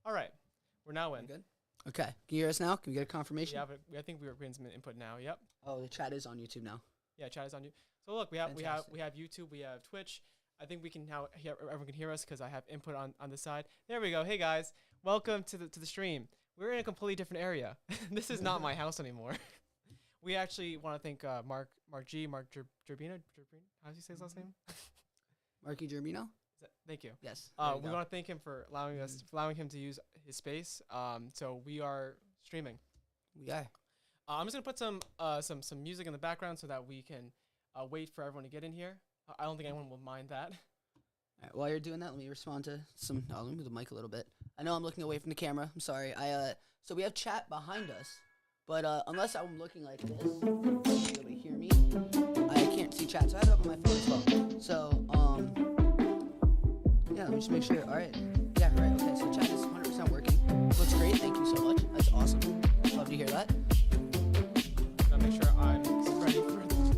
All right. We're now in. Good. Okay. Can you hear us now? Can we get a confirmation? Yeah, but I think we were getting some input now. Yep. Oh, the chat is on YouTube now. Yeah, chat is on you. So look, we have YouTube, we have Twitch. I think we can now everyone can hear us because I have input on this side. There we go. Hey guys, welcome to the stream. We're in a completely different area. This is not my house anymore. We actually want to thank Mark Gerbino. How does he say his last name? Marky Gerbino. Thank you. Yes. We want to thank him for allowing him to use his space. So we are streaming. We are. I'm just gonna put some music in the background so that we can wait for everyone to get in here. I don't think anyone will mind that. All right, while you're doing that, let me respond to some. Let me move the mic a little bit. I know I'm looking away from the camera. I'm sorry. So we have chat behind us, but unless I'm looking like this, you'll be able to hear me. I can't see chat, so I have it up on my phone as well. So yeah, let me just make sure. All right. Yeah, right. Okay, so chat is 100% working. Looks great. Thank you so much. That's awesome. Love to hear that. Gotta make sure I'm ready for the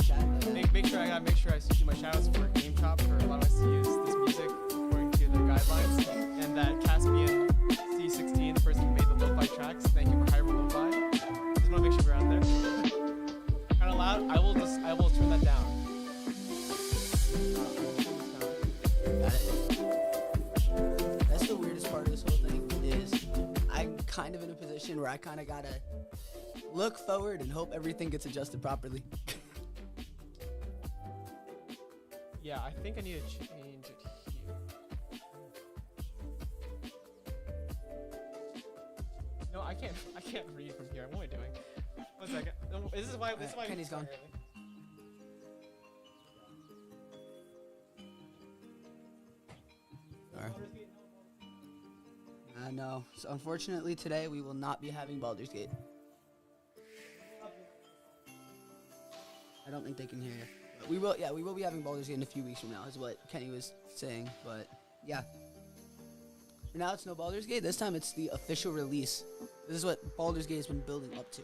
chat. Make sure I do my shoutouts for Game Chop for allowing us to use this music according to their guidelines, and that Caspian C16, the person who made the lo-fi tracks. Thank you for hiring lo-fi. Just want to make sure we're out there. Kind of loud. I will turn that down. Got it. That's the weirdest part of this whole thing is I'm kind of in a position where I kind of gotta look forward and hope everything gets adjusted properly. Yeah, I think I need to change it here. No, I can't read from here. What am I doing? 1 second. This is why Kenny's gone. Alright. No. So unfortunately today we will not be having Baldur's Gate. I don't think they can hear you. But we will be having Baldur's Gate in a few weeks from now, is what Kenny was saying. But yeah. For now it's no Baldur's Gate. This time it's the official release. This is what Baldur's Gate has been building up to.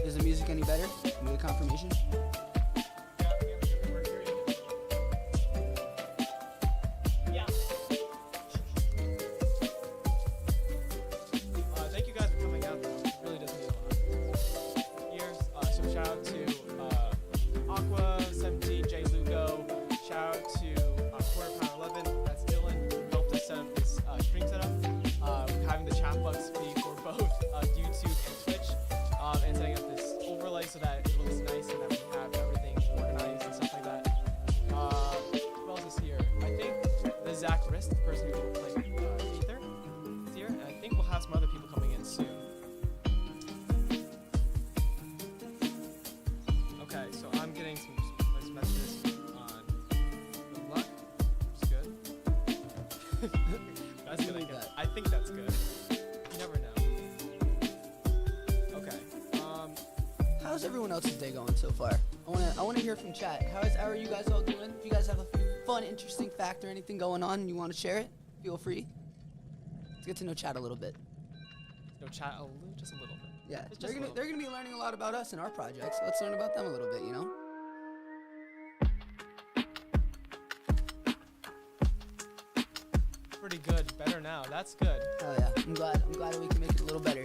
Is the music any better? Can we get confirmation? Thank you guys for coming out, though. It really does mean a lot. Here's some shout out to Aqua 17, J Lugo. Shout out to Quarter Pound 11. That's Dylan, who helped us set up this stream setup. Having the chat box be for both YouTube and Twitch, and setting up this overlay so that it looks nice and that we have everything organized and stuff like that. Who else is here? I think the Zach Rist, the person who played Ether, is here, and I think we'll have some other people coming in soon. Okay, so I'm getting some nice messages on the left, which is good. That's good. I think that's good. You never know. Okay. How's everyone else's day going so far? I wanna hear from chat. How are you guys all doing? If you guys have a fun, interesting fact or anything going on and you want to share it, feel free. Let's get to know chat a little bit. No chat, just a little bit. Yeah, Just they're a little. gonna be learning a lot about us and our projects. Let's learn about them a little bit, you know. Pretty good. Better now. That's good. Oh yeah, I'm glad we can make it a little better.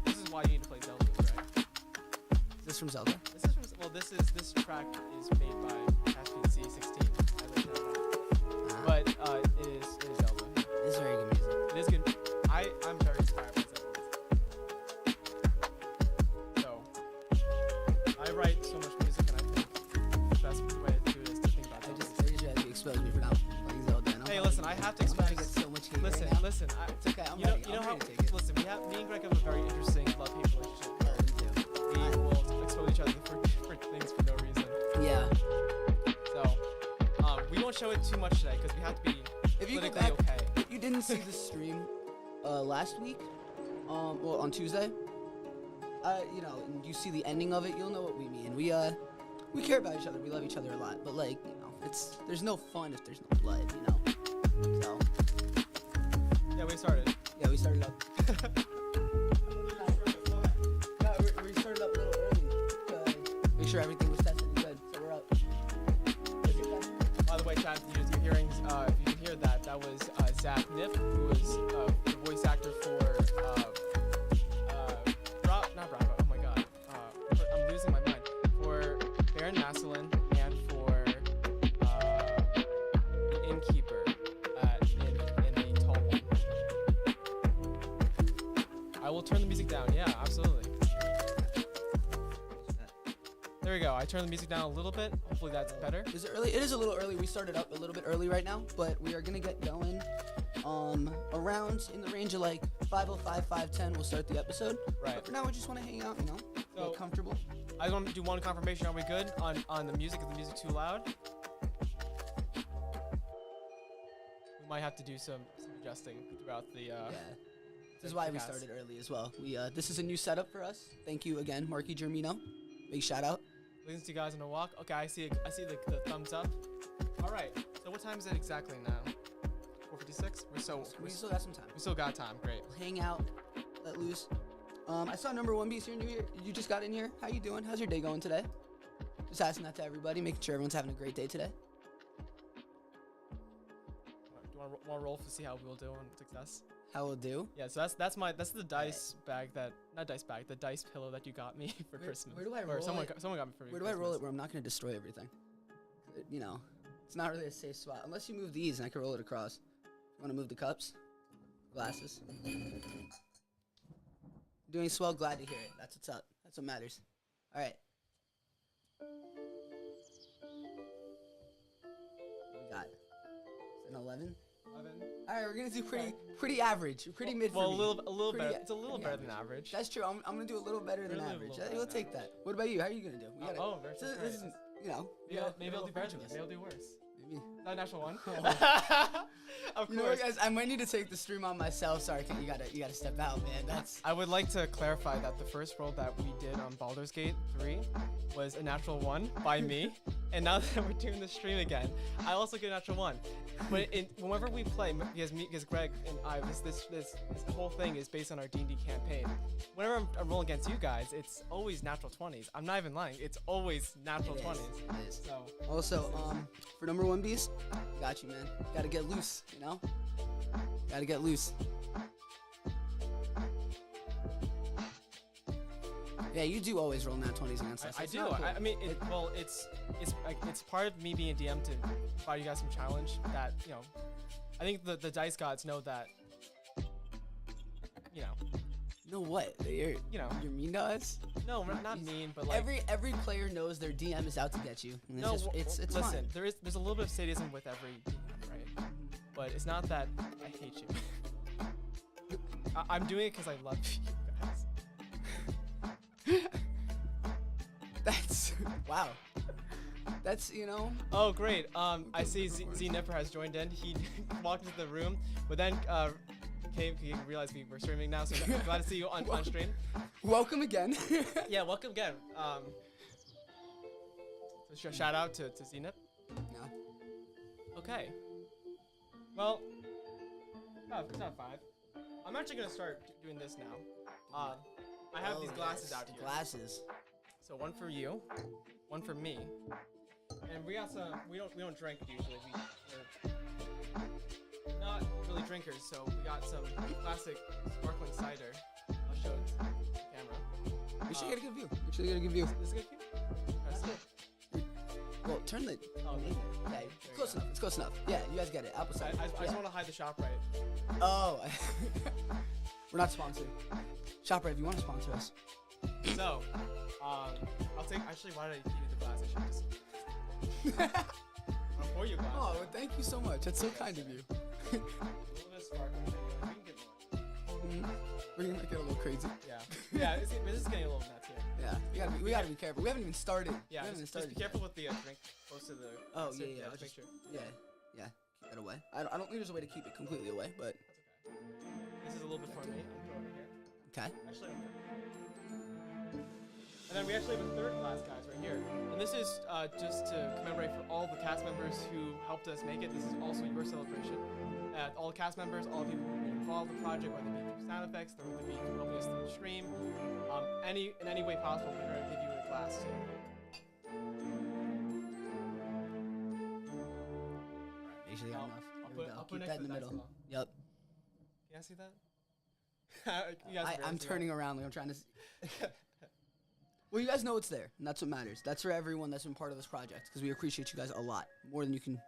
This is why you need to play Zelda, right? Is this from Zelda? This track is made by Caspian C16. I don't know that. But it is Zelda. It is very good music. It is good. I'm very inspired by Zelda. So I write so much music, and I think the best way to do it is to think about Zelda. I just had to expose me for not playing Zelda. Hey, listen, I have to expose. I'm gonna get so much hate Listen, right now. listen. It's okay. I'm You know I'm how? ready to take it. Listen, me and Greg have a very interesting love-hate relationship. We will expose each other for things for no reason. Yeah. So, we won't show it too much today because we have to be If you go politically back, okay. if you didn't see the stream last week, well on Tuesday, you know, and you see the ending of it, you'll know what we mean. We care about each other. We love each other a lot. But like, you know, there's no fun if there's no blood, you know. So. Yeah, we started. Yeah, we started up. No, we started up a little early to make sure everything was tested and good. So we're up. By the way, chat, you're hearing, if you can hear that, that was Zach Niff, who was the voice actor for, not Bravo, oh my god, I'm losing my mind, for Baron Massillon and for the innkeeper in the tall one. I will turn the music down, yeah, absolutely. There we go. I turned the music down a little bit. Hopefully that's better. Is it early? It is a little early. We started up a little bit early right now, but we are gonna get going. Around in the range of like 5:05, 5:10, we'll start the episode. Right. But for now, we just want to hang out, you know, So, get comfortable. I want to do one confirmation. Are we good on the music? Is the music too loud? We might have to do some adjusting throughout the. Yeah. This is why we started early as well. This is a new setup for us. Thank you again, Marky Germino. Big shout out. Listen to you guys on a walk. Okay, I see the thumbs up. All right. So what time is it exactly now? 4:56. We still got some time. We still got time. Great. We'll hang out, let loose. I saw number 1 beast here new year. You just got in here. How you doing? How's your day going today? Just asking that to everybody, making sure everyone's having a great day today. Do you want to roll to see how we'll do on success? How we'll do? Yeah. So that's the dice bag the dice pillow that you got me for Christmas. Where do I roll or someone it? Someone got me for Where do I roll it where I'm not going to destroy everything? You know, it's not really a safe spot. Unless you move these and I can roll it across. You want to move the cups? Glasses? Doing swell, glad to hear it. That's what's up. That's what matters. All right. What we got? Is it an 11? 11. All right, we're gonna do pretty average, pretty mid. Well, for me. a little Pretty better. It's a little better than average. That's true. I'm gonna do a little better than Really a average. little better We'll than take that. What about you? How are you gonna do? We gotta, Very so good. this is, you know. Maybe I'll do better than this. Maybe I'll do worse. Maybe. Not a natural one. Oh. Of You know what, course. guys? I might need to take the stream on myself. Sorry, Ken, you gotta step out, man. That's. I would like to clarify that the first roll that we did on Baldur's Gate 3 was a natural 1 by me, and now that we're doing the stream again, I also get a natural 1. But whenever we play, because Greg and I, this whole thing is based on our D&D campaign. Whenever I'm rolling against you guys, it's always natural 20s. I'm not even lying. It's always natural 20s. It is. So Also, for number 1 beast, got you, man. Gotta get loose, you know. Gotta get loose. Yeah, you do always roll nat 20s against us. I It's do. not cool. I mean, it's part of me being a DM to provide you guys some challenge. That I think the dice gods know that. You know what? You're mean to us. No, not mean, but like every player knows their DM is out to get you. And no, it's listen. fine. There's a little bit of sadism with every DM, right? But it's not that I hate you. I'm doing it because I love you guys. That's wow. That's Oh great. I see Z Nipper has joined in. He walked into the room, but then he realized we were streaming now, so I'm glad to see you on stream. Welcome again. Yeah, welcome again. So shout out to Z-Nip. No. Okay. Well, it's not 5. I'm actually gonna start doing this now. I have these glasses out here. Glasses. So one for you, one for me, and we got some. We don't drink usually. We're not really drinkers, so we got some classic sparkling cider. I'll show it to the camera. We should get a good view. This is good for you? That's it. Well, turn the. Oh, Yeah, close enough. It's close enough. Yeah, you guys get it. Apple I cider. just want to hide the shop right. Oh. We're not sponsored. ShopRite, if you want to sponsor us. So, I'll take. Actually, why did I give you the glass? I should just. I'll pour you a glass. Oh, well, thank you so much. That's so kind of you. A little bit of sparkling. We can get more. We're gonna make it a little crazy. Yeah. Yeah. This is getting a little nuts here. Yeah, we gotta be careful. We haven't even started. Yeah. We haven't even Just started be careful with the drink close to the. Oh, to yeah. the picture. Yeah. Keep that away. I don't think there's a way to keep it completely away, but. That's okay. This is a little bit for me. I'm throwing it here. Okay. Actually, I'm And then we actually have a third class, guys, right here. And this is just to commemorate for all the cast members who helped us make it. This is also your celebration. All the cast members, all the people who were involved in the project, whether it be through sound effects, whether it be through helping us through the stream, in any way possible, we're going to give you a class too. Make sure you got enough. I'll put Keep next that to in the dice middle. wall. Yep. Can I see that? You guys I'm turning around like I'm trying to see. Well, you guys know it's there, and that's what matters. That's for everyone that's been part of this project, because we appreciate you guys a lot, more than you can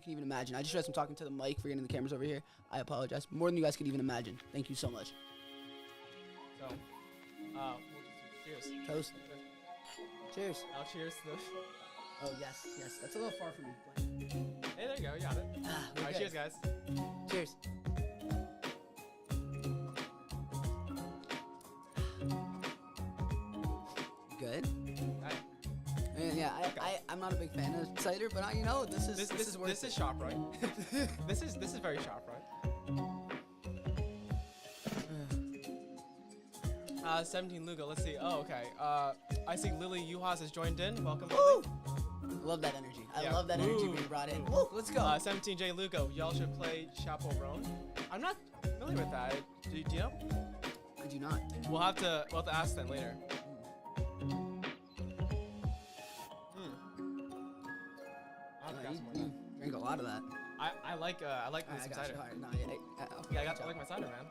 even imagine. I just realized I'm talking to the mic, forgetting the cameras over here. I apologize. More than you guys could even imagine. Thank you so much. So, we'll just cheers. Toast. Cheers. I'll cheers to this. Oh, yes. That's a little far from me. Hey, there you go. You got it. All right, cheers, guys. Cheers. Good. And yeah, I'm not a big fan of cider, but this is worth it. This is sharp, right? this is very sharp, right? 17 Lugo. Let's see. Oh, okay. I see Lily Yuhas has joined in. Welcome, Lily. I love that energy. I love that energy being brought in. Woo, let's go. 17J Lugo. Y'all should play Chaperone. I'm not familiar with that. Do you know? I do not. We'll have to ask them later. Drink a lot of that. I like me some cider. No, I like my cider, man.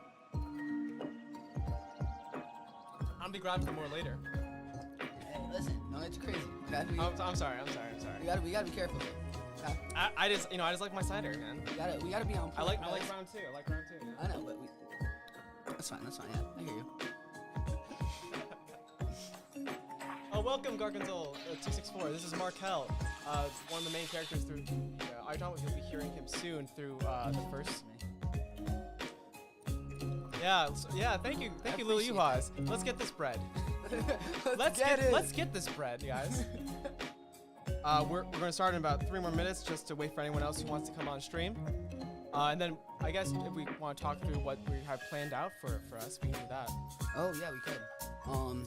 I'll be grabbing for more later. Hey, listen, no, it's crazy. I'm sorry. We gotta be careful here. Okay? I just like my cider, man. We gotta be on point. I like guys. round two. I know, but that's fine. Yeah, I hear you. Oh, welcome, Garganzol 264. This is Markel, one of the main characters through the audio drama. You'll be hearing him soon through the first. Yeah. Thank you, Lily Yuhas. Let's get this bread. Let's get this bread, guys. We're gonna start in about 3 more minutes, just to wait for anyone else who wants to come on stream. And then I guess if we want to talk through what we have planned out for us, we can do that. Oh yeah, we could.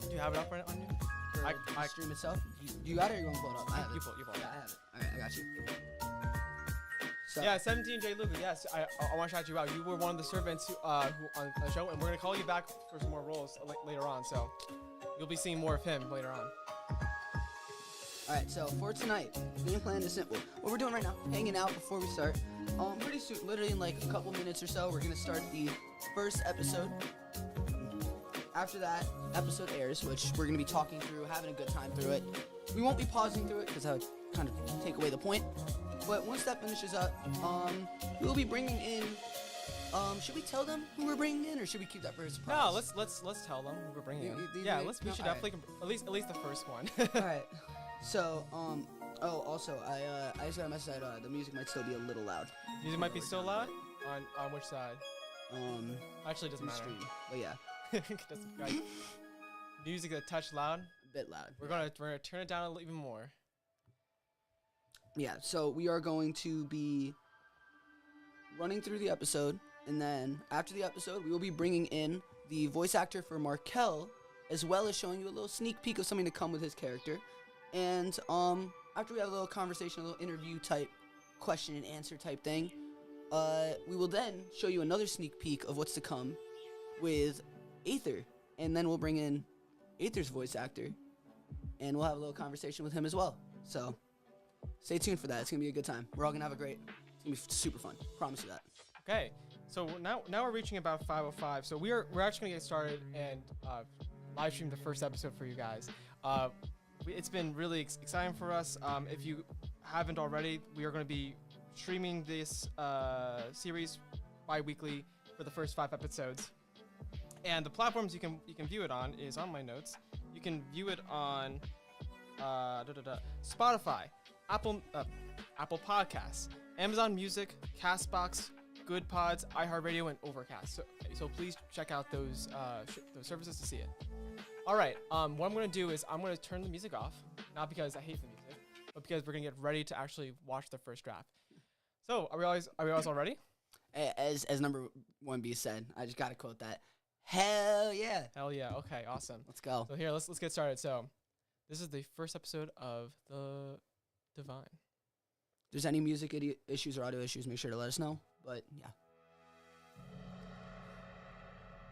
Do you have it up right on you? I stream itself. You got it, or you gonna pull it up? I have it. You pull it. Yeah, I have it. All right, I got you. So, yeah, 17J Luca. Yes, I want to shout you out. You were one of the servants who on the show, and we're gonna call you back for some more roles later on. So you'll be seeing more of him later on. All right, so for tonight, the game plan is simple. What we're doing right now, hanging out before we start. Pretty soon, literally in like a couple minutes or so, we're gonna start the first episode. After that episode airs, which we're gonna be talking through, having a good time through it. We won't be pausing through it because that would kind of take away the point. But once that finishes up, we'll be bringing in. Should we tell them who we're bringing in, or should we keep that for a surprise? No, let's tell them who we're bringing in. Yeah, we should definitely at least the first one. All right. So, also, I just got a message that the music might still be a little loud. Music might be still loud? On which side? Actually, it doesn't matter. Stream, but yeah. Music a touch loud? A bit loud. We're gonna turn it down even more. Yeah, so we are going to be running through the episode, and then after the episode, we will be bringing in the voice actor for Markel, as well as showing you a little sneak peek of something to come with his character. And after we have a little conversation, a little interview type question and answer type thing, we will then show you another sneak peek of what's to come with Aether, and then we'll bring in Aether's voice actor, and we'll have a little conversation with him as well. So stay tuned for that. It's gonna be a good time. We're all gonna have it's gonna be super fun. Promise you that. Okay, so now we're reaching about 5:05. So we're actually gonna get started and live stream the first episode for you guys. It's been really exciting for us. If you haven't already, we are gonna be streaming this series bi-weekly for the first 5 episodes. And the platforms you can view it on is on my notes. You can view it on Spotify, Apple Podcasts, Amazon Music, Castbox, Good Pods, iHeartRadio, and Overcast. So please check out those services to see it. All right. What I'm gonna do is I'm gonna turn the music off, not because I hate the music, but because we're gonna get ready to actually watch the first draft. So are we always all ready? As number 1B said, I just gotta quote that. Hell yeah. Hell yeah. Okay, awesome. Let's go. So here, let's get started. So This is the first episode of The Divine. If there's any music issues or audio issues, make sure to let us know. But yeah.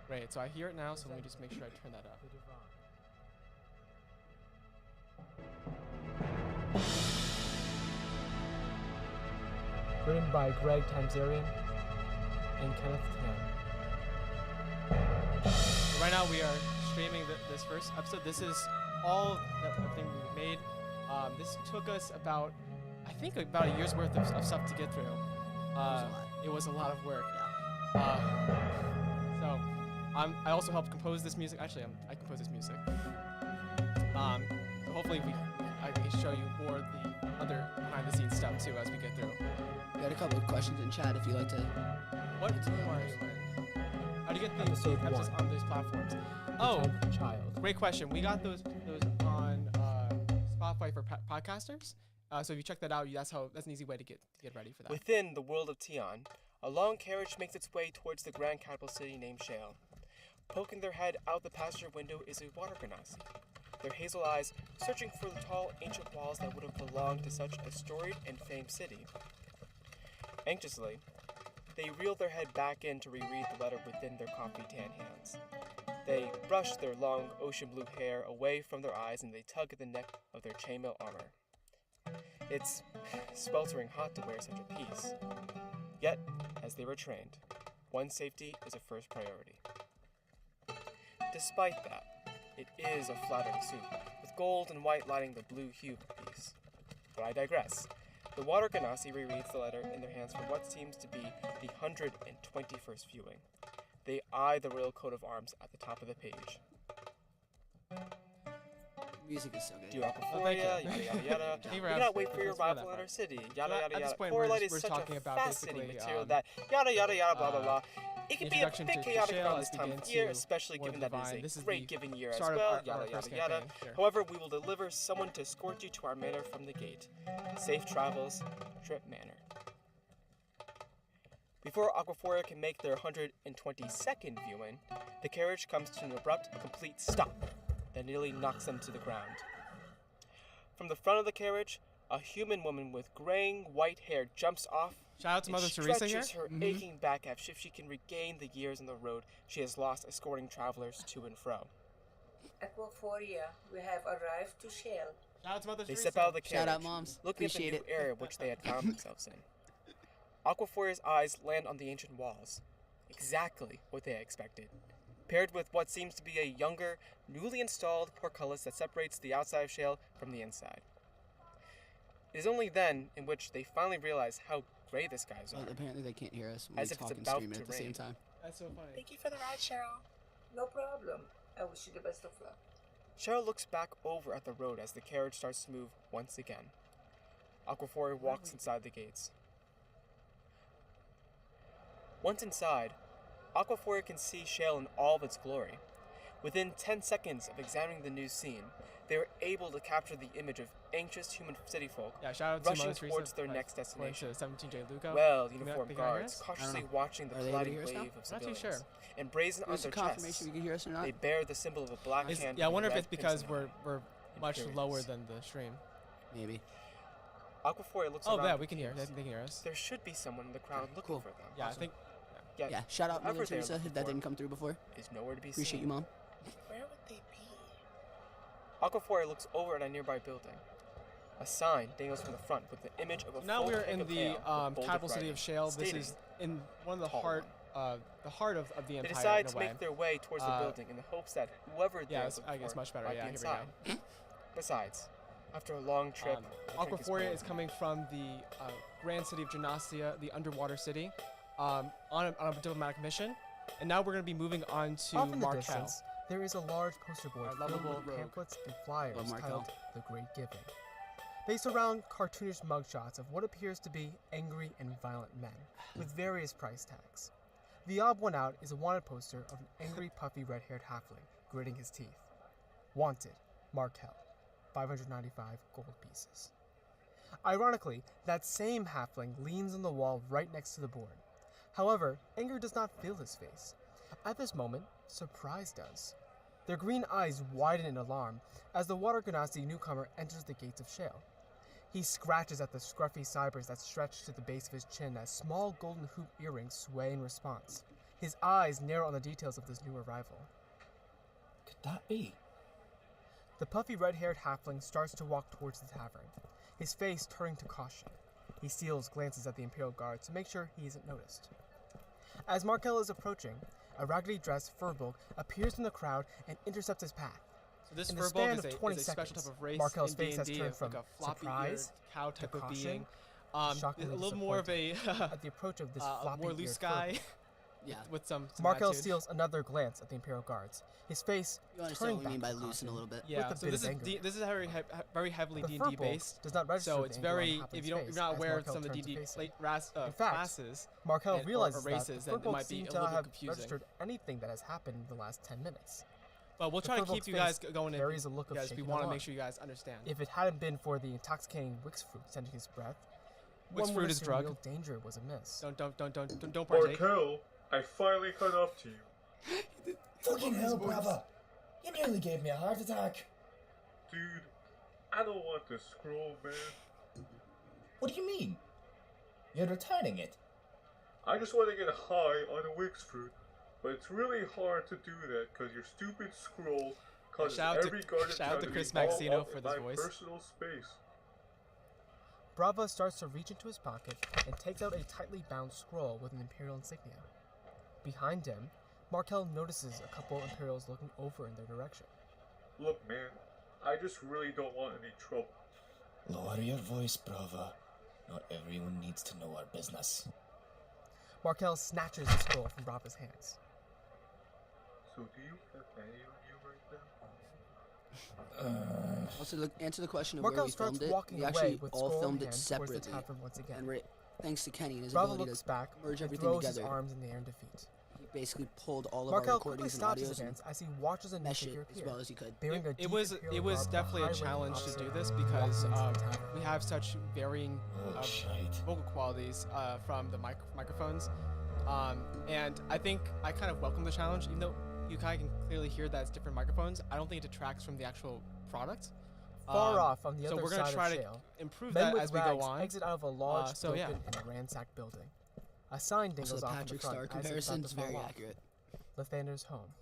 Great, so I hear it now, so let me just make sure I turn that up. Written by Greg Tamzrian and Kenneth. So right now we are streaming this first episode. This is all everything we made. This took us about a year's worth of stuff to get through. It was a lot of work. Yeah. So I also helped compose this music. Actually, I composed this music. So hopefully I can show you more of the other behind the scenes stuff too as we get through. We got a couple of questions in chat if you'd like to. What? How do you get the episodes on these platforms? Oh, great question. We got those on Spotify for podcasters. So if you check that out, that's an easy way to get ready for that. Within the world of Tion, a long carriage makes its way towards the grand capital city named Shale. Poking their head out the passenger window is a water genasi, their hazel eyes searching for the tall, ancient walls that would have belonged to such a storied and famed city. Anxiously, they reel their head back in to reread the letter within their coffee tan hands. They brush their long ocean blue hair away from their eyes and they tug at the neck of their chainmail armor. It's sweltering hot to wear such a piece. Yet, as they were trained, one's safety is a first priority. Despite that, it is a flattering suit, with gold and white lining the blue hue of the piece. But I digress. The water genasi rereads the letter in their hands for what seems to be the 121st viewing. They eye the royal coat of arms at the top of the page. Music is so good. Do aquaphoria, yada yada yada. We cannot wait for your arrival in our city, yada yada yada. Corelight is such a fascinating material that yada yada yada blah blah blah. It can be a bit chaotic around this time of year, especially given that it is a great given year as well, yada yada yada. However, we will deliver someone to escort you to our manor from the gate. Safe travels, Trip Manor. Before Aquaphoria can make their 122nd viewing, the carriage comes to an abrupt, complete stop that nearly knocks them to the ground. From the front of the carriage, a human woman with graying white hair jumps off. Shout out to Mother Teresa here. Stretches her aching back as if she can regain the years on the road she has lost escorting travelers to and fro. Aquaphoria, we have arrived to Shale. Shout out to Mother They Teresa. step out of the carriage, Shout out, moms. looking at the Appreciate new area which they had found themselves in. Aquaphoria's eyes land on the ancient walls. Exactly what they had expected. Paired with what seems to be a younger, newly installed portcullis that separates the outside of Shale from the inside. It is only then in which they finally realize how gray the skies are. Well, apparently they can't hear us when As we if talk it's and about stream it to at the same rain. time. That's so funny. Thank you for the ride, Cheryl. No problem. I wish you the best of luck. Cheryl looks back over at the road as the carriage starts to move once again. Aquaphoria walks inside the gates. Once inside, Aquaphoria can see Shale in all of its glory. Within 10 seconds of examining the new scene, they were able to capture the image of anxious human city folk Yeah, shout out to rushing Mother Teresa. towards their next destination. To 17J Lugo. Well-uniformed Can you hear guards us? cautiously know. watching the Are they able to colliding hear us now? wave of Not too civilians. sure. Emblazoned on There's their a confirmation chests, we can hear us or not. they bear the symbol of a black hand. Yeah, I with wonder if red it's because crimson on it. we're much Imperials. lower than the stream. Maybe. Aquaphoria looks Oh, around. yeah, we can hear. They confused. can hear us. There should be someone in the crowd looking Cool. for them. Yeah, Awesome. I think. Yet, Yeah, shout out Mother whoever they Teresa were if that before didn't come through before. is nowhere to be Appreciate seen. you, Mom. Where would they be? Aquaphoria looks over at a nearby building. A sign dangles from the front with the image of a Now full we're tank in of the ale with bolded capital city writing, of Shale. This stating, is in one of the Tall heart of the They empire decide in a to way. make their way towards the building in the hopes that whoever Yeah, they're it's, looking I guess for much better. might Yeah, be here inside. we go. Besides, after a long trip, the drink Aquaphoria boiling. is coming from the grand city of Genasia, the underwater city, on a diplomatic mission. And now we're going to be moving on to Off in the Markel. distance, there is a large poster board Our filled lovable with rogue. pamphlets and flyers Love Markel. titled The Great Giving. They surround cartoonish mugshots of what appears to be angry and violent men, with various price tags. The odd one out is a wanted poster of an angry, puffy, red-haired halfling gritting his teeth. Wanted, Markel, 595 gold pieces. Ironically, that same halfling leans on the wall right next to the board. However, anger does not fill his face. At this moment, surprise does. Their green eyes widen in alarm as the Water Genasi newcomer enters the gates of Shale. He scratches at the scruffy cybers that stretch to the base of his chin as small golden hoop earrings sway in response. His eyes narrow on the details of this new arrival. Could that be? The puffy red-haired halfling starts to walk towards the tavern, his face turning to caution. He steals glances at the Imperial Guard to make sure he isn't noticed. As Markel is approaching, a raggedy dressed furbolg appears from the crowd and intercepts his path. So this In the furbolg span is of a 20 special seconds, type of race Markel's in face has D&D, turned of from like a floppy-eared surprise cow to type of caution, being. shockingly A little more of a at the approach of this floppy more loose guy Yeah. with some Markel attitude. steals another glance at the Imperial Guards, his face You understand turning what we mean back by to loosen a caution. little bit. Yeah, with a so bit this of is anger. this is very heavily The D&D furbolg based. does not register So the it's anger on very Haplin's if you're face not as aware of Markel some of the turns to D&D face him. In fact, classes Markel and- or realizes races, that then the it might furbolg be seem a to little bit have confusing. registered anything that has happened in the last 10 minutes. But we'll The try to furbolg's keep you guys face going. carries a look of Guys, we shaken want to alarm. make sure you guys understand. If it hadn't been for the intoxicating wix fruit scenting his breath, Wix one fruit would is assume drug. real danger was amiss. Don't partake. Markel, I finally caught up to you. Fucking hell, brother! You nearly gave me a heart attack. Dude, I don't want the scroll, man. What do you mean? You're returning it? I just want to get high on the wix fruit, but it's really hard to do that because your stupid scroll causes shout out to- every guard in shout out town to to Chris be all Maxino up for in this my voice. personal space. Brava starts to reach into his pocket and takes out a tightly bound scroll with an Imperial insignia. Behind him, Markel notices a couple Imperials looking over in their direction. Look, man, I just really don't want any trouble. Lower your voice, brother. Not everyone needs to know our business. Markel snatches the scroll from Brava's hands. So do you have any on you right now? Also, answer the question of Markel where we starts filmed it. walking We away actually with all scroll filmed in it hand towards separately. the tavern once again. And thanks to Kenny and his Brava ability looks to back merge and everything throws together, his arms in the air in defeat. he basically pulled all of Markel our quickly recordings and stops his audios and advance as he watches a new mesh it figure as appear. well as he could. Bearing a It deep was Imperial garb, definitely a high-ranking challenge to officer do this walking because into the tavern. we have such varying Oh, shite. vocal qualities from the microphones, and I think I kind of welcome the challenge, even though you kind of can clearly hear that it's different microphones. I don't think it detracts from the actual product. Far off on the so other we're gonna side try of to Shale, improve men that with as we go rags on. exit out of a large so yeah. open and ransacked building. A sign Also, dingles the off in the Patrick front Star as it's about comparison to is fall very off. accurate. Lathander's home.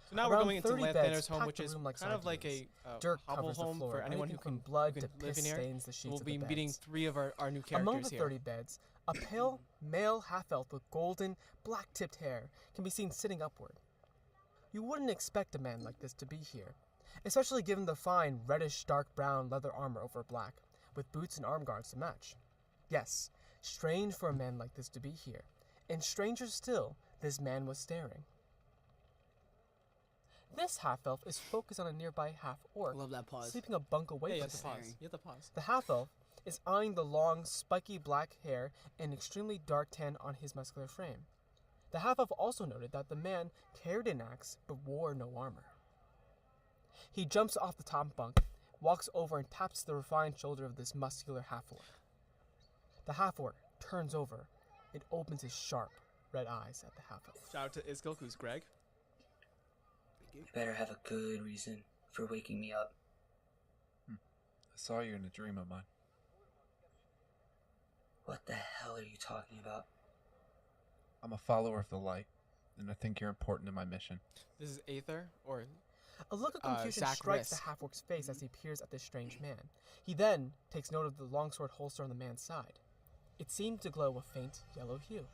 So now we're Around going into 30 Lathander's beds home, pack which the is room like kind of like a sardines. Dirt hovel covers the home floor, for anyone anything who from can, blood who to can live piss in here. stains the sheets We'll of be the meeting beds. 3 of our new characters Among the here. 30 beds, a pale male half-elf with golden, black-tipped hair can be seen sitting upward. You wouldn't expect a man like this to be here, especially given the fine reddish dark brown leather armor over black, with boots and arm guards to match. Yes, strange for a man like this to be here, and stranger still, this man was staring. This half-elf is focused on a nearby half-orc, I love that pause. sleeping a bunk away Yeah, you from have to him. pause. You have to pause. The half-elf is eyeing the long, spiky black hair and extremely dark tan on his muscular frame. The half-elf also noted that the man carried an axe but wore no armor. He jumps off the top bunk, walks over and taps the refined shoulder of this muscular half-orc. The half-orc turns over and opens his sharp, red eyes at the half-elf. Shout out to Isgil, who's Greg. You better have a good reason for waking me up. I saw you in a dream of mine. What the hell are you talking about? I'm a follower of the light, and I think you're important to my mission. This is Aether, or A look of confusion Zach strikes the Riss. half-orc's face as he peers at this strange man. He then takes note of the longsword holster on the man's side. It seemed to glow a faint yellow hue.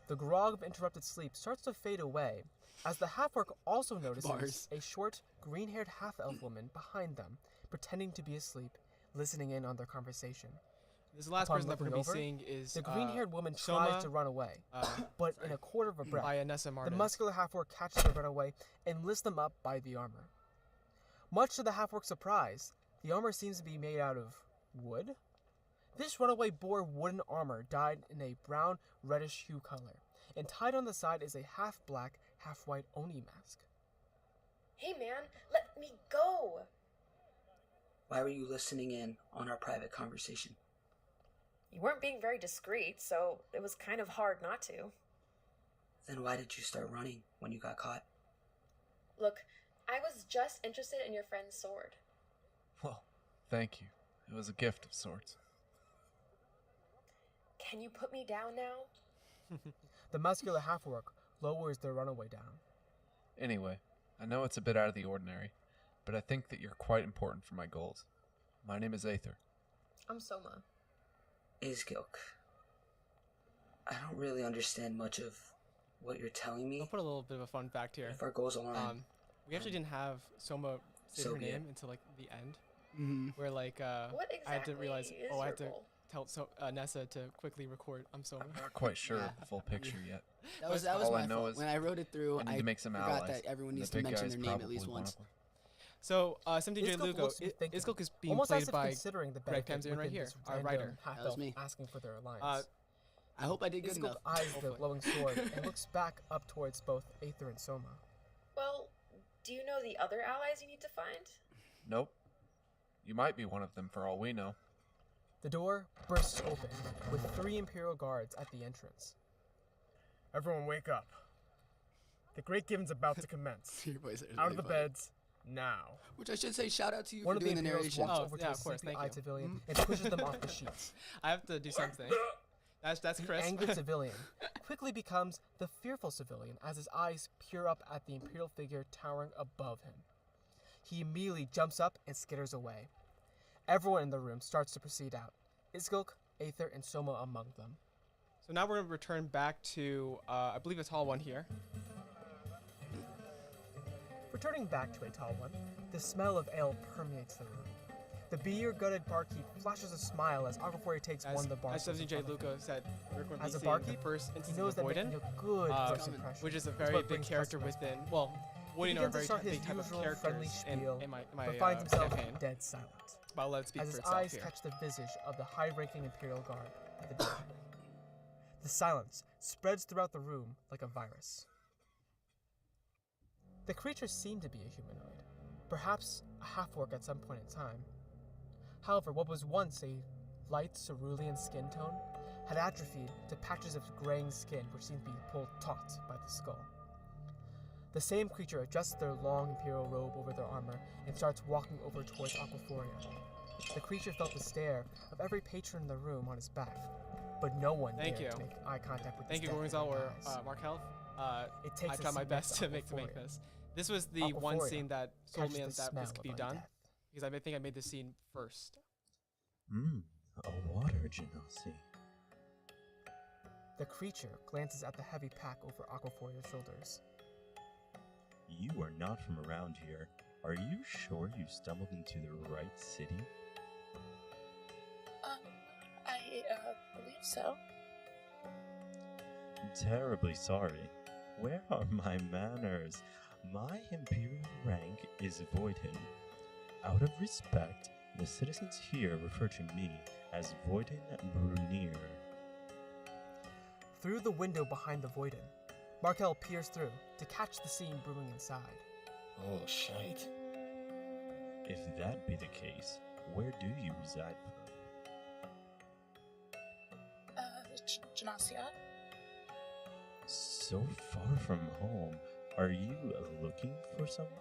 The grog of interrupted sleep starts to fade away as the half-orc also notices Bars. a short, green-haired half-elf woman behind them, pretending to be asleep, listening in on their conversation. this last Upon person that we're looking going to be over, seeing is The green-haired woman Soma, tries to run away, but in a quarter of a breath, by Anessa the Martin. muscular half-orc catches the runaway and lifts them up by the armor. Much to the half-orc's surprise, the armor seems to be made out of wood. This runaway bore wooden armor dyed in a brown reddish hue color, and tied on the side is a half-black, half-white Oni mask. Hey man, let me go! Why were you listening in on our private conversation? You weren't being very discreet, so it was kind of hard not to. Then why did you start running when you got caught? Look, I was just interested in your friend's sword. Well, thank you. It was a gift of sorts. Can you put me down now? The muscular half-orc lowers their runaway down. Anyway, I know it's a bit out of the ordinary, but I think that you're quite important for my goals. My name is Aether. I'm Soma. Isgilk. I don't really understand much of what you're telling me. I'll put a little bit of a fun fact here. If our goals align. We actually didn't have Soma say her So be it. name until like the end, Mm-hmm. where like What exactly I had to realize, is I your had to goal? tell Nessa to quickly record. I'm Soma. I'm not quite sure Yeah. of the full picture yet. That was All I my know fault. is When I wrote it through, I need I to make some forgot allies. that everyone and needs the to big mention guy's their name at probably least one once. of them. So 17J Isgilk Lugo, looks to be thinking, Isgilk is being almost as played if by considering the Greg benefit Tamzrian right within here, this our random writer. half-elf That was me. asking for their alliance. I hope I did good Isgilk enough. eyes the Hopefully. glowing sword and looks back up towards both Aether and Soma. Well, do you know the other allies you need to find? Nope. You might be one of them for all we know. The door bursts open, with 3 Imperial guards at the entrance. Everyone wake up. The Great Given's about to commence. Your voice is Out really of the funny. beds, now. Which I should say, shout out to you One for of the doing the Imperials narration. walks Oh, over yeah, to a of course, thank sleepy-eyed you. civilian and pushes them off the sheets. I have to do something. That's The Chris. angered civilian quickly becomes the fearful civilian as his eyes peer up at the Imperial figure towering above him. He immediately jumps up and skitters away. Everyone in the room starts to proceed out. Isgilk, Aether, and Soma among them. So now we're going to return back to, I believe it's hall 1 here. Returning back to a tall one, the smell of ale permeates the room. The beer-gutted barkeep flashes a smile as Aquaforia takes one of the bars. As 17J Lugo said, we're going to be As a seeing the barkeep, first he instance knows of that Voiden, making a good first impression, which is a is very what big brings character customers within, back. well, He Voiden are a begins to very start his big type of usual friendly characters in spiel, my but finds himself campaign. dead silent, But I'll let it speak as for his itself eyes here. catch the visage of the high-ranking Imperial Guard at the door. The silence spreads throughout the room like a virus. The creature seemed to be a humanoid, perhaps a half-orc at some point in time. However, what was once a light cerulean skin tone had atrophied to patches of graying skin which seemed to be pulled taut by the skull. The same creature adjusts their long Imperial robe over their armor and starts walking over towards Aquaforia. The creature felt the stare of every patron in the room on his back, but no one Thank dared you. to make eye contact with Thank his you, death-filling Gorgonzal or eyes. Mark Health. It takes I a tried my seat best next to make Aquaforia. this. This was the one Aquaforia scene that sold catches me the that smell this could be of done, undeath. because I think I made this scene first. A water genasi. The creature glances at the heavy pack over Aquaforia's shoulders. You are not from around here. Are you sure you stumbled into the right city? I believe so. Terribly sorry. Where are my manners? My imperial rank is Voiden. Out of respect, the citizens here refer to me as Voiden Brunir. Through the window behind the Voiden, Markel peers through to catch the scene brewing inside. Oh, shite. If that be the case, where do you reside? Janasia? So far from home. Are you looking for someone?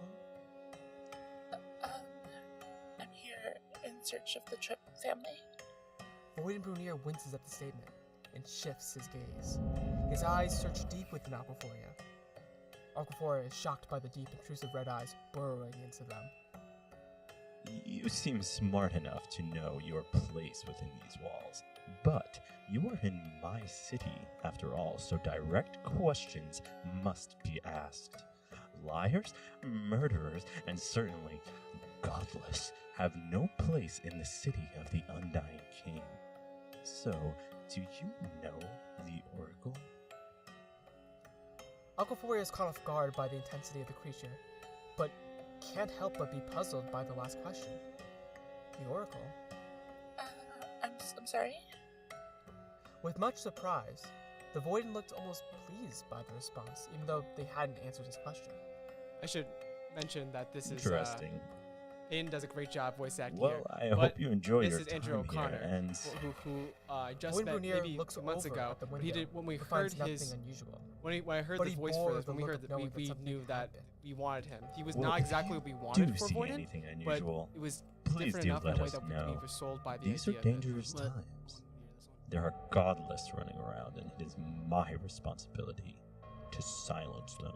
I'm here in search of the Tripp family. Voiden Brunir winces at the statement and shifts his gaze. His eyes search deep within Aquaforia. Aquaforia is shocked by the deep, intrusive red eyes burrowing into them. You seem smart enough to know your place within these walls, but you are in my city, after all, so direct questions must be asked. Liars, murderers, and certainly godless have no place in the city of the Undying King. So, do you know the Oracle? Aquaforia is caught off guard by the intensity of the creature, but can't help but be puzzled by the last question. The Oracle? I'm sorry? With much surprise, the Voiden looked almost pleased by the response, even though they hadn't answered his question. I should mention that this is Interesting. Hayden does a great job voice acting Well, here. I but hope you enjoy this your is time Andrew O'Connor, here, and who I just Voiden met Brunir maybe looks 2 months over ago. at the But he window, did when we but heard finds nothing his unusual. when I heard But the he voice bore for this, the when we look heard of that knowing that we something knew had that happened. we wanted him. He was Well, not if exactly you what we wanted do for see Voiden, anything but unusual, it was please different do enough in let a way us that we know. were sold by the These are idea of it. dangerous Let- times. There are godless running around, and it is my responsibility to silence them.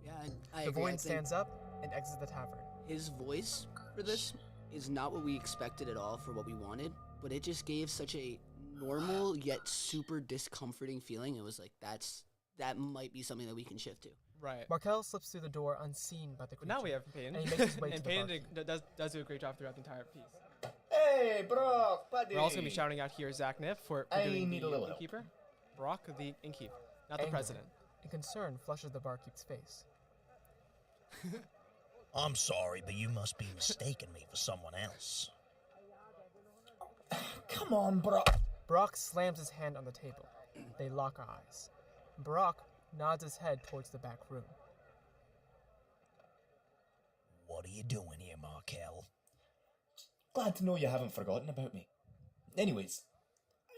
Yeah, I The agree. I Voiden think stands up and exits the tavern. his voice for this is not what we expected at all for what we wanted, but it just gave such a normal yet super discomforting feeling. It was like that might be something that we can shift to. Right. Markel slips through the door unseen by the creature. Now we have Payne. And he makes his way to the Payne barkeep. does do a great job throughout the entire piece. Hey, Brock, buddy. We're also going to be shouting out here Zach Niff for I doing need the a little help. innkeeper. Brock, the innkeep, not the Anger president. And concern flushes the barkeep's face. I'm sorry, but you must be mistaking me for someone else. Come on, Brock. Brock slams his hand on the table. They lock eyes. Brock nods his head towards the back room. What are you doing here, Markel? Glad to know you haven't forgotten about me. Anyways,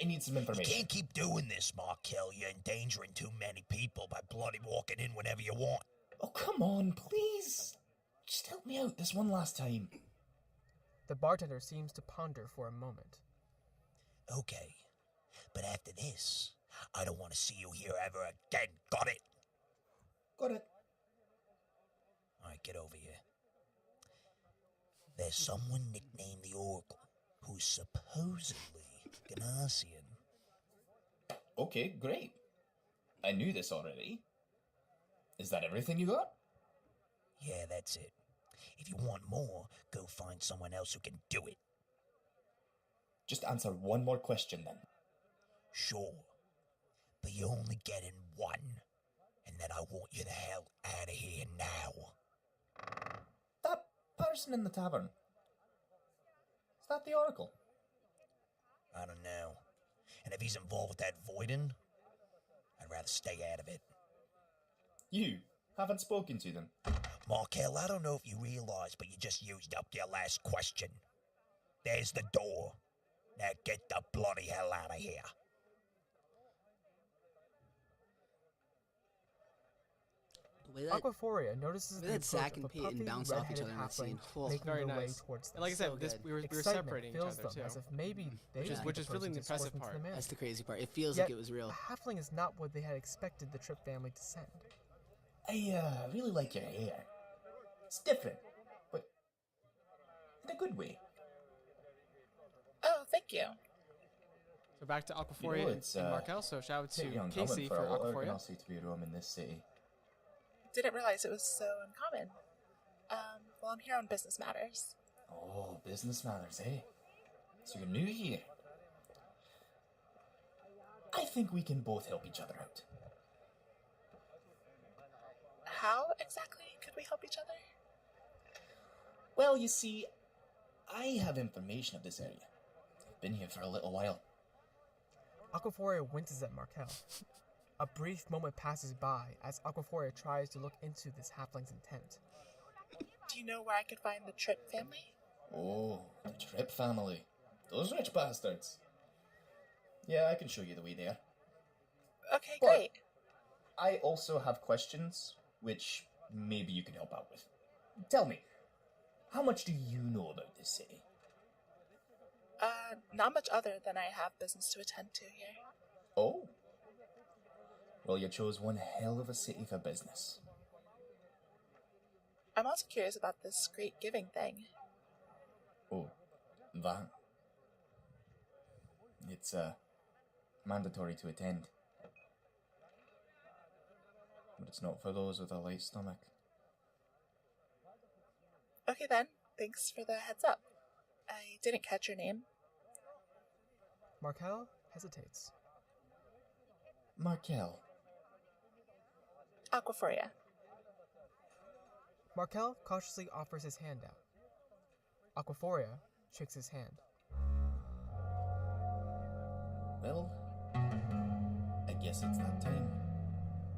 I need some You information. can't keep doing this, Markel. You're endangering too many people by bloody walking in whenever you want. Oh, come on, please. Just help me out this one last time. The bartender seems to ponder for a moment. Okay, but after this, I don't want to see you here ever again. Got it? Got it. All right, get over here. There's someone nicknamed the Oracle who's supposedly Ganassian. Okay, great. I knew this already. Is that everything you got? Yeah, that's it. If you want more, go find someone else who can do it. Just answer one more question then. Sure. But you're only getting one. And then I want you the hell out of here now. That person in the tavern. Is that the Oracle? I don't know. And if he's involved with that Voiden, I'd rather stay out of it. You haven't spoken to them. Markel, I don't know if you realize, but you just used up your last question. There's the door. Now get the bloody hell out of here. The way that, Aquaphoria notices the way the that Zach approach and of a Peyton puffy, bounce off each red-headed other in that halfling scene. Oh, making very their way nice. towards them. And like I said, So this, good. we were Excitement separating each fills other them too. as if maybe they Which is- might which be is the really person the to escort impressive them to part. the manor. that's the crazy part. It feels Yet, like it was real. the halfling is not what they had expected the Tripp family to send. I really like your hair. It's different, but in a good way. Oh, thank you. So back to Aquaphoria You know, and it's, Markel. So shout out to Pretty uncommon Casey for for a water Aquaphoria. Ganassi to be roaming this city. Didn't realize it was so uncommon. Well, I'm here on business matters. Oh, business matters, eh? So you're new here. I think we can both help each other out. How exactly could we help each other? Well, you see, I have information of this area. I've been here for a little while. Aquaphoria winces at Markel. A brief moment passes by as Aquaphoria tries to look into this halfling's intent. Do you know where I could find the Tripp family? Oh, the Tripp family. Those rich bastards. Yeah, I can show you the way there. Okay, But great. I also have questions, which maybe you can help out with. Tell me, how much do you know about this city? Not much other than I have business to attend to here. Oh. Well, you chose one hell of a city for business. I'm also curious about this great giving thing. Oh, that. It's, mandatory to attend. But it's not for those with a light stomach. Okay then, thanks for the heads up. I didn't catch your name. Markel hesitates. Markel. Aquaphoria. Markel cautiously offers his hand out. Aquaphoria shakes his hand. Well, I guess it's that time.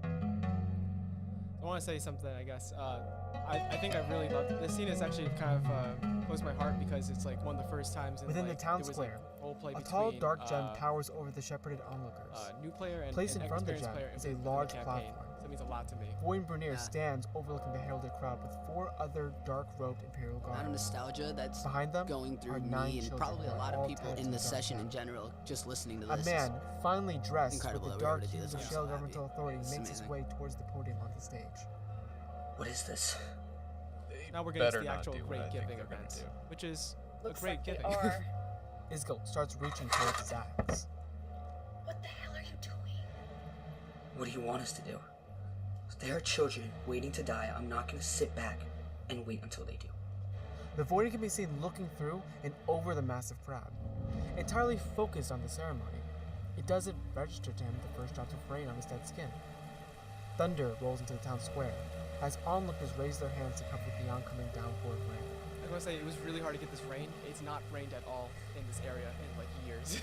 I want to say something, I guess. I think I really loved this scene. Is actually kind of close to my heart because it's like one of the first times in, Within like, the town there was, square, like, role play a between, tall dark gem towers over the shepherded onlookers. new player and Placed in front of the experienced gem player is a within the large campaign. platform, So means a lot to me. Void Brunier Yeah. stands overlooking the heralded crowd with 4 other dark-robed Imperial A lot of guards. nostalgia that's Behind them going are through 9 me and children probably a who are lot of all people tied to in the dark session in cloud. general, just listening to A this. man, finely dressed incredible with that the we were able dark to do hues this. of I'm Shale so governmental happy. authority This is makes his amazing. way towards the podium on the stage. What is this? Now we're getting to better the not actual do what I great think giving they're gonna event, do. which is Looks a great like giving. they are. Isgult starts reaching towards his axe. What the hell are you doing? What do you want us to do? There are children waiting to die. I'm not gonna sit back and wait until they do. The Voiding can be seen looking through and over the massive crowd, entirely focused on the ceremony. It doesn't register to him the first drops of rain on his dead skin. Thunder rolls into the town square as onlookers raise their hands to cover the oncoming downpour of rain. I was gonna say, it was really hard to get this rain. It's not rained at all in this area in like years.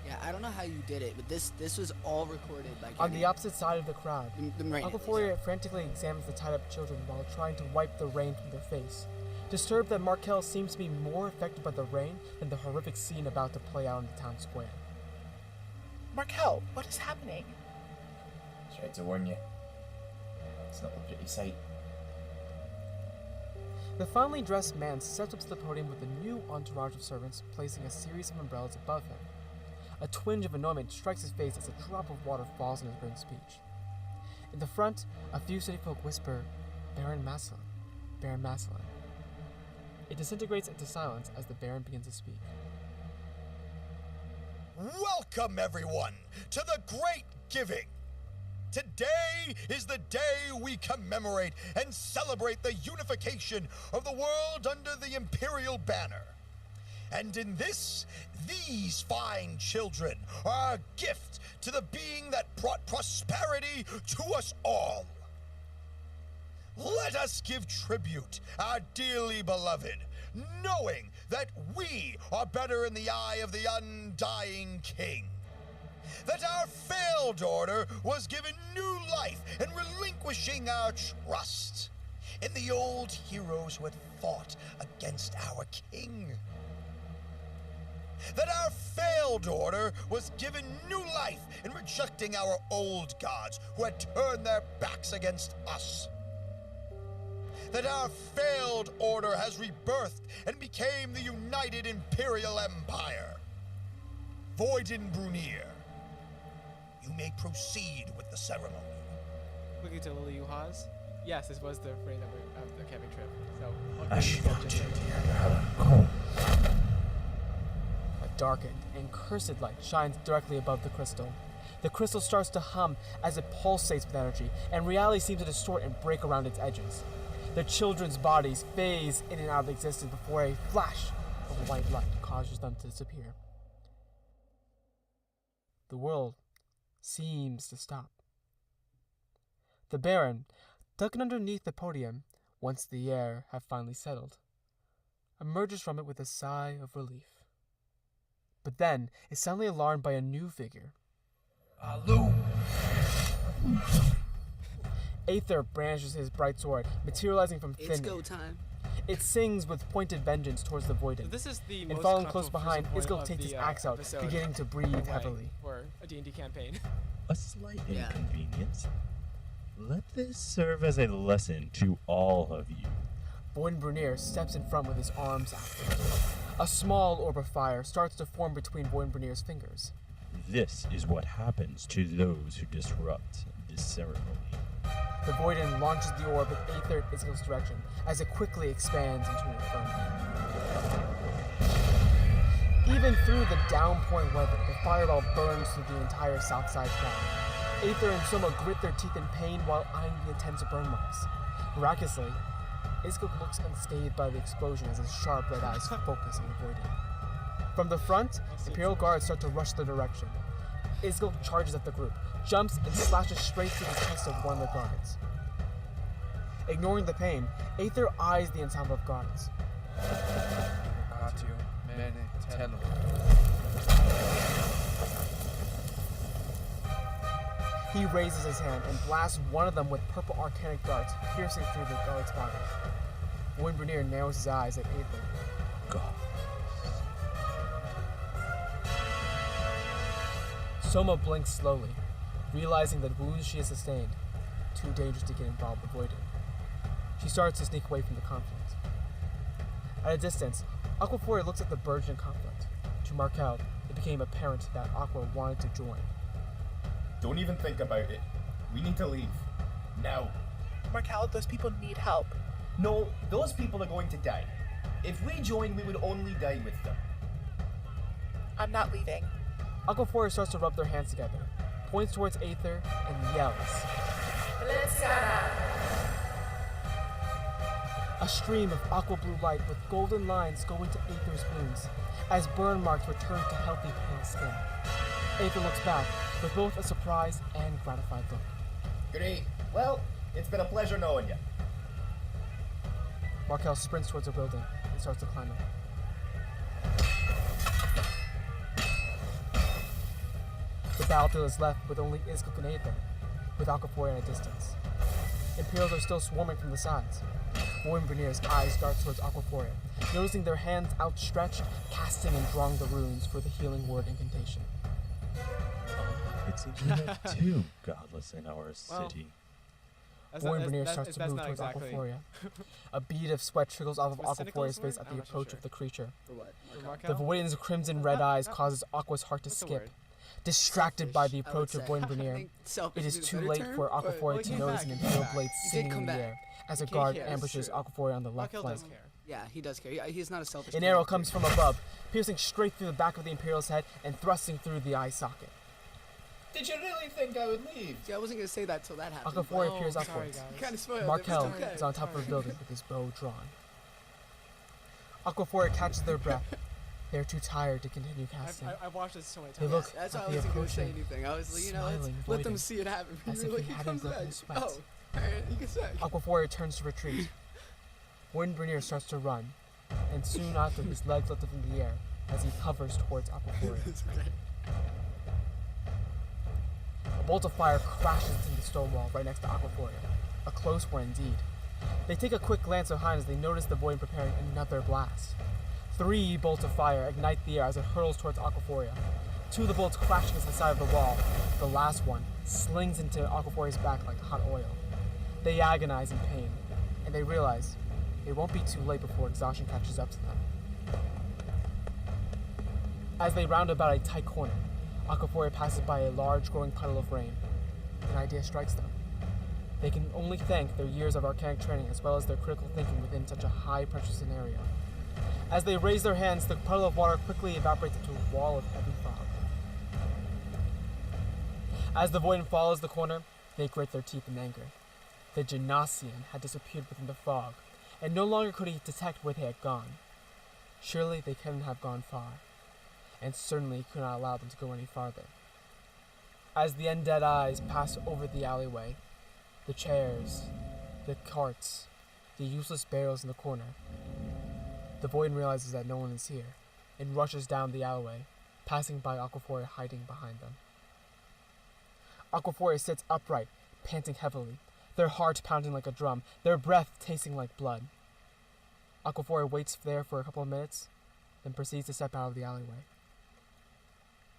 Yeah, I don't know how you did it, but this was all recorded by On Kenny. the opposite side of the crowd, The rain, Uncle at least. Fourier frantically examines the tied-up children while trying to wipe the rain from their face, disturbed that Markel seems to be more affected by the rain than the horrific scene about to play out in the town square. Markel, what is happening? Tried to warn you. It's not a pretty sight. The finely dressed man steps up to the podium with a new entourage of servants, placing a series of umbrellas above him. A twinge of annoyment strikes his face as a drop of water falls in his grim speech. In the front, a few city folk whisper, Baron Maslin, Baron Maslin. It disintegrates into silence as the Baron begins to speak. Welcome, everyone, to the Great Giving. Today is the day we commemorate and celebrate the unification of the world under the Imperial banner. And in this, these fine children are a gift to the being that brought prosperity to us all. Let us give tribute, our dearly beloved, knowing that we are better in the eye of the undying king. That our failed order was given new life and relinquishing our trust in the old heroes who had fought against our king. That our failed order was given new life in rejecting our old gods who had turned their backs against us. That our failed order has rebirthed and became the United Imperial Empire. Voiden Brunier, you may proceed with the ceremony. Looking to Lily Uhas. Yes, this was the rain of the camping trip. So A darkened and cursed light shines directly above the crystal. The crystal starts to hum as it pulsates with energy, and reality seems to distort and break around its edges. The children's bodies phase in and out of existence before a flash of white light causes them to disappear. The world seems to stop. The Baron, tucked underneath the podium, once the air had finally settled, emerges from it with a sigh of relief. But then is suddenly alarmed by a new figure. Aloo! Aether brandishes his bright sword, materializing from thin It's air. go time. It sings with pointed vengeance towards the Voiden. So this is the and most following close controversial behind, point Isgult of takes the, his axe out, episode beginning to breathe away heavily. for a D&D campaign. A slight inconvenience. Let this serve as a lesson to all of you. Voiden Brunier steps in front with his arms out. A small orb of fire starts to form between Voiden Brunier's fingers. This is what happens to those who disrupt this ceremony. The Voiden launches the orb with Aether in Isgult's direction as it quickly expands into an inferno. Even through the downpouring weather, the fireball burns through the entire south side crowd. Aether and Soma grit their teeth in pain while eyeing the intense burn marks. Miraculously, Isgult looks unscathed by the explosion as his sharp red eyes focus on the Voiden. From the front, Imperial guards start to rush their direction. Isgult charges at the group, jumps and slashes straight through the chest of one of the guards. Ignoring the pain, Aether eyes the ensemble of guards. He raises his hand and blasts one of them with purple arcanic darts, piercing through the guard's body. Voiden Brunier narrows his eyes at Aether. God. Soma blinks slowly, realizing the wounds she has sustained. too dangerous to get involved avoided. She starts to sneak away from the conflict. At a distance, Aquaforia looks at the burgeoning conflict. To Markel, it became apparent that Aqua wanted to join. Don't even think about it. We need to leave. Now. Markel, those people need help. No, those people are going to die. If we join, we would only die with them. I'm not leaving. Aquaforia starts to rub their hands together, points towards Aether, and yells. Let's go. A stream of aqua blue light with golden lines go into Aether's wounds, as burn marks return to healthy pale skin. Aether looks back, with both a surprised and gratified look. Great. Well, it's been a pleasure knowing you. Markel sprints towards a building and starts to climb it. The battlefield is left with only Iskuk and Aether, with Aquaforia at a distance. Imperials are still swarming from the sides. Warrenbrenier's eyes dart towards Aquaforia, noticing their hands outstretched, casting and drawing the runes for the healing word incantation. It seems we have two godless in our city. Warrenbrenier starts to move towards Aquaforia. A bead of sweat trickles off of Aquaforia's face at the approach of the creature. For what? The Voiden's crimson red eyes causes Aqua's heart to skip. Distracted by the approach of Voidenbrenier, it is too late for Aquaforia to notice an Imperial blade singing in the air as a guard ambushes Aquaforia on the left flank. Yeah, he does care. He's not a selfish An arrow comes from above, piercing straight through the back of the Imperial's head and thrusting through the eye socket. Did you really think I would leave? See, I wasn't going to say that till that happened. Aquaforia peers upwards. Markel is on top of a building with his bow drawn. Aquaforia catches their breath. They're too tired to continue casting. I've watched this so many times. They look that's why at I the wasn't going to say approaching, anything. I was like, you know, let them see it happen. As You're if like, he he hadn't comes back. broken sweat. Oh, alright, you can say. Aquaforia turns to retreat. Warrenbrenier starts to run, and soon after his legs lift up in the air as he hovers towards Aquaforia. A bolt of fire crashes into the stone wall right next to Aquaforia. A close one indeed. They take a quick glance behind as they notice the Void preparing another blast. 3 bolts of fire ignite the air as it hurls towards Aquaforia. 2 of the bolts crash against the side of the wall. The last one slings into Aquaforia's back like hot oil. They agonize in pain, and they realize it won't be too late before exhaustion catches up to them. As they round about a tight corner, Aquaforia passes by a large growing puddle of rain. An idea strikes them. They can only thank their years of arcanic training as well as their critical thinking within such a high-pressure scenario. As they raise their hands, the puddle of water quickly evaporates into a wall of heavy fog. As the Void follows the corner, they grit their teeth in anger. The Genasian had disappeared within the fog, and no longer could he detect where they had gone. Surely they couldn't have gone far, and certainly he could not allow them to go any farther. As the undead eyes pass over the alleyway, the chairs, the carts, the useless barrels in the corner, the Void realizes that no one is here, and rushes down the alleyway, passing by Aquaforia hiding behind them. Aquaforia sits upright, panting heavily, their heart pounding like a drum, their breath tasting like blood. Aquaforia waits there for a couple of minutes, then proceeds to step out of the alleyway.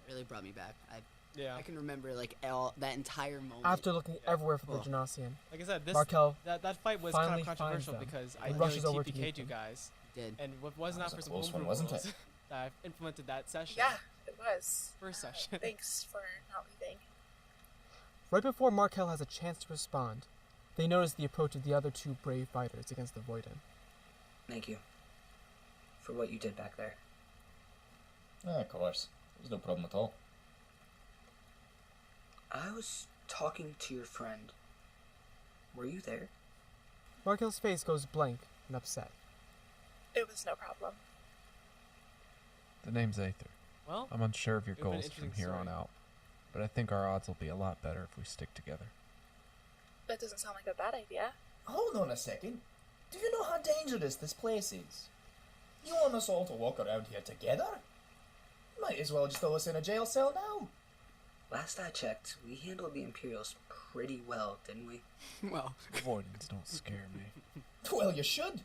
It really brought me back. I can remember like that entire moment. After looking everywhere for the Genasian, like I said, Markel that fight was kind of controversial finds them because I and nearly rushes over to TPK'd meet you them. guys. Did. And what was not for some homebrew wasn't rules it? that I've implemented that session. Yeah, it was. First session. Thanks for not leaving. Right before Markel has a chance to respond, they notice the approach of the other 2 brave fighters against the Voiden. Thank you for what you did back there. Yeah, of course. There's no problem at all. I was talking to your friend. Were you there? Markel's face goes blank and upset. It was no problem. The name's Aether. Well, I'm unsure of your it would've been goals an from interesting here on story. out, but I think our odds will be a lot better if we stick together. That doesn't sound like a bad idea. Hold on a second. Do you know how dangerous this place is? You want us all to walk around here together? Might as well just throw us in a jail cell now. Last I checked, we handled the Imperials pretty well, didn't we? Well, Voidens don't scare me. Well, you should.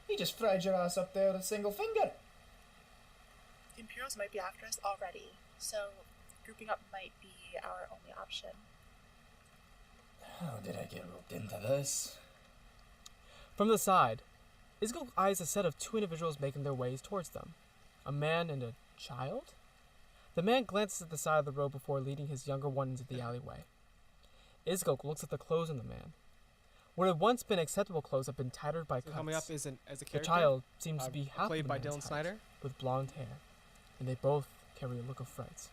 He just fried your ass up there with a single finger. The Imperials might be after us already, so grouping up might be our only option. How did I get roped into this? From the side, Isgok eyes a set of two individuals making their ways towards them. A man and a child? The man glances at the side of the road before leading his younger one into the alleyway. Isgok looks at the clothes on the man. What had once been acceptable clothes have been tattered by cuts. Coming up as a character. The child seems to be half played the by man's Dylan height, Snyder, with blonde hair, and they both carry a look of fright.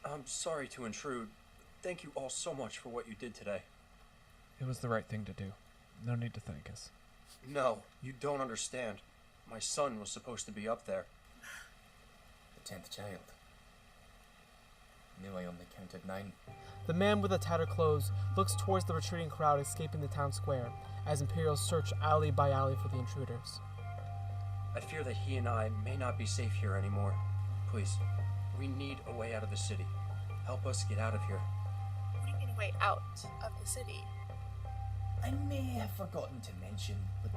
I'm sorry to intrude. Thank you all so much for what you did today. It was the right thing to do. No need to thank us. No, you don't understand. My son was supposed to be up there. The 10th child. Knew I only counted 9. The man with the tattered clothes looks towards the retreating crowd escaping the town square as Imperials search alley by alley for the intruders. I fear that he and I may not be safe here anymore. Please, we need a way out of the city. Help us get out of here. What do you mean way out of the city? I may have forgotten to mention, but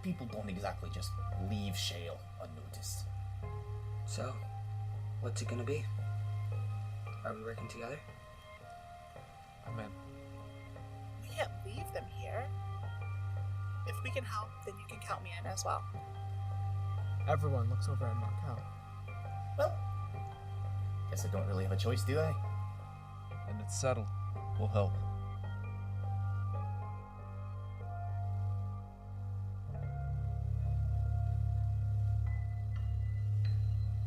people don't exactly just leave Shale unnoticed. So, what's it gonna be? Are we working together? I'm in. We can't leave them here. If we can help, then you can count me in as well. Everyone looks over at Markel. Well, guess I don't really have a choice, do I? And it's settled. We'll help.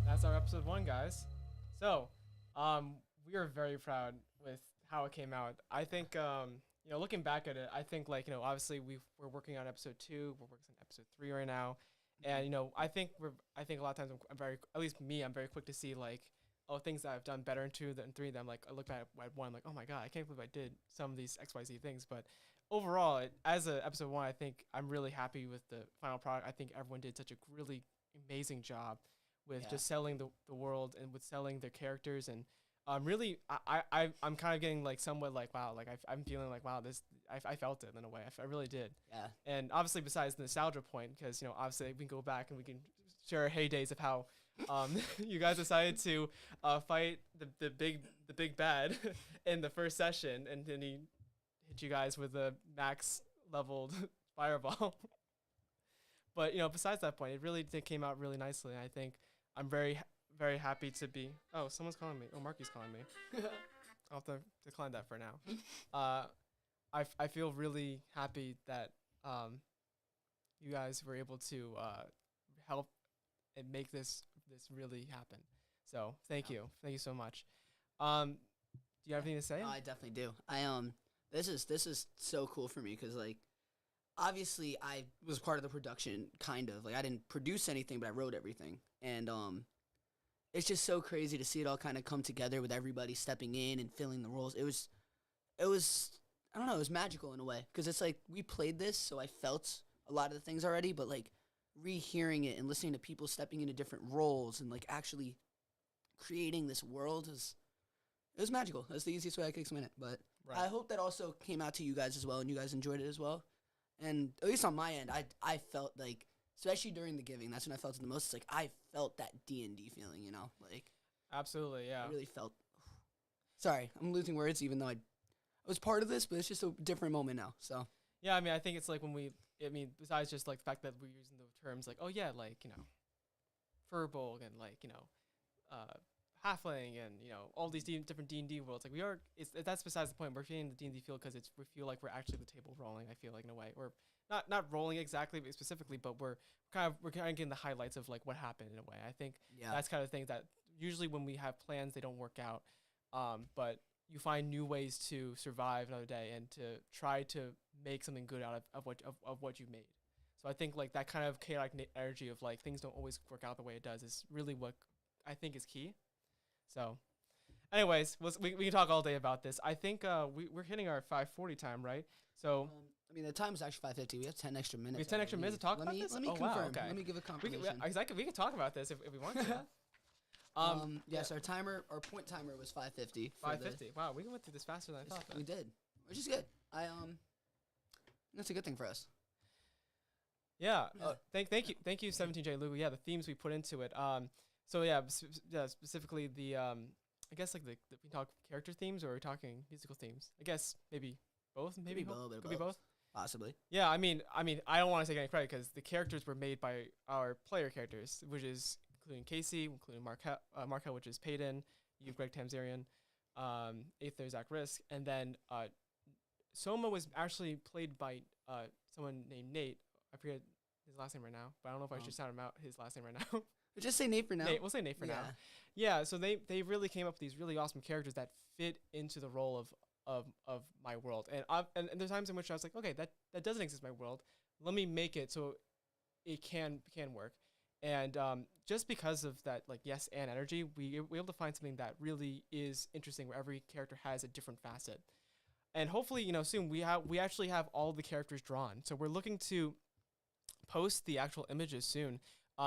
That's our episode 1, guys. So, we are very proud with how it came out. I think, looking back at it, I think, obviously we're working on episode 2, we're working on episode 3 right now, and I think a lot of times I'm very, at least me, I'm very quick to see things that I've done better in 2 than 3. Then I look back at 1, oh my god, I can't believe I did some of these XYZ things. But overall, as a episode 1, I think I'm really happy with the final product. I think everyone did such a really amazing job with just selling the world and with selling their characters, and really I'm kind of getting somewhat wow, I'm feeling wow, this I felt it in a way. I really did. Yeah. And obviously besides the nostalgia point, because obviously we can go back and we can share our heydays of how you guys decided to fight the big bad in the first session, and then he hit you guys with a max leveled fireball. But besides that point, it really came out really nicely. And I think I'm very, very happy to be. Oh, someone's calling me. Oh, Marky's calling me. I'll have to decline that for now. I feel really happy that you guys were able to help and make this really happen. So thank you so much. Do you have anything to say? No, I definitely do. This is so cool for me because obviously I was part of the production, kind of. I didn't produce anything, but I wrote everything. And it's just so crazy to see it all kind of come together with everybody stepping in and filling the roles. It was I don't know, it was magical in a way. Because it's we played this, so I felt a lot of the things already, but rehearing it and listening to people stepping into different roles and actually creating this world it was magical. That's the easiest way I could explain it. But I hope that also came out to you guys as well, and you guys enjoyed it as well. And at least on my end, I felt especially during the giving, that's when I felt it the most. It's I felt that D&D feeling, Absolutely, yeah. I really felt. Sorry, I'm losing words, even though I was part of this, but it's just a different moment now. So. Yeah, I mean, I think it's when besides just the fact that we're using the terms Furbolg and halfling and all these different D&D worlds, that's besides the point. We're feeling the D&D feel because we feel like we're actually the table rolling. I feel in a way, or not rolling exactly specifically, but we're kind of getting the highlights of what happened in a way. I think that's kind of thing that usually when we have plans, they don't work out, but you find new ways to survive another day and to try to make something good out of what you made. So I think that kind of chaotic energy of things don't always work out the way it does is really what I think is key. So, anyways, we can talk all day about this. I think we're hitting our 5:40 time, right? So, the time's actually 5:50. We have 10 extra minutes. We have 10 extra minutes to talk about this? Let me confirm. Wow, okay. Let me give a confirmation. We can talk about this if we want to. Yes, our point timer was 5:50. 5:50. Wow, we went through this faster than I thought. We did, which is good. That's a good thing for us. Yeah. Thank you, 17J Lugo. Yeah, the themes we put into it. So specifically the I guess like we talk character themes or are we talking musical themes? I guess maybe both. Maybe could be both. Possibly. Yeah, I mean, I don't want to take any credit because the characters were made by our player characters, which is including Casey, including Markel, which is Payton. You have Greg Tamzrian, Aether, Zach Risk, and then Soma was actually played by someone named Nate. I forget his last name right now, but I don't know if I should shout him out his last name right now. Just say Nate for now. Nate, we'll say Nate for now. Yeah, so they really came up with these really awesome characters that fit into the role of my world. And there's times in which I was like, okay, that doesn't exist in my world. Let me make it so it can work. And just because of that, like yes and energy, we're able to find something that really is interesting, where every character has a different facet. And hopefully, soon we actually have all the characters drawn. So we're looking to post the actual images soon.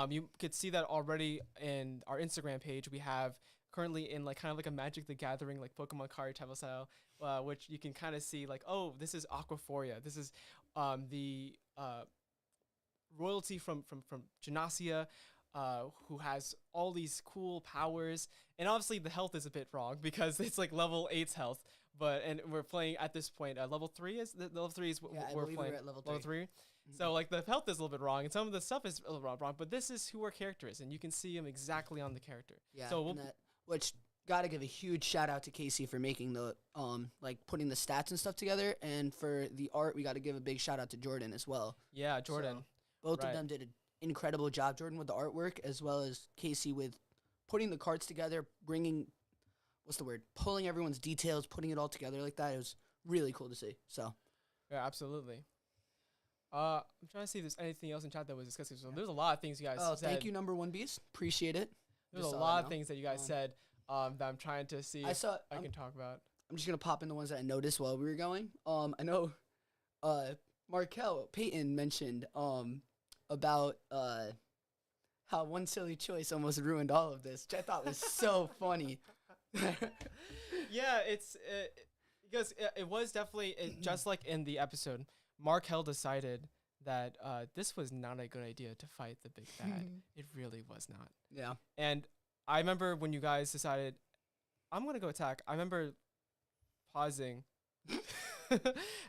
You could see that already in our Instagram page. We have currently in like kind of like a Magic the Gathering, like Pokemon card type of style, which you can kind of see like, oh, this is Aquaphoria. This is the royalty from Genasia, who has all these cool powers. And obviously the health is a bit wrong because it's like level 8's health. And we're playing at this point, level 3 is level 3 is what we're playing. We're at level 3. Mm-hmm. So like the health is a little bit wrong, and some of the stuff is a little wrong. But this is who our character is, and you can see him exactly on the character. Yeah. So which gotta give a huge shout out to Casey for making the like putting the stats and stuff together, and for the art we got to give a big shout out to Jordan as well. Yeah, Jordan. So both of them did an incredible job. Jordan with the artwork as well as Casey with putting the cards together, pulling everyone's details, putting it all together like that. It was really cool to see. So yeah, absolutely. I'm trying to see if there's anything else in chat that was discussed. So there's a lot of things you guys said. Thank you, number 1 Beast. Appreciate it. There's a lot of things that you guys said that I'm trying to see if I can talk about. I'm just going to pop in the ones that I noticed while we were going. I know Markel, Peyton mentioned about how one silly choice almost ruined all of this, which I thought was so funny. Yeah, it's because it was definitely just like in the episode. Markel decided that this was not a good idea to fight the big bad. It really was not. Yeah. And I remember when you guys decided, I'm going to go attack. I remember pausing. I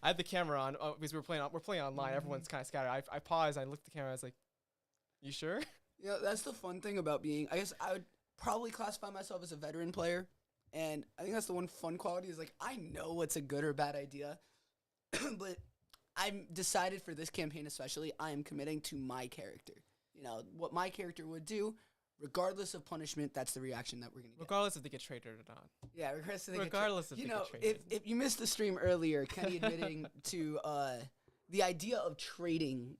had the camera on because we're playing online. Everyone's kind of scattered. I paused. I looked at the camera. I was like, you sure? Yeah, that's the fun thing about being, I guess I would probably classify myself as a veteran player. And I think that's the one fun quality is like, I know what's a good or bad idea. But I'm decided for this campaign especially, I am committing to my character. What my character would do, regardless of punishment, that's the reaction that we're going to get. Regardless if they get traded or not. Yeah, regardless if they get traded. If you missed the stream earlier, Kenny admitting to the idea of trading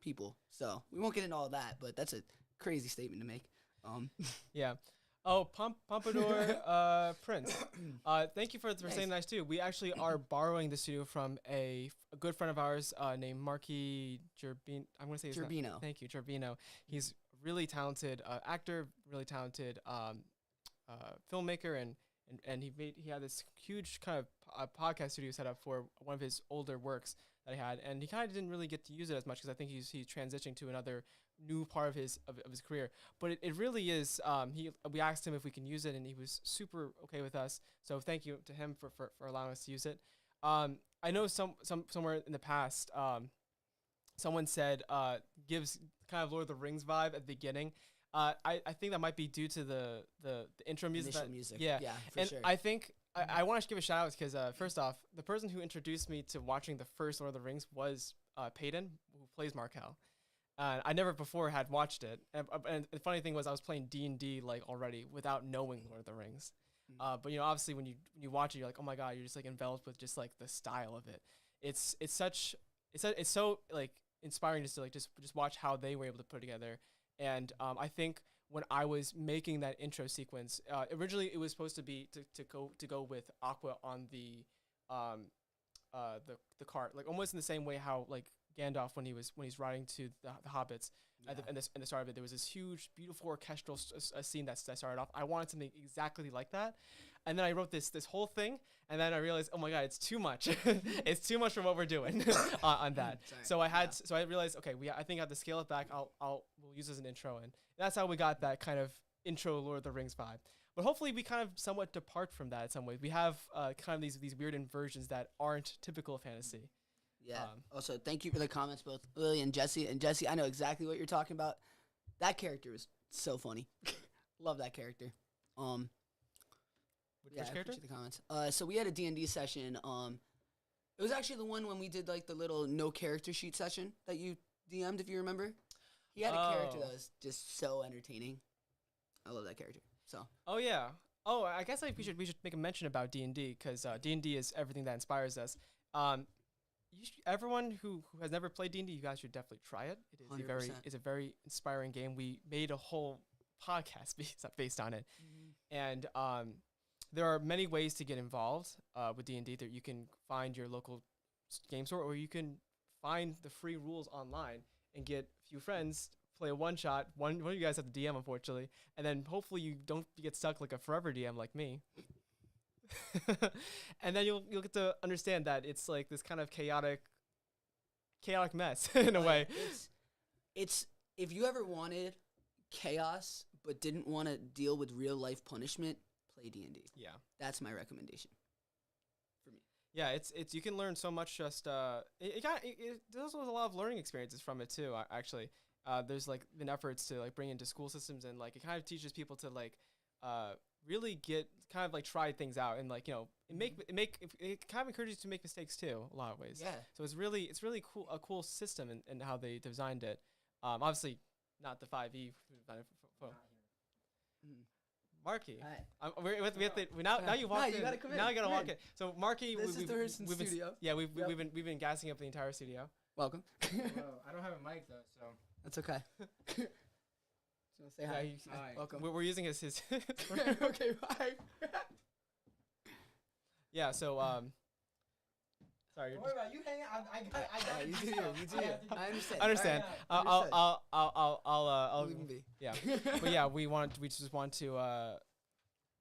people. So we won't get into all that, but that's a crazy statement to make. Yeah. Oh, Pompadour Prince. Thank you for saying nice too. We actually are borrowing the studio from a good friend of ours named Marky Gerbino. I'm going to say his name. Gerbino. Thank you, Gerbino. He's a really talented actor, really talented filmmaker, and he had this huge kind of podcast studio set up for one of his older works that he had, and he kind of didn't really get to use it as much because I think he's transitioning to another new part of his career. But it really is. We asked him if we can use it, and he was super okay with us. So thank you to him for allowing us to use it. I know somewhere in the past, someone said gives kind of Lord of the Rings vibe at the beginning. I think that might be due to the intro music. Initial music. Yeah, for sure. I think I want to give a shout out because first off, the person who introduced me to watching the first Lord of the Rings was Payton, who plays Markel. I never before had watched it, and the funny thing was I was playing D&D like already without knowing Lord of the Rings. But obviously when you watch it, you're like, oh my god, you're just like enveloped with just like the style of it. It's so like inspiring just to like just watch how they were able to put it together. And I think when I was making that intro sequence, originally it was supposed to be to go with Aqua on the cart, like almost in the same way how like Gandalf when he's riding to the hobbits at the start of it, there was this huge beautiful orchestral scene that started off. I wanted something exactly like that, and then I wrote this whole thing, and then I realized, oh my god, it's too much. It's too much from what we're doing on that. So I realized, okay, I think I have to scale it back. We'll use it as an intro, and that's how we got that kind of intro Lord of the Rings vibe. But hopefully we kind of somewhat depart from that in some ways. We have kind of these weird inversions that aren't typical fantasy. Yeah. Also, thank you for the comments, both Lily and Jesse. And Jesse, I know exactly what you're talking about. That character was so funny. Love that character. Which character? I appreciate the comments. So we had a D&D session. It was actually the one when we did like the little no character sheet session that you DM'd, if you remember. He had a character that was just so entertaining. I love that character. So. Oh yeah. Oh, I guess like we should make a mention about D&D because D&D is everything that inspires us. Everyone who has never played D&D, you guys should definitely try it. It is a very inspiring game. We made a whole podcast based on it, and there are many ways to get involved with D&D. That you can find your local game store, or you can find the free rules online and get a few friends, play a one shot. One of you guys have the DM, unfortunately, and then hopefully you don't get stuck like a forever DM like me. And then you'll get to understand that it's like this kind of chaotic mess in a way. It's if you ever wanted chaos but didn't want to deal with real life punishment, play D&D. Yeah, that's my recommendation for me. Yeah, it's you can learn so much. Just there's a lot of learning experiences from it too. Actually, there's like been efforts to like bring into school systems, and like it kind of teaches people to like really get kind of like try things out, and like it kind of encourages you to make mistakes too a lot of ways. Yeah. So it's really cool, a cool system in how they designed it. Obviously not the 5e. Marky, now you walk in. Now you gotta walk in. So Marky, this is the Hurston studio. We've been gassing up the entire studio. Welcome. Well, I don't have a mic though, so that's okay. So say hi. Hi. Welcome. We're using his. Okay, bye. Yeah. So sorry. Don't worry about it. You hang out. I got you do you. I understand. I understand. I'll leave him be. Yeah. But yeah, we just want to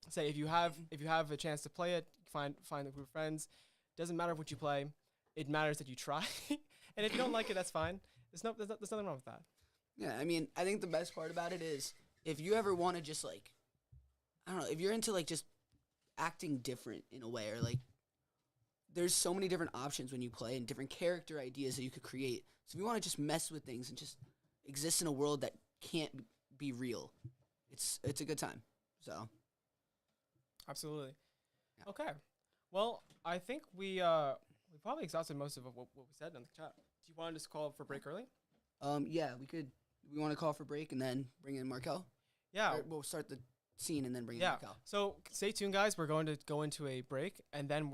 say if you have a chance to play it, find a group of friends. Doesn't matter what you play. It matters that you try. And if you don't like it, that's fine. There's nothing wrong with that. Yeah, I mean, I think the best part about it is if you ever want to just like, I don't know, if you're into like just acting different in a way, or like there's so many different options when you play and different character ideas that you could create. So if you want to just mess with things and just exist in a world that can't be real, it's a good time. So absolutely. Yeah. Okay. Well, I think we probably exhausted most of what we said in the chat. Do you want to just call for break early? Yeah, we could. We want to call for break and then bring in Markel? Yeah. Or we'll start the scene and then bring in Markel. So stay tuned, guys. We're going to go into a break, and then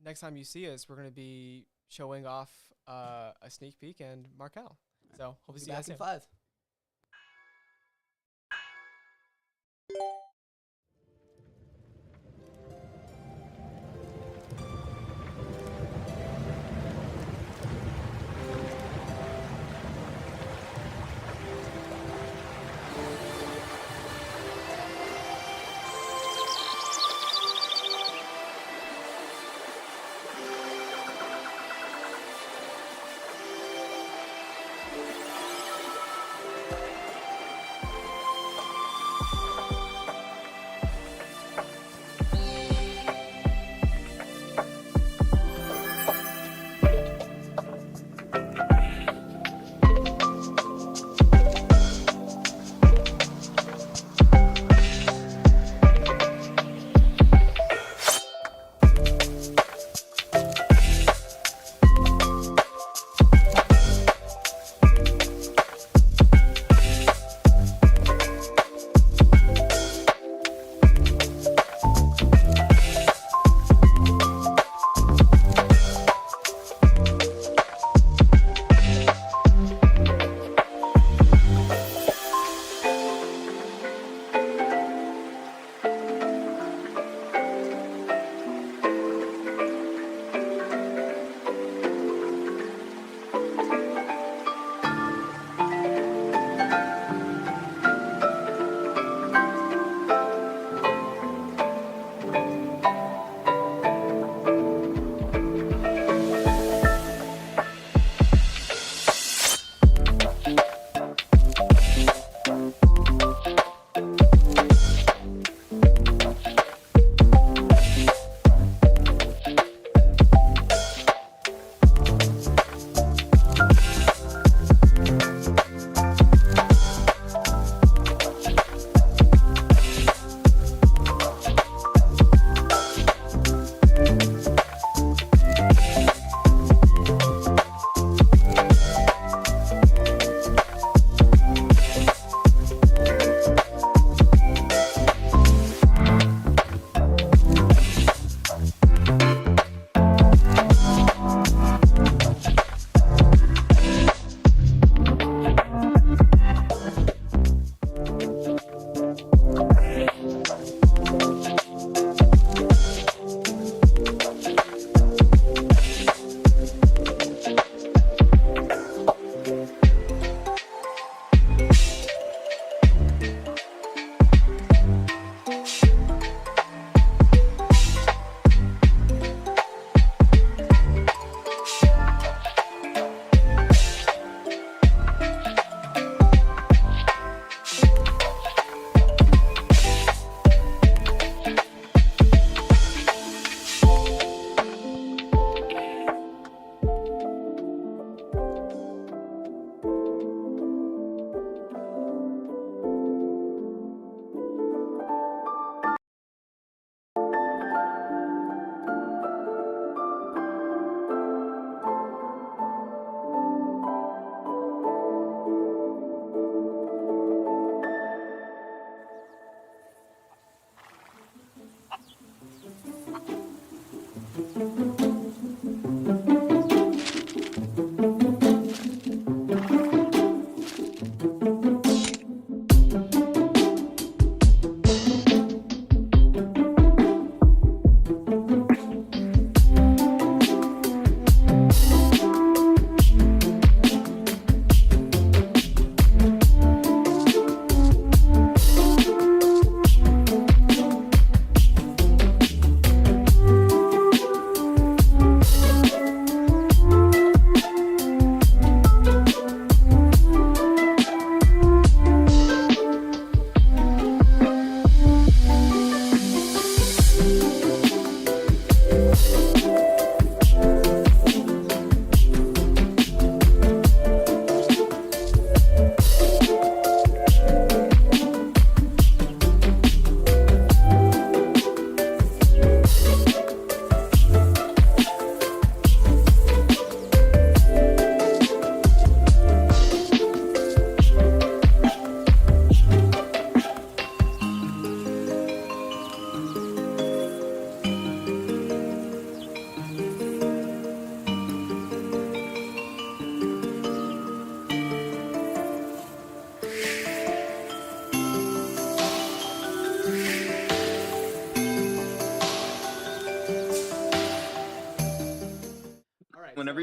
next time you see us, we're going to be showing off a sneak peek and Markel. So hope to see you guys back soon. in 5.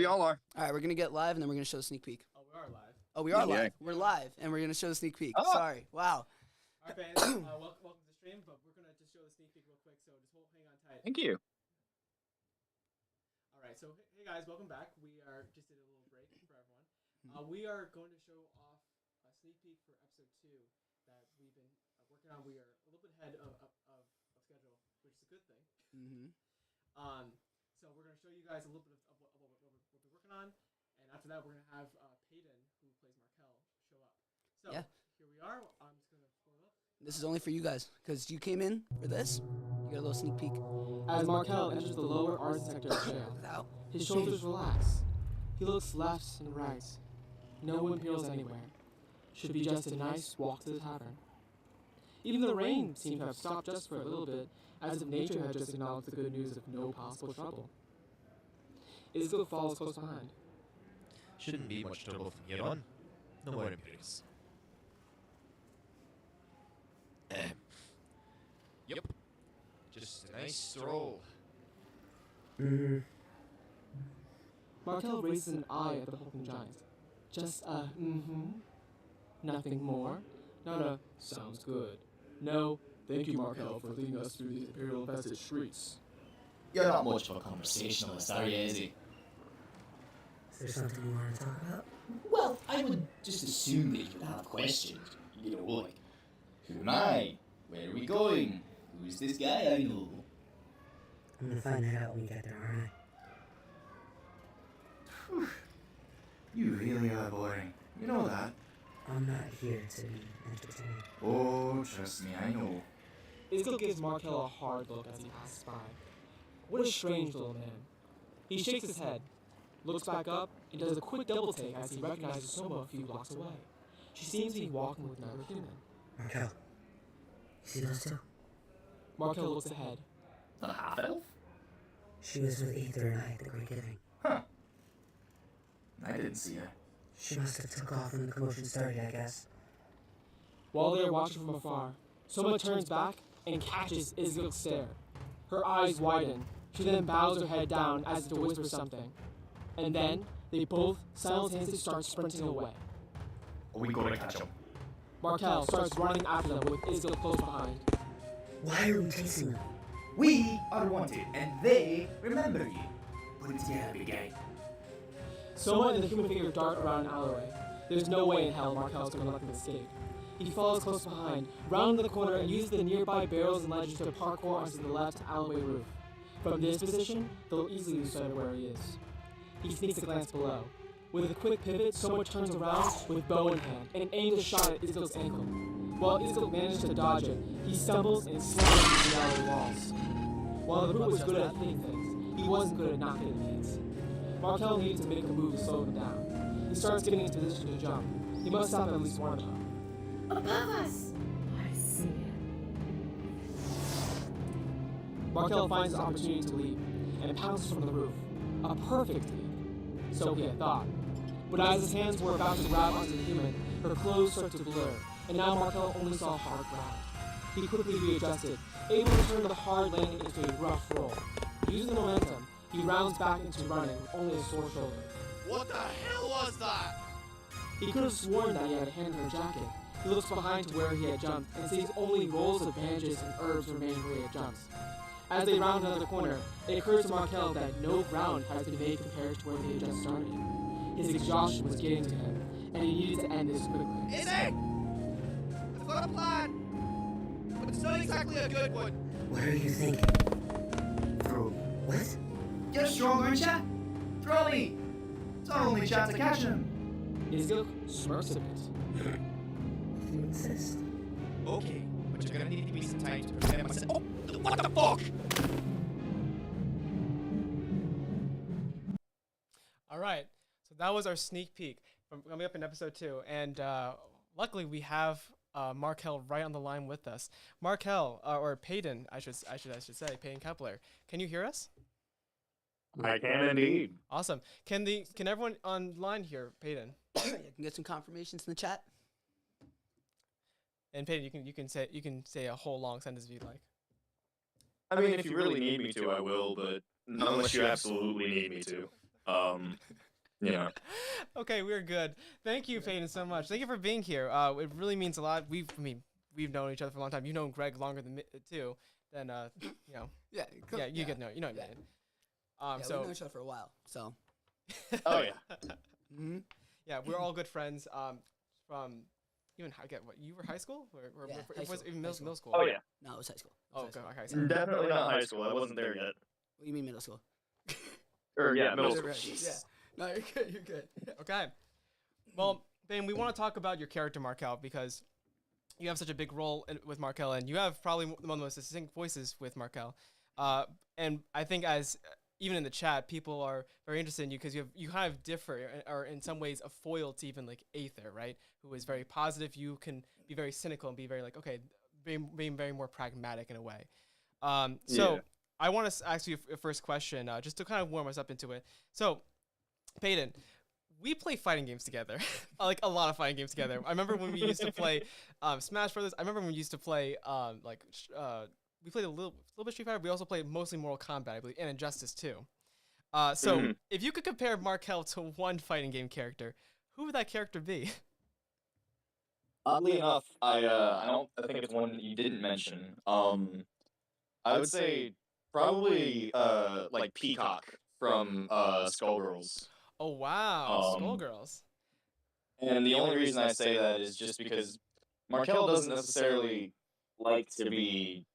we all are. All right, we're gonna get live, and then we're gonna show the sneak peek. Oh, we are live. Oh, we are Yeah. live. We're live, and we're gonna show the sneak peek. Oh. Sorry. Wow. All right, fans, welcome to the stream, but we're gonna just show the sneak peek real quick. So just hang on tight. Thank you. All right, so hey guys, welcome back. We are just did a little break for everyone. We are going to show off a sneak peek for episode 2 that we've been working on. We are a little bit ahead of schedule, which is a good thing. Mm-hmm. So we're gonna show you guys a little bit of what we're working on, and after that, we're gonna have Peyton, who plays Markel, show up. So Yeah. here we are. I'm just gonna pull it up. This is only for you guys, because you came in for this. You got a little sneak peek. As Markel enters the lower arts sector of jail, his shoulders relax. He looks left and right. No imperials anywhere. Should be just a nice walk to the tavern. Even the rain seemed to have stopped just for a little bit, as if nature had just acknowledged the good news of no possible trouble. Isgil follows close behind. Shouldn't be much trouble from here on. No more imperials. Yep. Just a nice stroll. Mm-hmm. Markel raises an eye at the hulking giant. Just a nothing more. Not a sounds good. No, thank you, Markel, for leading us through these imperial-infested streets. You're not much of a conversationalist, are you, Izzy? Is there something you want to talk about? Well, I would just assume that you would have questions. You know, like, who am I? Where are we going? Who's this guy I know? I'm gonna find that out when we get there, aren't I? You really are boring. You know that. I'm not here to be entertained. Oh, trust me, I know. Isgil gives Markel a hard look as he passes by. What a strange little man. He shakes his head, looks back up, and does a quick double take as he recognizes Soma a few blocks away. She seems to be walking with another human. Markel, you see those two? Markel looks ahead. A half-elf? She was with Aether and I at the Great Giving. Huh. I didn't see her. She must have took off when the commotion started, I guess. While they are watching from afar, Soma turns back and catches Isgil's stare. Her eyes widen. She then bows her head down as if to whisper something. And then, they both simultaneously start sprinting away. We gotta catch him. Markel starts running after them with Isgil close behind. Why are we chasing them? We are wanted, and they remember you. Put it together, big guy. Soma and the human figure dart around an alleyway. There's no way in hell Markel's gonna let them escape. He follows close behind, round the corner, and uses the nearby barrels and ledges to parkour onto the left alleyway roof. From this position, they'll easily lose sight of where he is. He sneaks a glance below. With a quick pivot, Soma turns around with bow in hand and aims a shot at Isgil's ankle. While Isgil manages to dodge it, he stumbles and slams into the alleyway walls. While the brute was good at hitting things, he wasn't good at not hitting things. Markel needed to make a move to slow them down. He starts getting into position to jump. He must stop at least one of them. Above us! I see it. Markel finds his opportunity to leap and pounces from the roof. A perfect leap. So he had thought. But as his hands were about to grab onto the human, her clothes start to blur, and now Markel only saw hard ground. He quickly readjusted, able to turn the hard landing into a rough roll. Using the momentum, he rounds back into running with only a sore shoulder. What the hell was that? He could have sworn that he had a hand in her jacket. He looks behind to where he had jumped and sees only rolls of bandages and herbs remaining where he had jumped. As they round another corner, it occurs to Markel that no ground has been made compared to where they had just started. His exhaustion was getting to him, and he needed to end this quickly. Izzy! I've got a plan! But it's not exactly a good one. What are you thinking? Throw what? Get stronger and chat. Throw me. It's our only chance of catching him. Isgil smirks a bit. If you insist. Okay, but you're gonna need to give me some time to prepare myself. Oh, what the fuck? All right, so that was our sneak peek from coming up in episode 2, and luckily we have Markel right on the line with us. Markel, or Peyton, I should say, Peyton Kepler. Can you hear us? I can indeed. Awesome. Can everyone online hear Peyton? Yeah, you can get some confirmations in the chat. And Peyton, you can say a whole long sentence if you'd like. I mean, if you really need me to, I will, but not unless you absolutely need me to. You know. Okay, we're good. Thank you, Peyton, so much. Thank you for being here. It really means a lot. We've known each other for a long time. You've known Greg longer than me too. Then you know. Yeah. Yeah, you get know. You know what I mean. Yeah, So we've known each other for a while. So. Oh yeah. Mm-hmm. Yeah, we're all good friends. From even I get what you were high school or Yeah, it high was school, even high middle school. school. Oh yeah. No, it was high school. Oh, okay. Sorry. Definitely not high school. I wasn't there yet. What do you mean middle school? Or yeah, middle Yeah, school. right, yeah. No, you're good. You're good. Okay. Well, Ben, we want to talk about your character, Markel, because you have such a big role with Markel, and you have probably one of the most distinct voices with Markel. And I think as even in the chat, people are very interested in you because you kind of differ, or in some ways a foil to even like Aether, right? Who is very positive. You can be very cynical and be very like, okay, being very more pragmatic in a way. So Yeah. I want to ask you a first question, just to kind of warm us up into it. So, Peyton, we play fighting games together, like a lot of fighting games together. I remember when we used to play Smash Brothers. I remember when we used to play we played a little bit Street Fighter. We also played mostly Mortal Kombat, I believe, and Injustice too. So if you could compare Markel to one fighting game character, who would that character be? Oddly enough, I think it's one that you didn't mention. I would say probably like Peacock from Skullgirls. Oh wow, Um, Skullgirls. And the only reason I say that is just because Markel doesn't necessarily like to be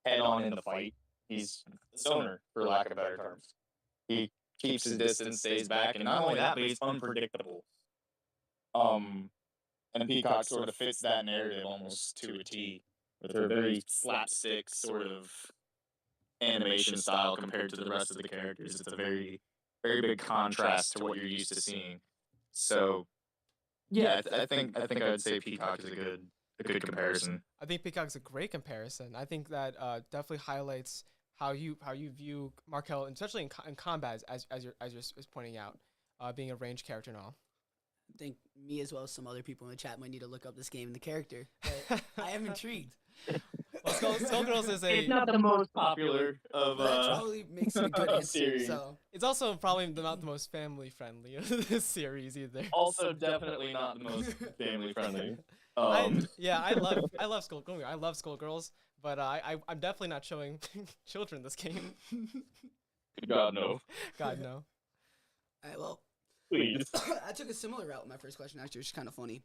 head on in the fight. He's a stoner, for lack of better terms. He keeps his distance, stays back, and not only that, but he's unpredictable. And Peacock sort of fits that narrative almost to a T, with her very slapstick sort of animation style compared to the rest of the characters. It's a very, very big contrast to what you're used to seeing. So, yeah, I think I would say Peacock is a good comparison. I think Peacock's a great comparison. I think that definitely highlights how you view Markel, especially in combat, as you're pointing out, being a ranged character and all. I think me as well as some other people in the chat might need to look up this game and the character. But I am intrigued. Well, Skullgirls is It's not the most popular of that probably makes it a good answer. series. So it's also probably not the most family friendly of this series either. Also, definitely not the most family friendly. I love Skullgirls. I love Skullgirls, but I'm definitely not showing children this game. God no. God no. All right, well, please. I took a similar route with my first question, actually, which is kind of funny.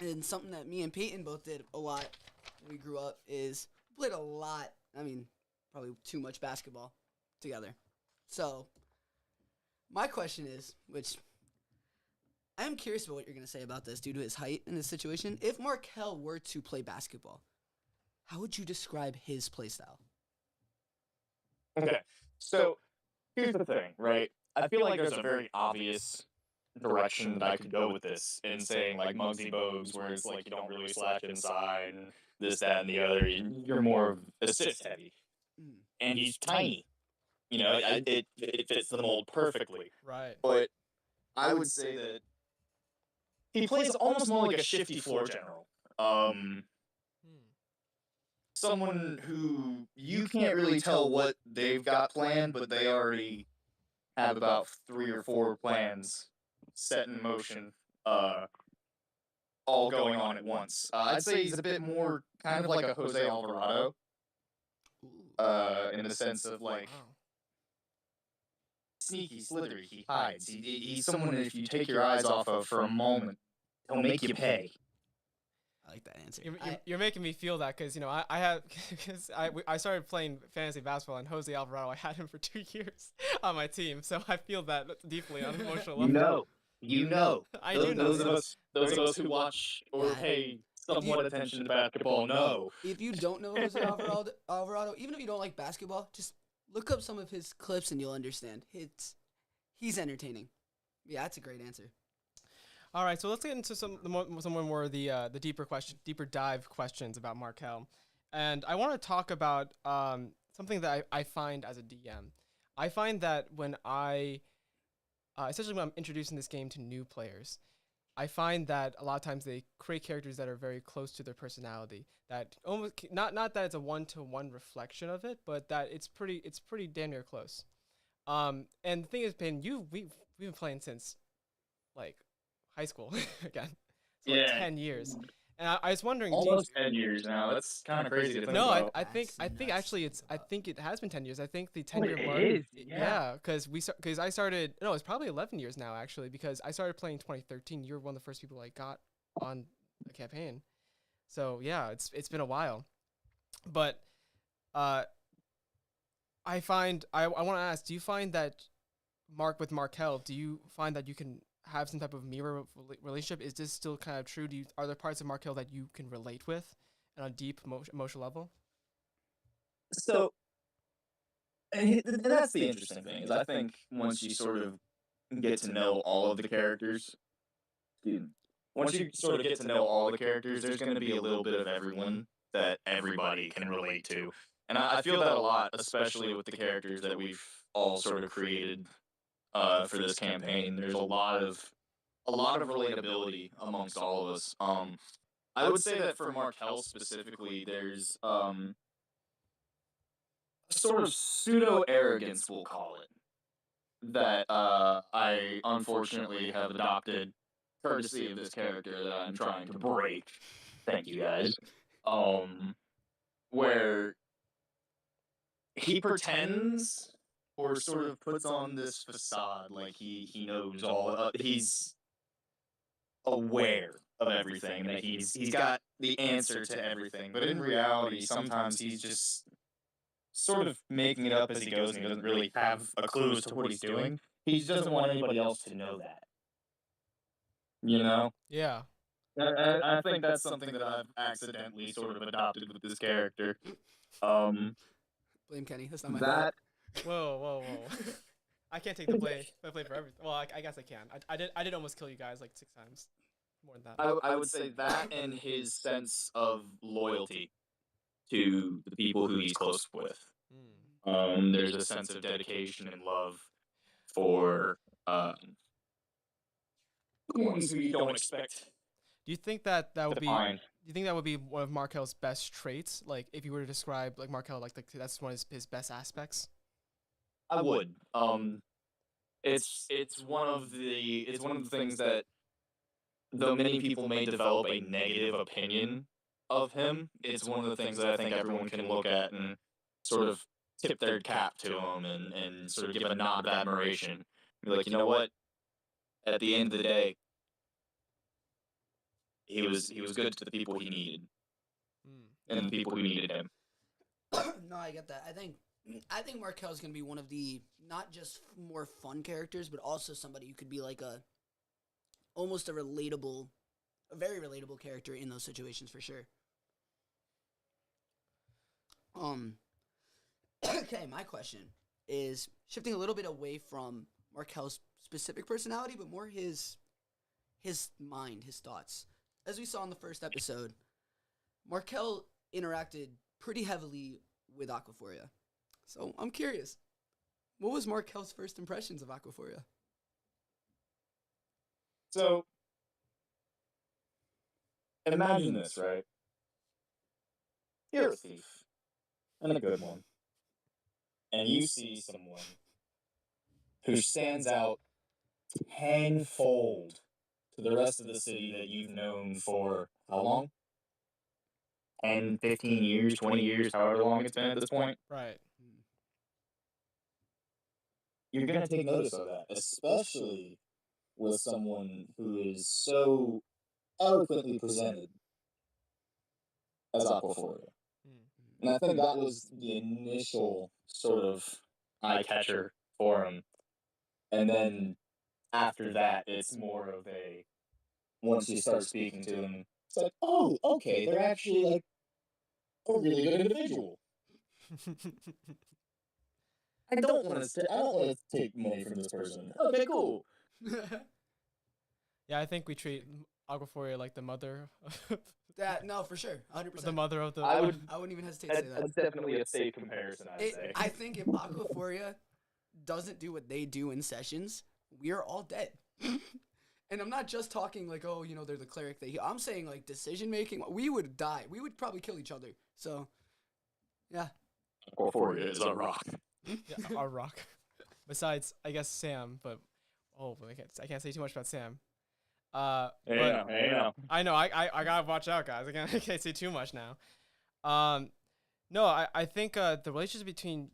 And something that me and Peyton both did a lot when we grew up is we played a lot. I mean, probably too much basketball together. So my question is, which I am curious about what you're going to say about this due to his height in this situation. If Markel were to play basketball, how would you describe his play style? Okay, so here's the thing, right? I feel like there's a very obvious direction that I could go with this in saying like Muggsy Bogues, where it's like you don't really slash inside and this, that, and the other. You're more of assist heavy, and he's tiny. You know, it fits the mold perfectly. Right. But I would say that he plays almost more like a shifty floor general. Someone who you can't really tell what they've got planned, but they already have about 3 or 4 plans set in motion, all going on at once. I'd say he's a bit more kind of like a Jose Alvarado, in the sense of like sneaky, slithery. He hides. He's someone that if you take your eyes off of for a moment, he'll make you pay. I like that answer. You're making me feel that because I started playing fantasy basketball and Jose Alvarado. I had him for 2 years on my team, so I feel that deeply on an emotional level. You know. I do know. Those of us who watch or pay somewhat attention to basketball know. If you don't know Jose Alvarado, even if you don't like basketball, just look up some of his clips and you'll understand. He's entertaining. Yeah, that's a great answer. All right, so let's get into some more of the deeper dive questions about Markel, and I want to talk about something that I find as a DM. I find that when especially when I'm introducing this game to new players, I find that a lot of times they create characters that are very close to their personality. That almost not that it's a one-to-one reflection of it, but that it's pretty damn near close. And the thing is, Payne, we've been playing since like high school again. So like Yeah. 10 years. And I was wondering, Almost 10 years now. That's kind of crazy to think no, about. I think actually I think it has been 10 years. I think the 10-year it mark. is, yeah. Because I started. No, it's probably 11 years now actually, because I started playing 2013. You were one of the first people I got on a campaign. So yeah, it's been a while. But I want to ask, do you find that with Markel, do you find that you can have some type of mirror relationship? Is this still kind of true? Are there parts of Markel that you can relate with on a deep emotional level? So, and that's the interesting thing, is I think once you sort of get to know all of the characters, once you sort of get to know all the characters, there's going to be a little bit of everyone that everybody can relate to. And I feel that a lot, especially with the characters that we've all sort of created for this campaign. There's a lot of relatability amongst all of us. I would say that for Markel specifically, there's sort of pseudo arrogance, we'll call it, that I unfortunately have adopted, courtesy of this character that I'm trying to break. Thank you guys. Where he pretends or sort of puts on this facade like he knows all. He's aware of everything, that he's got the answer to everything, but in reality, sometimes he's just sort of making it up as he goes, and he doesn't really have a clue as to what he's doing. He just doesn't want anybody else to know that. You know? Yeah. I think that's something that I've accidentally sort of adopted with this character. Blame Kenny. That's not my fault. Whoa. I can't take the play for everything. Well, I guess I can. I did almost kill you guys like 6 times. More than that. I would say that, and his sense of loyalty to the people who he's close with. There's a sense of dedication and love for the ones who you don't expect. Do you think that would be? Fine. Do you think that would be one of Markel's best traits? Like, if you were to describe like Markel, like that's one of his best aspects. I would. It's one of the things that, though many people may develop a negative opinion of him, it's one of the things that I think everyone can look at and sort of tip their cap to him and sort of give a nod of admiration. Be like, you know what? At the end of the day, he was good to the people he needed, and the people who needed him. No, I get that. I think Markel's gonna be one of the not just more fun characters, but also somebody who could be like almost a very relatable character in those situations for sure. Okay, my question is shifting a little bit away from Markel's specific personality, but more his mind, his thoughts. As we saw in the first episode, Markel interacted pretty heavily with Aquaphoria. So I'm curious, what was Markel's first impressions of Aquaphoria? So, imagine this, right? You're a thief, and a good one. And you see someone who stands out tenfold to the rest of the city that you've known for how long? 10, 15 years, 20 years, however long it's been at this point. Right. You're going to take notice of that, especially with someone who is so eloquently presented as Aquaphoria. And I think that was the initial sort of eye-catcher for him. And then after that, it's more of a, once you start speaking to them, it's like, oh, okay, they're actually like a really good individual. I don't want to take money from this person. Okay, cool. Yeah, I think we treat Aquaphoria like the mother. No, for sure, 100%. The mother of the. I wouldn't even hesitate to say that. That's definitely a safe comparison, I'd say. I think if Aquaphoria doesn't do what they do in sessions, we are all dead. And I'm not just talking like, oh, they're the cleric. I'm saying like decision making. We would die. We would probably kill each other. So, yeah. Aquaphoria is a rock. Yeah, a rock. besides I guess Sam, but I can't say too much about Sam. I know I gotta watch out, guys. I can't say too much now. No, I think the relationship between,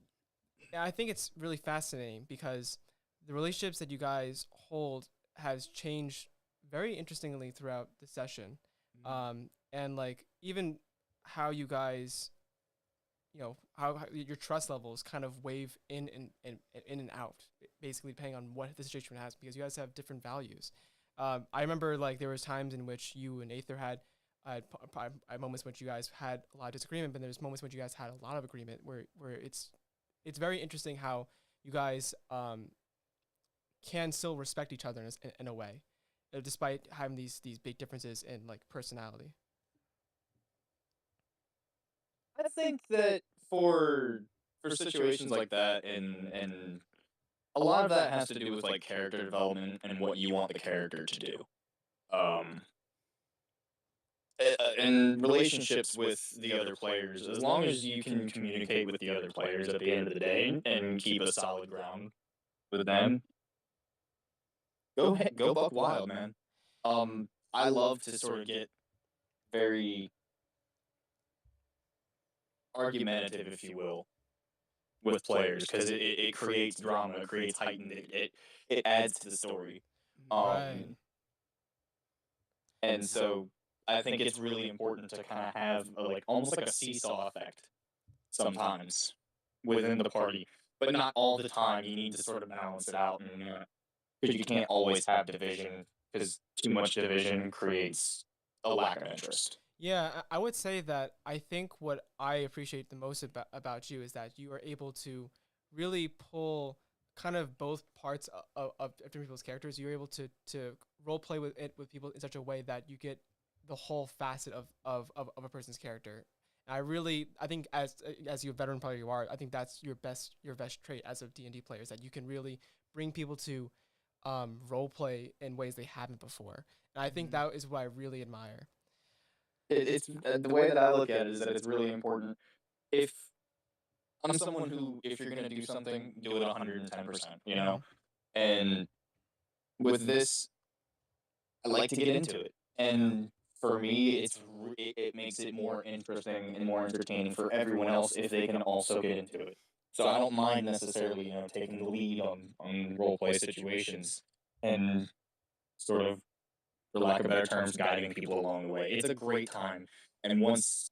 I think it's really fascinating because the relationships that you guys hold has changed very interestingly throughout the session, and like even how you guys, how your trust levels kind of wave in and out, basically depending on what the situation has, because you guys have different values. I remember like there was times in which you and Aether had moments in which you guys had a lot of disagreement, but there's moments when you guys had a lot of agreement where it's very interesting how you guys can still respect each other in a way, despite having these big differences in like personality. I think that for situations like that, and a lot of that has to do with like character development and what you want the character to do. In relationships with the other players, as long as you can communicate with the other players at the end of the day and keep a solid ground with them, go ahead, go buck wild, man. I love to sort of get very argumentative, if you will, with players because it creates drama, it creates heightened, it adds to the story. Right. And so I think it's really important to kind of have like almost like a seesaw effect sometimes within the party, but not all the time. You need to sort of balance it out, and because you can't always have division, because too much division creates a lack of interest. Yeah, I would say that I think what I appreciate the most about you is that you are able to really pull kind of both parts of different people's characters. You're able to role play with people in such a way that you get the whole facet of a person's character. And I think as you a veteran player you are, I think that's your best trait as a D&D player, is that you can really bring people to role play in ways they haven't before. And I think that is what I really admire. It's the way that I look at it is that it's really important. If I'm someone who, if you're going to do something, do it 110%, you know? And with this, I like to get into it. And for me, it makes it more interesting and more entertaining for everyone else if they can also get into it. So I don't mind necessarily, taking the lead on roleplay situations and sort of, for lack of better terms, guiding people along the way. It's a great time. And once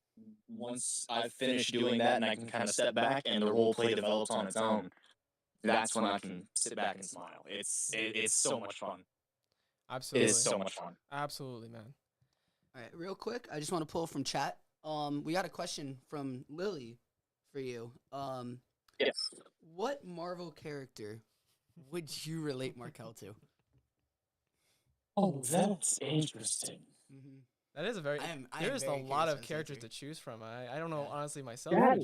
I've finished doing that and I can kind of step back and the role play develops on its own, that's when I can sit back and smile. It's so much fun. Absolutely. It is so much fun. Absolutely, man. All right, real quick, I just want to pull from chat. We got a question from Lily for you. Yes. What Marvel character would you relate Markel to? Oh, that's interesting. That is a very. There's a lot of characters to choose from. I don't know honestly myself. I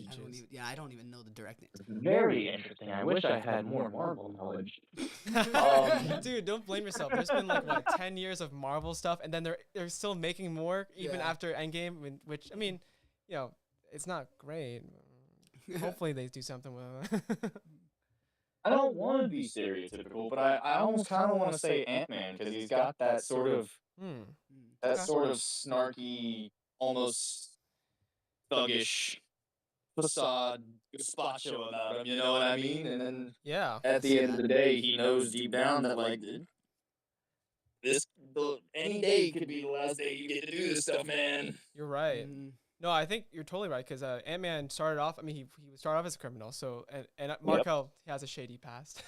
don't even know the direct names. Very interesting. I wish I had more Marvel knowledge. Dude, don't blame yourself. There's been like what 10 years of Marvel stuff, and then they're still making more even after Endgame, which I mean, it's not great. Hopefully they do something with it. I don't want to be stereotypical, but I almost kind of want to say Ant-Man because he's got that sort of sort of snarky, almost thuggish facade, gazpacho about him. You know what I mean? And then at the end of the day, he knows deep down that like any day could be the last day you get to do this stuff, man. You're right. No, I think you're totally right because Ant-Man started off. I mean, he started off as a criminal. So and Markel has a shady past.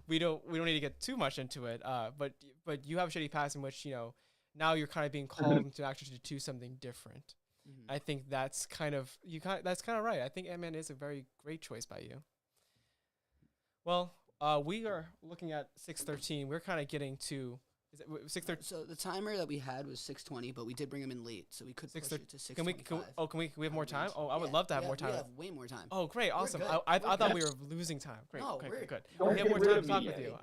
we don't need to get too much into it. But you have a shady past in which now you're kind of being called to actually do something different. I think that's kind of right. I think Ant-Man is a very great choice by you. Well, we are looking at 6:13. We're kind of getting to. Is it 6:30? So the timer that we had was 6:20, but we did bring him in late, so we could push it to 6:25. Can we have more time? Oh, I would love to have more time. We have way more time. Oh, great, awesome. Good. I thought we were losing time. Great, No, okay, good. we're We have more time to talk with you.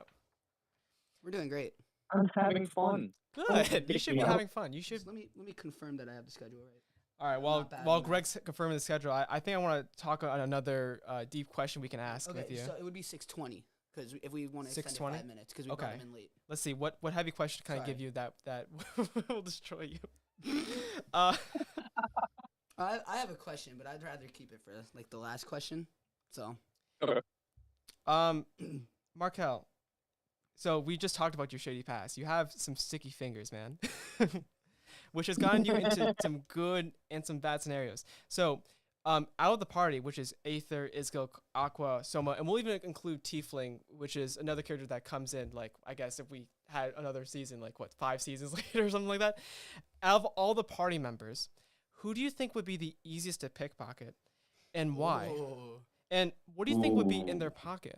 We're doing great. I'm having fun. Good. You should be having fun. You should. Let me confirm that I have the schedule right. All right. While Greg's confirming the schedule, I think I want to talk on another deep question we can ask with you. So it would be 6:20. Because if we want to extend it 6:20? 5 minutes, because we brought him in late. Let's see. What heavy question can I give Sorry. you that will destroy you? I have a question, but I'd rather keep it for like the last question. So. Okay. Markel. So we just talked about your shady past. You have some sticky fingers, man, which has gotten you into some good and some bad scenarios. So, out of the party, which is Aether, Isgil, Aqua, Soma, and we'll even include Tiefling, which is another character that comes in, like, I guess if we had another season, like, 5 seasons later or something like that. Out of all the party members, who do you think would be the easiest to pickpocket, and why? Ooh. And what do you think would be in their pocket?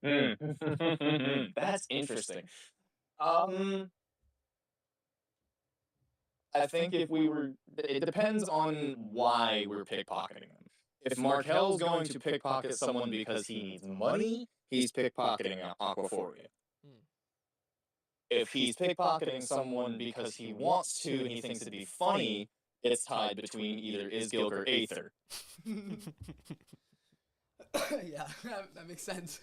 That's interesting. I think if we were, it depends on why we're pickpocketing them. If Markel's going to pickpocket someone because he needs money, he's pickpocketing Aquaforia. If he's pickpocketing someone because he wants to and he thinks it'd be funny, it's tied between either Isgilk or Aether. Yeah, that makes sense.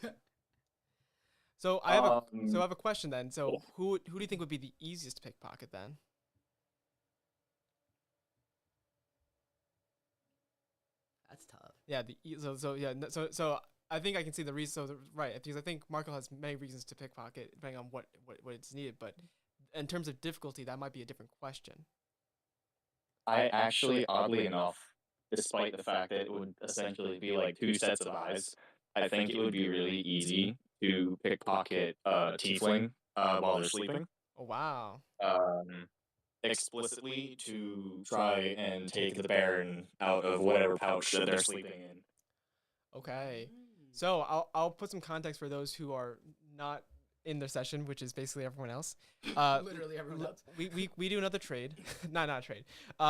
So I have a question then. So who do you think would be the easiest to pickpocket then? That's tough. Yeah. So I think I can see the reason. So right, because I think Marco has many reasons to pickpocket depending on what it's needed. But in terms of difficulty, that might be a different question. I actually, oddly enough, despite the fact that it would essentially be like 2 sets of eyes, I think it would be really easy to pickpocket Tiefling while they're sleeping. Oh wow. Explicitly to try and take the Baron out of whatever pouch that they're sleeping in. Okay. So I'll put some context for those who are not in their session, which is basically everyone else. Literally everyone else. We do another trade. not a trade.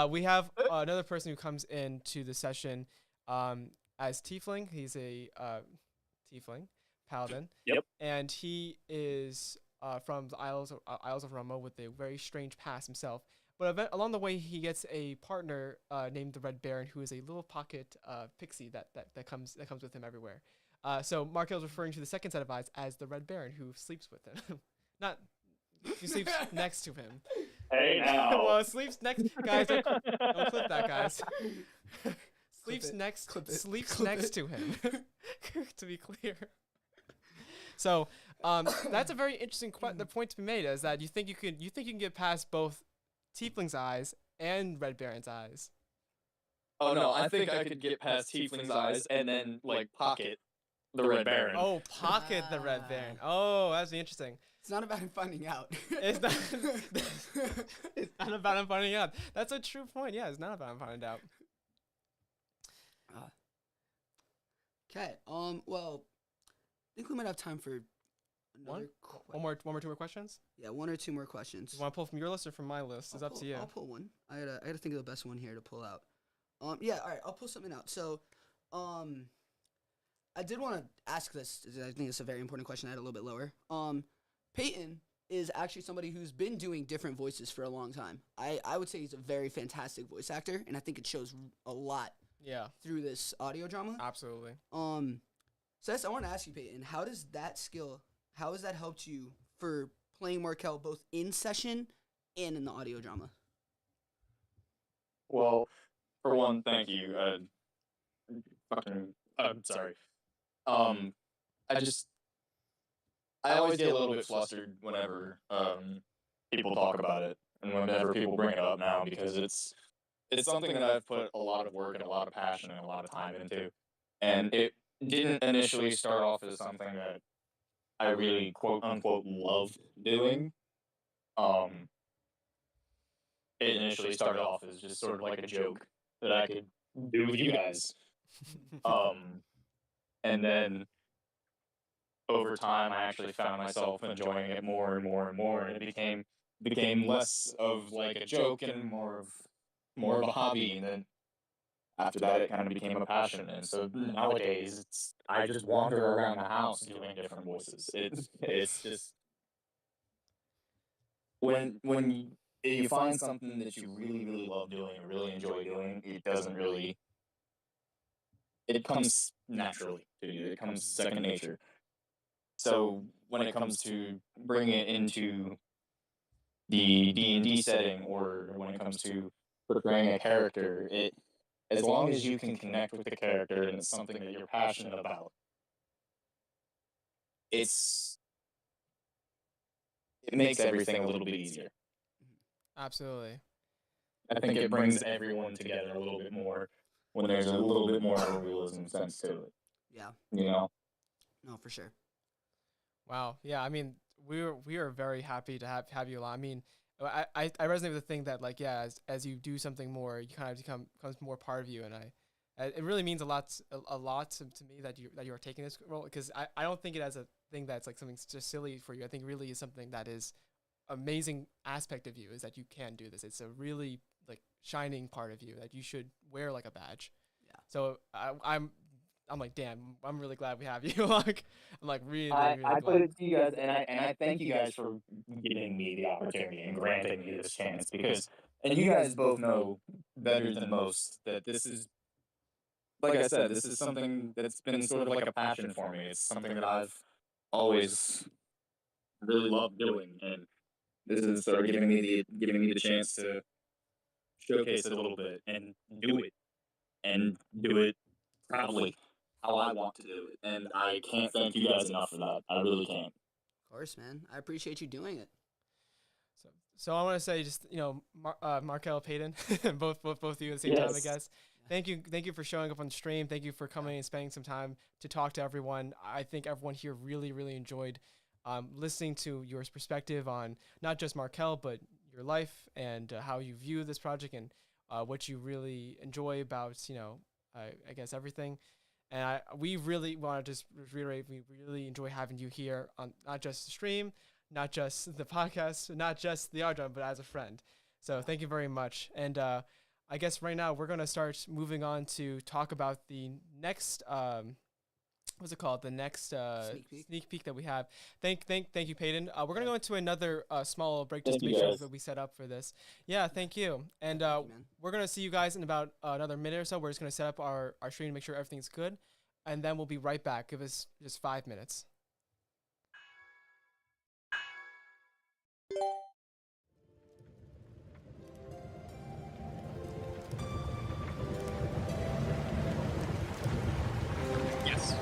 We have another person who comes into the session as Tiefling. He's a Tiefling Paladin. Yep. And he is from the Isles of Roma with a very strange past himself. But along the way, he gets a partner named the Red Baron, who is a little pocket pixie that comes with him everywhere. So Markel's referring to the second set of eyes as the Red Baron, who sleeps with him. He sleeps next to him. Hey now. Well, sleeps next. Guys, don't clip that, guys. Sleeps next to him. To be clear. So that's a very interesting the point to be made is that you think you can get past both Tiefling's eyes and Red Baron's eyes. Oh no, I think I could get past Tiefling's eyes and then like pocket the Red Baron. Oh, pocket the Red Baron. Oh, that's interesting. It's not about him finding out. It's not. It's not about him finding out. That's a true point. Yeah, it's not about him finding out. Okay. Well, I think we might have time for one or two more questions. Yeah, 1 or 2 more questions. You want to pull from your list or from my list? It's up to you. I'll pull one. I gotta think of the best one here to pull out. Yeah. All right. I'll pull something out. So, I did want to ask this. I think it's a very important question. I had a little bit lower. Peyton is actually somebody who's been doing different voices for a long time. I would say he's a very fantastic voice actor, and I think it shows a lot. Yeah. Through this audio drama. Absolutely. So I want to ask you, Peyton, how has that helped you for playing Markel both in session and in the audio drama? Well, for one, thank you. I'm sorry. I always get a little bit flustered whenever people talk about it and whenever people bring it up now because it's something that I've put a lot of work and a lot of passion and a lot of time into. And it didn't initially start off as something that I really quote unquote loved doing. It initially started off as just sort of like a joke that I could do with you guys. And then over time I actually found myself enjoying it more and more and more, and it became less of like a joke and more of a hobby, and then after that it kind of became a passion. And so nowadays I just wander around the house doing different voices. It's just when you find something that you really, really love doing or really enjoy doing, it comes naturally to you. It comes second nature. So when it comes to bringing it into the D&D setting, or when it comes to portraying a character, as long as you can connect with the character and it's something that you're passionate about, it makes everything a little bit easier. Absolutely. I think it brings everyone together a little bit more when there's a little bit more of a realism sense to it. Yeah. You know? No, for sure. Wow. Yeah. I mean, we are very happy to have you along. I mean, I resonate with the thing that, like, yeah, as you do something more, you kind of becomes more part of you, and it really means a lot to me that you are taking this role, because I don't think it as a thing that's like something just silly for you. I think really is something that is amazing aspect of you, is that you can do this. It's a really like shining part of you that you should wear like a badge. Yeah. So I'm like, damn, I'm really glad we have you. Like, I'm like really, I really put glad. it to you guys, and I thank you guys for giving me the opportunity and granting me this chance, because, and you guys both know better than most that this is, like I said, this is something that's been sort of like a passion for me. It's something that I've always really loved doing, and this is sort of giving me the chance to showcase it a little bit and do it proudly how I want to do it. And I can't thank you guys enough for that. I really can't. Of course, man. I appreciate you doing it. So I want to say, just, Markel, Peyton, both of you at the same time, I guess. Thank you for showing up on stream. Thank you for coming and spending some time to talk to everyone. I think everyone here really, really enjoyed listening to your perspective on not just Markel, but your life and how you view this project, and what you really enjoy about, I guess everything. And we really want to just reiterate, we really enjoy having you here on not just the stream, not just the podcast, not just the art drama, but as a friend. So thank you very much. And I guess right now we're going to start moving on to talk about the next, what's it called? The next sneak peek that we have. Thank you, Peyton. We're going to go into another small break just to make sure that we set up for this. Yeah, thank you. And we're going to see you guys in about another minute or so. We're just going to set up our stream to make sure everything's good. And then we'll be right back. Give us just 5 minutes. Yes.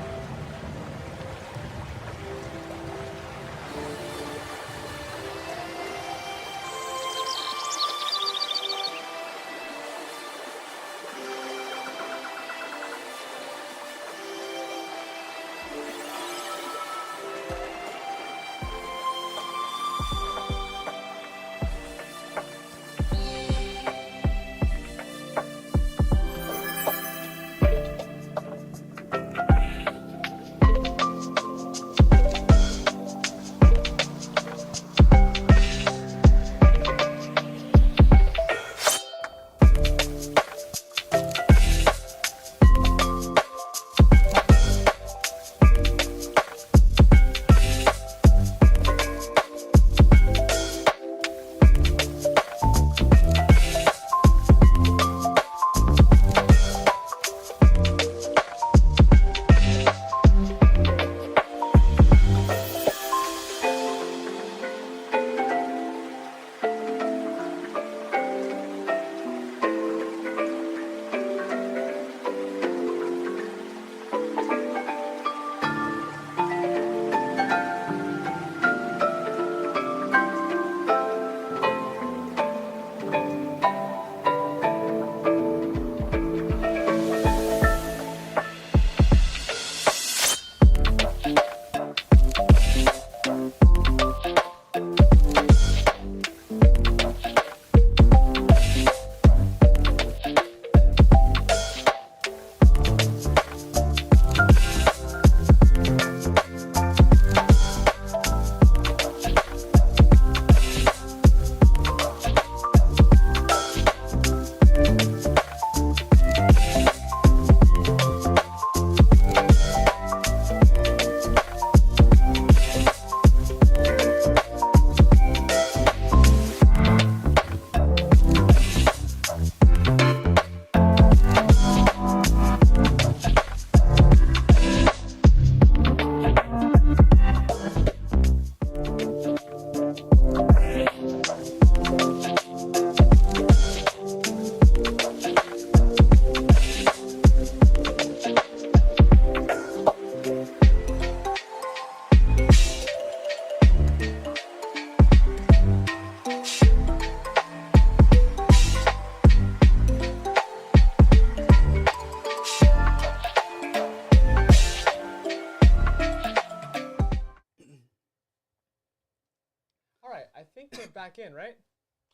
in, right?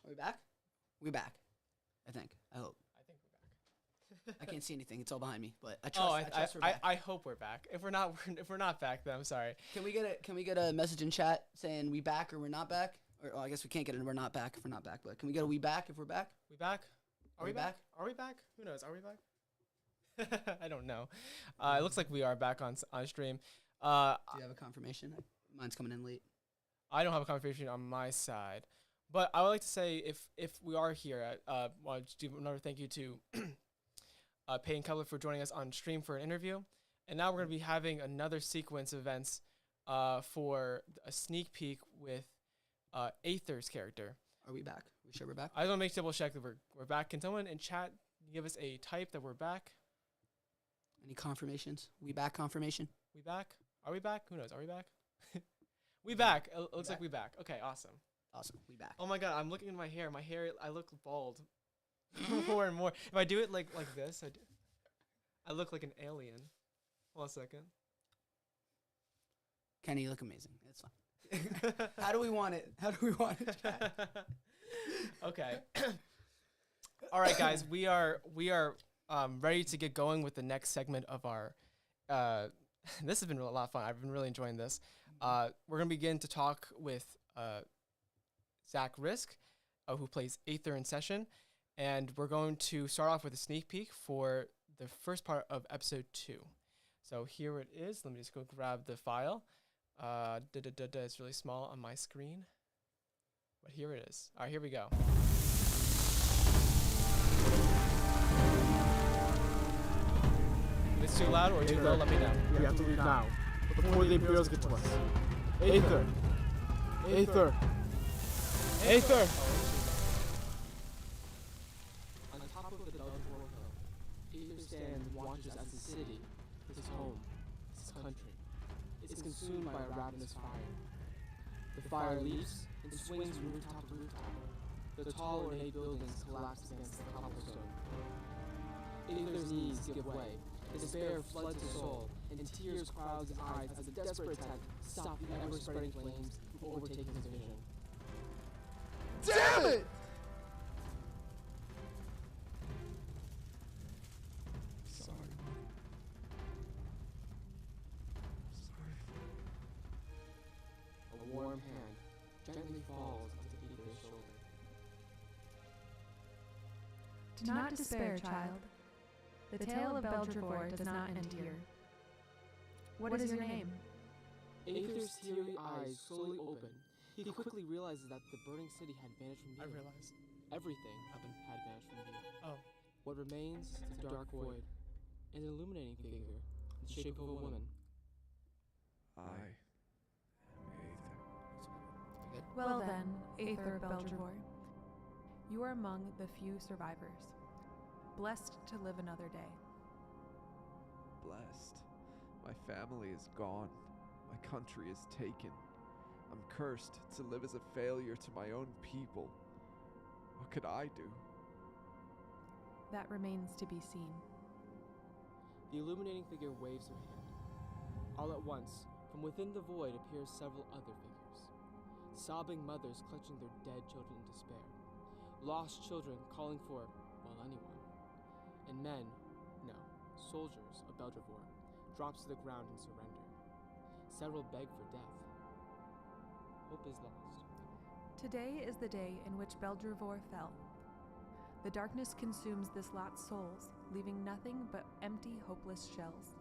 Are we back? We back. I think. I hope. I think we're back. I can't see anything. It's all behind me. But I Oh, trust we're back. I hope we're back. If we're not back, then I'm sorry. Can we get a message in chat saying we back or we're not back? Or I guess we can't get it. We're not back if we're not back. But can we get a we back if we're back? We back? Are we back? Are we back? Who knows? Are we back? I don't know. It looks like we are back on stream. Do you have a confirmation? Mine's coming in late. I don't have a confirmation on my side, but I would like to say if we are here, well, just do another thank you to Peyton Cutler for joining us on stream for an interview, and now we're going to be having another sequence of events for a sneak peek with Aether's character. Are we back? Are we sure we're back? I want to make double check that we're back. Can someone in chat give us a type that we're back? Any confirmations? We back confirmation? We back? Are we back? Who knows? Are we back? We back. It looks like we back. Okay, awesome. Awesome. We back. Oh my god, I'm looking at my hair. My hair, I look bald. More and more. If I do it like this, I look like an alien. Hold on a second. Kenny, you look amazing. It's fine. How do we want it? How do we want it? Okay. All right, guys. We are ready to get going with the next segment of our. This has been a lot of fun. I've been really enjoying this. We're gonna begin to talk with Zach Risk, who plays Aether in Session, and we're going to start off with a sneak peek for the first part of episode 2. So here it is. Let me just go grab the file. It's really small on my screen, but here it is. All right, here we go. If it's too loud or too low, let me know. We have to leave now, before the Imperials get to us. Aether! Aether! Aether! On top of the Belgian hill, Aether stands and watches as the city, his home, his country, is consumed by a ravenous fire. The fire leaps and swings from rooftop to rooftop. The tall, ornate buildings collapse against the cobblestone. Aether's knees give way. Despair floods his soul, and tears crowd his eyes as a desperate attempt to stop the ever-spreading flames from overtaking his vision. Damn it! Sorry. A warm hand gently falls onto Aether's shoulder. Do not despair, child. The tale of Beldrivor does not end here. What is your name? Aether's teary eyes slowly open. He quickly realizes that the burning city had vanished from view. I realized. Everything had vanished from view. Oh. What remains is a dark void, and an illuminating figure in the shape of a woman. I am Aether. Well then, Aether of Beldrivor, you are among the few survivors, blessed to live another day. Blessed. My family is gone. My country is taken. I'm cursed to live as a failure to my own people. What could I do? That remains to be seen. The illuminating figure waves her hand. All at once, from within the void appears several other figures. Sobbing mothers clutching their dead children in despair. Lost children calling for, well, anyone. And men, no, soldiers of Beldrivor, drops to the ground in surrender. Several beg for death. Hope is lost. Today is the day in which Beldrivor fell. The darkness consumes this lot's souls, leaving nothing but empty, hopeless shells.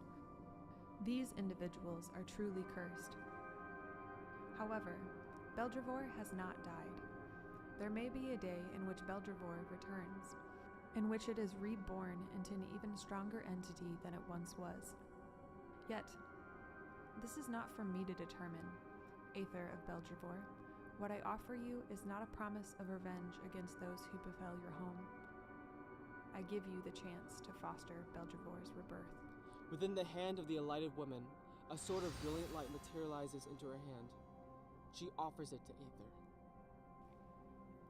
These individuals are truly cursed. However, Beldrivor has not died. There may be a day in which Beldrivor returns, in which it is reborn into an even stronger entity than it once was. Yet, this is not for me to determine, Aether of Beldrivor. What I offer you is not a promise of revenge against those who befell your home. I give you the chance to foster Beldrivor's rebirth. Within the hand of the alighted woman, a sword of brilliant light materializes into her hand. She offers it to Aether.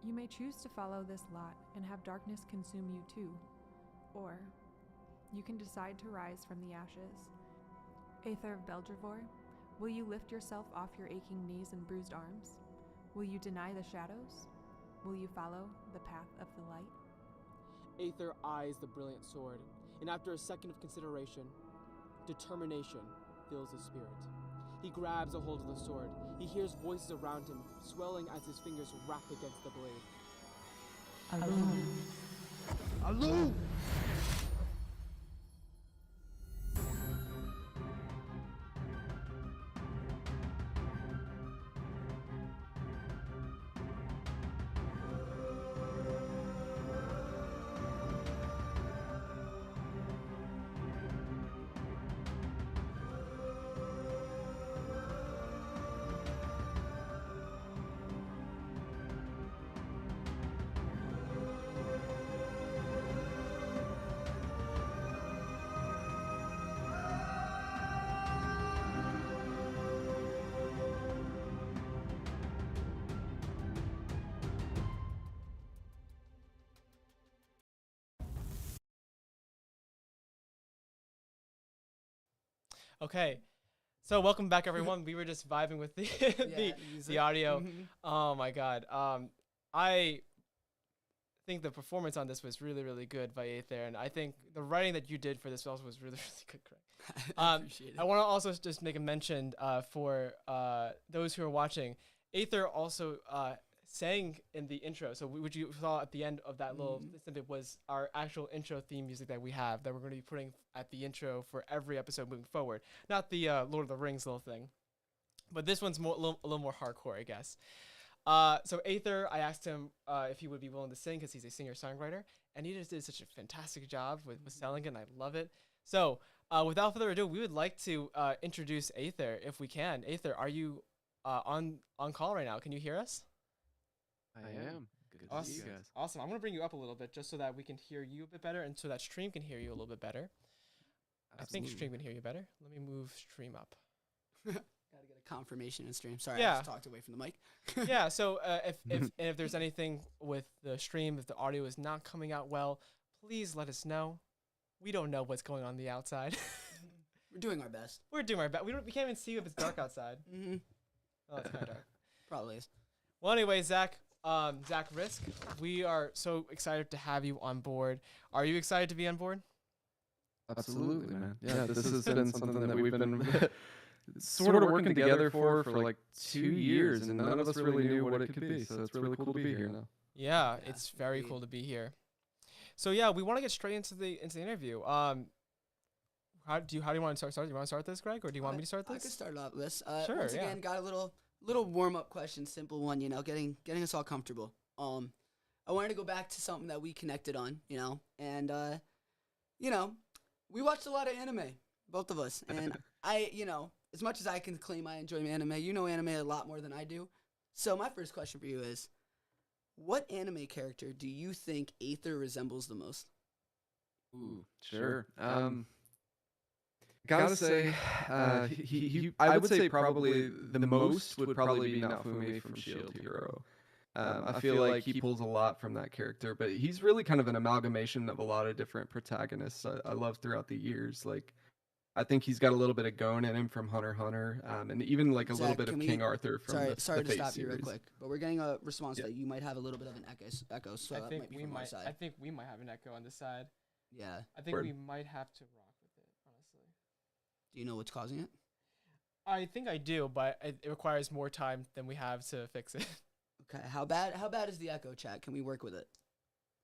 You may choose to follow this lot and have darkness consume you too. Or, you can decide to rise from the ashes. Aether of Beldrivor, will you lift yourself off your aching knees and bruised arms? Will you deny the shadows? Will you follow the path of the light? Aether eyes the brilliant sword, and after a second of consideration, determination fills his spirit. He grabs a hold of the sword. He hears voices around him, swelling as his fingers rap against the blade. Alone. Alone! Okay, so welcome back, everyone. We were just vibing with the the audio. Oh my god. I think the performance on this was really good by Aether, and I think the writing that you did for this also was really good, Craig. I appreciate it. I want to also just make a mention for those who are watching. Aether also sang in the intro. So what you saw at the end of that little snippet was our actual intro theme music that we have that we're going to be putting at the intro for every episode moving forward. Not the Lord of the Rings little thing, but this one's a little more hardcore, I guess. So Aether, I asked him if he would be willing to sing because he's a singer-songwriter, and he just did such a fantastic job with selling it, and I love it. So without further ado, we would like to introduce Aether if we can. Aether, are you on call right now? Can you hear us? I am. Good to Awesome. see you guys. Awesome. I'm going to bring you up a little bit just so that we can hear you a bit better and so that stream can hear you a little bit better. I think stream can hear you better. Let me move stream up. Gotta get a confirmation in stream. Sorry, Yeah. I just talked away from the mic. Yeah, so if there's anything with the stream, if the audio is not coming out well, please let us know. We don't know what's going on the outside. We're doing our best. We're doing our best. We can't even see if it's dark outside. Oh, it's kind of dark. Probably is. Well, anyway, Zach Risk, we are so excited to have you on board. Are you excited to be on board? Absolutely, man. Yeah, this has been something that we've been sort of working together for like 2 years, and none of us really knew what it could be. So it's really cool to be here now. Yeah, it's very cool to be here. So yeah, we want to get straight into the interview. How do you want to start? Do you want to start this, Greg, or do you want me to start this? I could start off this. Sure. Once again, got a little warm up question, simple one. You know, getting us all comfortable. I wanted to go back to something that we connected on. You know, and we watched a lot of anime, both of us, and as much as I can claim I enjoy anime, you know anime a lot more than I do. So my first question for you is, what anime character do you think Aether resembles the most? Ooh, sure. Gotta say, I would say probably the most would probably be Naofumi from Shield Hero. I feel like he pulls a lot from that character, but he's really kind of an amalgamation of a lot of different protagonists I love throughout the years. Like, I think he's got a little bit of Gon in him from Hunter x Hunter, and even like a little bit of King Arthur from the Sorry to Fate stop you real series. quick, but we're getting a response that you might have a little bit of an echo. So I that think might be we from our might. side. I think we might have an echo on this side. Yeah. I think we might have to rock with it, honestly. Do you know what's causing it? I think I do, but it requires more time than we have to fix it. Okay. How bad is the echo, chat? Can we work with it?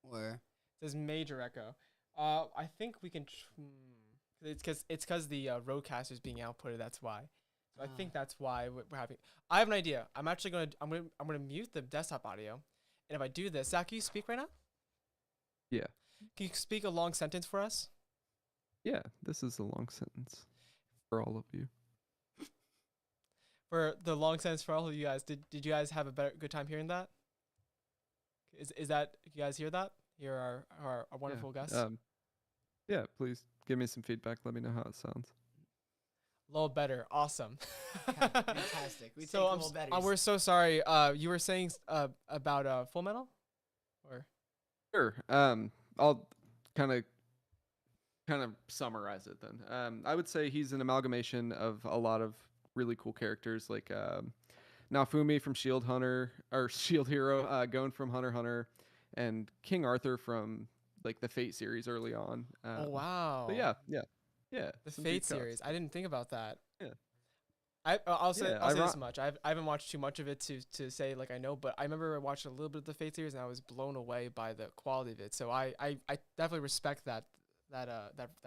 Or it says major echo. I think we can. It's because the roadcaster is being outputted. That's why. So I think that's why we're having. I have an idea. I'm gonna mute the desktop audio, and if I do this, Zach, can you speak right now? Yeah. Can you speak a long sentence for us? Yeah, this is a long sentence for all of you. For the long sentence for all of you guys, did you guys have a good time hearing that? Is that you guys hear that? Hear our wonderful guests? Yeah, please give me some feedback. Let me know how it sounds. A little better. Awesome. Fantastic. We so take little betties. we're so sorry. You were saying about Full Metal? Or Sure. I'll kind of summarize it then. I would say he's an amalgamation of a lot of really cool characters. Like Naofumi from Shield Hunter or Shield Hero, Gon from Hunter x Hunter, and King Arthur from like the Fate series early on. Oh wow. But yeah. The some Fate deep cuts. series. I didn't think about that. Yeah. I'll say Yeah, this much. I haven't watched too much of it to say like I know, but I remember I watched a little bit of the Fate series and I was blown away by the quality of it. So I definitely respect that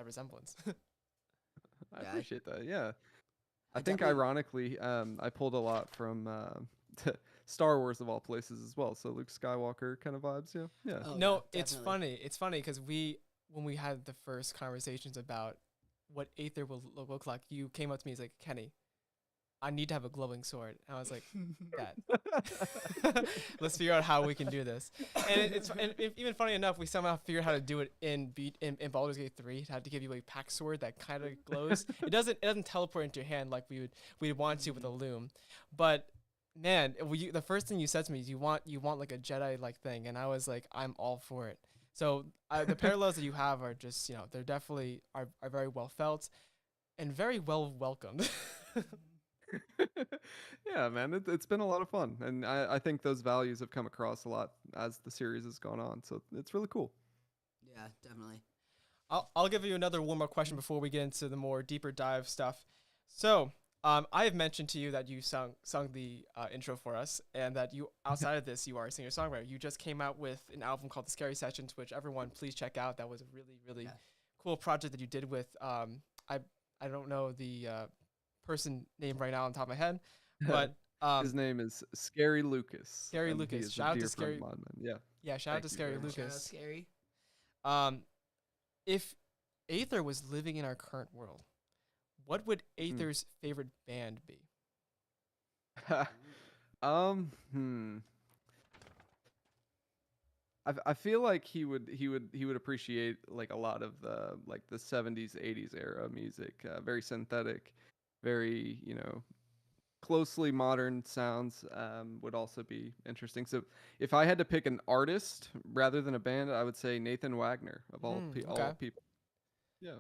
resemblance. I appreciate that. Yeah. I think ironically, I pulled a lot from Star Wars of all places as well. So Luke Skywalker kind of vibes. Yeah. Yeah. Oh, no, it's funny. It's funny because when we had the first conversations about what Aether will look like, you came up to me as like, Kenny, I need to have a glowing sword. And I was like, Dad, let's figure out how we can do this. And even funny enough, we somehow figured how to do it in Baldur's Gate 3. It had to give you a pack sword that kind of glows. It doesn't teleport into your hand like we'd want to with a loom. But man, the first thing you said to me is you want like a Jedi like thing, and I was like, I'm all for it. So the parallels that you have are just, they're definitely are very well felt and very well welcomed. Yeah, man, it's been a lot of fun, and I think those values have come across a lot as the series has gone on. So it's really cool. Yeah, definitely. I'll give you another one more question before we get into the more deeper dive stuff. So I have mentioned to you that you sung the intro for us, and that you outside of this you are a singer-songwriter. You just came out with an album called The Scary Sessions, which everyone please check out. That was a really cool project that you did with I don't know the person name right now on top of my head, but his name is Scary Lucas. Scary Lucas. Shout out to Scary. Yeah. Shout out to Scary Lucas. Shout out Scary. If Aether was living in our current world, what would Aether's favorite band be? I feel like he would appreciate like a lot of the 70s 80s era music, very synthetic, very closely modern sounds would also be interesting. So if I had to pick an artist rather than a band, I would say Nathan Wagner of all people. Yeah.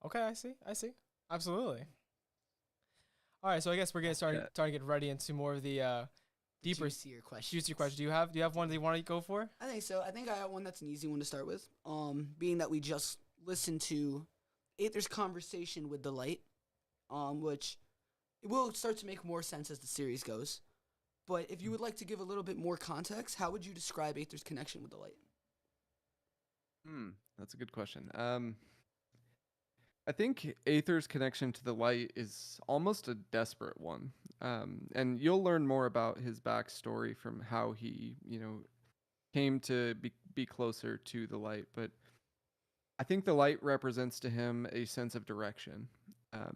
Okay, I see. Absolutely. All right, so I guess we're gonna start to get ready into more of the deeper juicier questions. Do you have one that you want to go for? I think so. I think I got one that's an easy one to start with. Being that we just listened to Aether's conversation with the light, which it will start to make more sense as the series goes. But if you would like to give a little bit more context, how would you describe Aether's connection with the light? That's a good question. I think Aether's connection to the light is almost a desperate one. And you'll learn more about his backstory from how he, came to be closer to the light. But I think the light represents to him a sense of direction.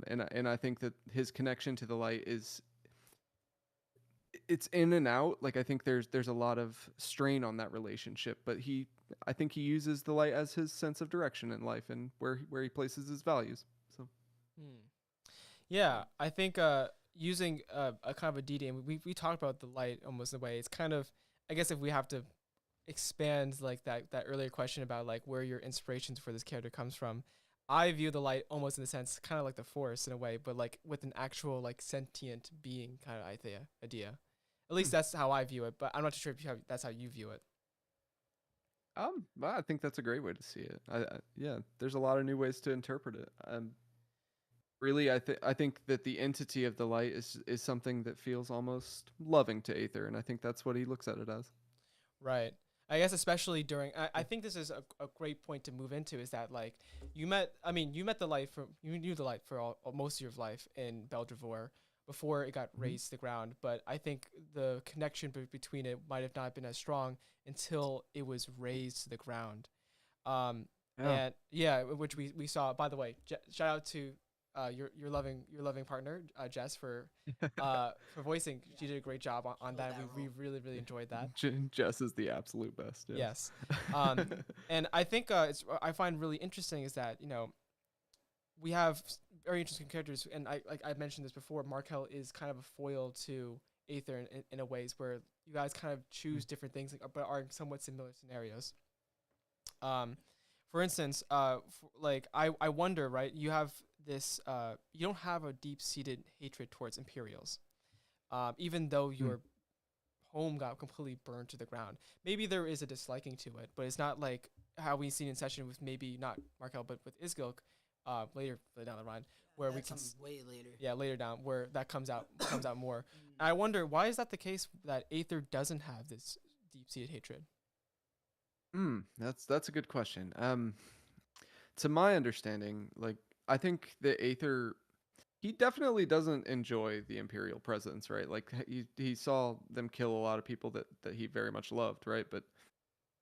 And I think that his connection to the light it's in and out. Like, I think there's a lot of strain on that relationship, but I think he uses the light as his sense of direction in life and where he places his values. So, yeah, I think using a kind of a DD, and we talked about the light almost in a way. It's kind of, I guess, if we have to expand like that earlier question about like where your inspirations for this character comes from, I view the light almost in the sense kind of like the force in a way, but like with an actual like sentient being kind of idea. At least that's how I view it, but I'm not sure if that's how you view it. I think that's a great way to see it. Yeah, there's a lot of new ways to interpret it. Really, I think that the entity of the light is something that feels almost loving to Aether, and I think that's what he looks at it as. Right. I guess especially during, I think this is a great point to move into, is that like you knew the light for most of your life in Beldrivor before it got razed to the ground, but I think the connection between it might have not been as strong until it was razed to the ground. And which we saw, by the way, shout out to your loving partner, Jess, for voicing. She did a great job on that. We really enjoyed that. Jess is the absolute best. Yes. And I think I find really interesting is that we have very interesting characters, and I mentioned this before. Markel is kind of a foil to Aether in a ways where you guys kind of choose different things, but are in somewhat similar scenarios. For instance, I wonder, right? You have this. You don't have a deep-seated hatred towards Imperials, even though your home got completely burned to the ground. Maybe there is a disliking to it, but it's not like how we've seen in session with maybe not Markel, but with Isgilk later down the line, where we can way later. Yeah, later down where that comes out more. And I wonder, why is that the case that Aether doesn't have this deep-seated hatred? That's a good question. To my understanding, like I think the Aether, he definitely doesn't enjoy the Imperial presence, right? Like he saw them kill a lot of people that he very much loved, right? But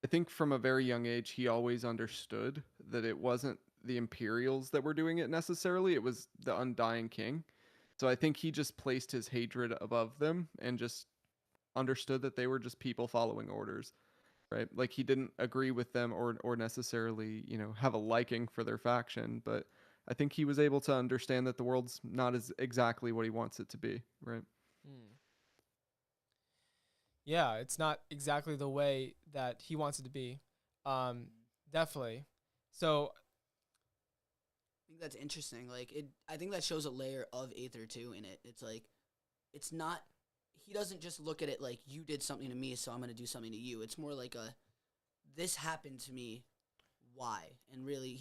I think from a very young age, he always understood that it wasn't the Imperials that were doing it necessarily. It was the Undying King. So I think he just placed his hatred above them and just understood that they were just people following orders, right? Like he didn't agree with them or necessarily, have a liking for their faction, but I think he was able to understand that the world's not as exactly what he wants it to be, right? Yeah, it's not exactly the way that he wants it to be. Definitely. So I think that's interesting. Like I think that shows a layer of Aether too in it. It's like, it's not, he doesn't just look at it like you did something to me, so I'm going to do something to you. It's more like this happened to me, why? And really,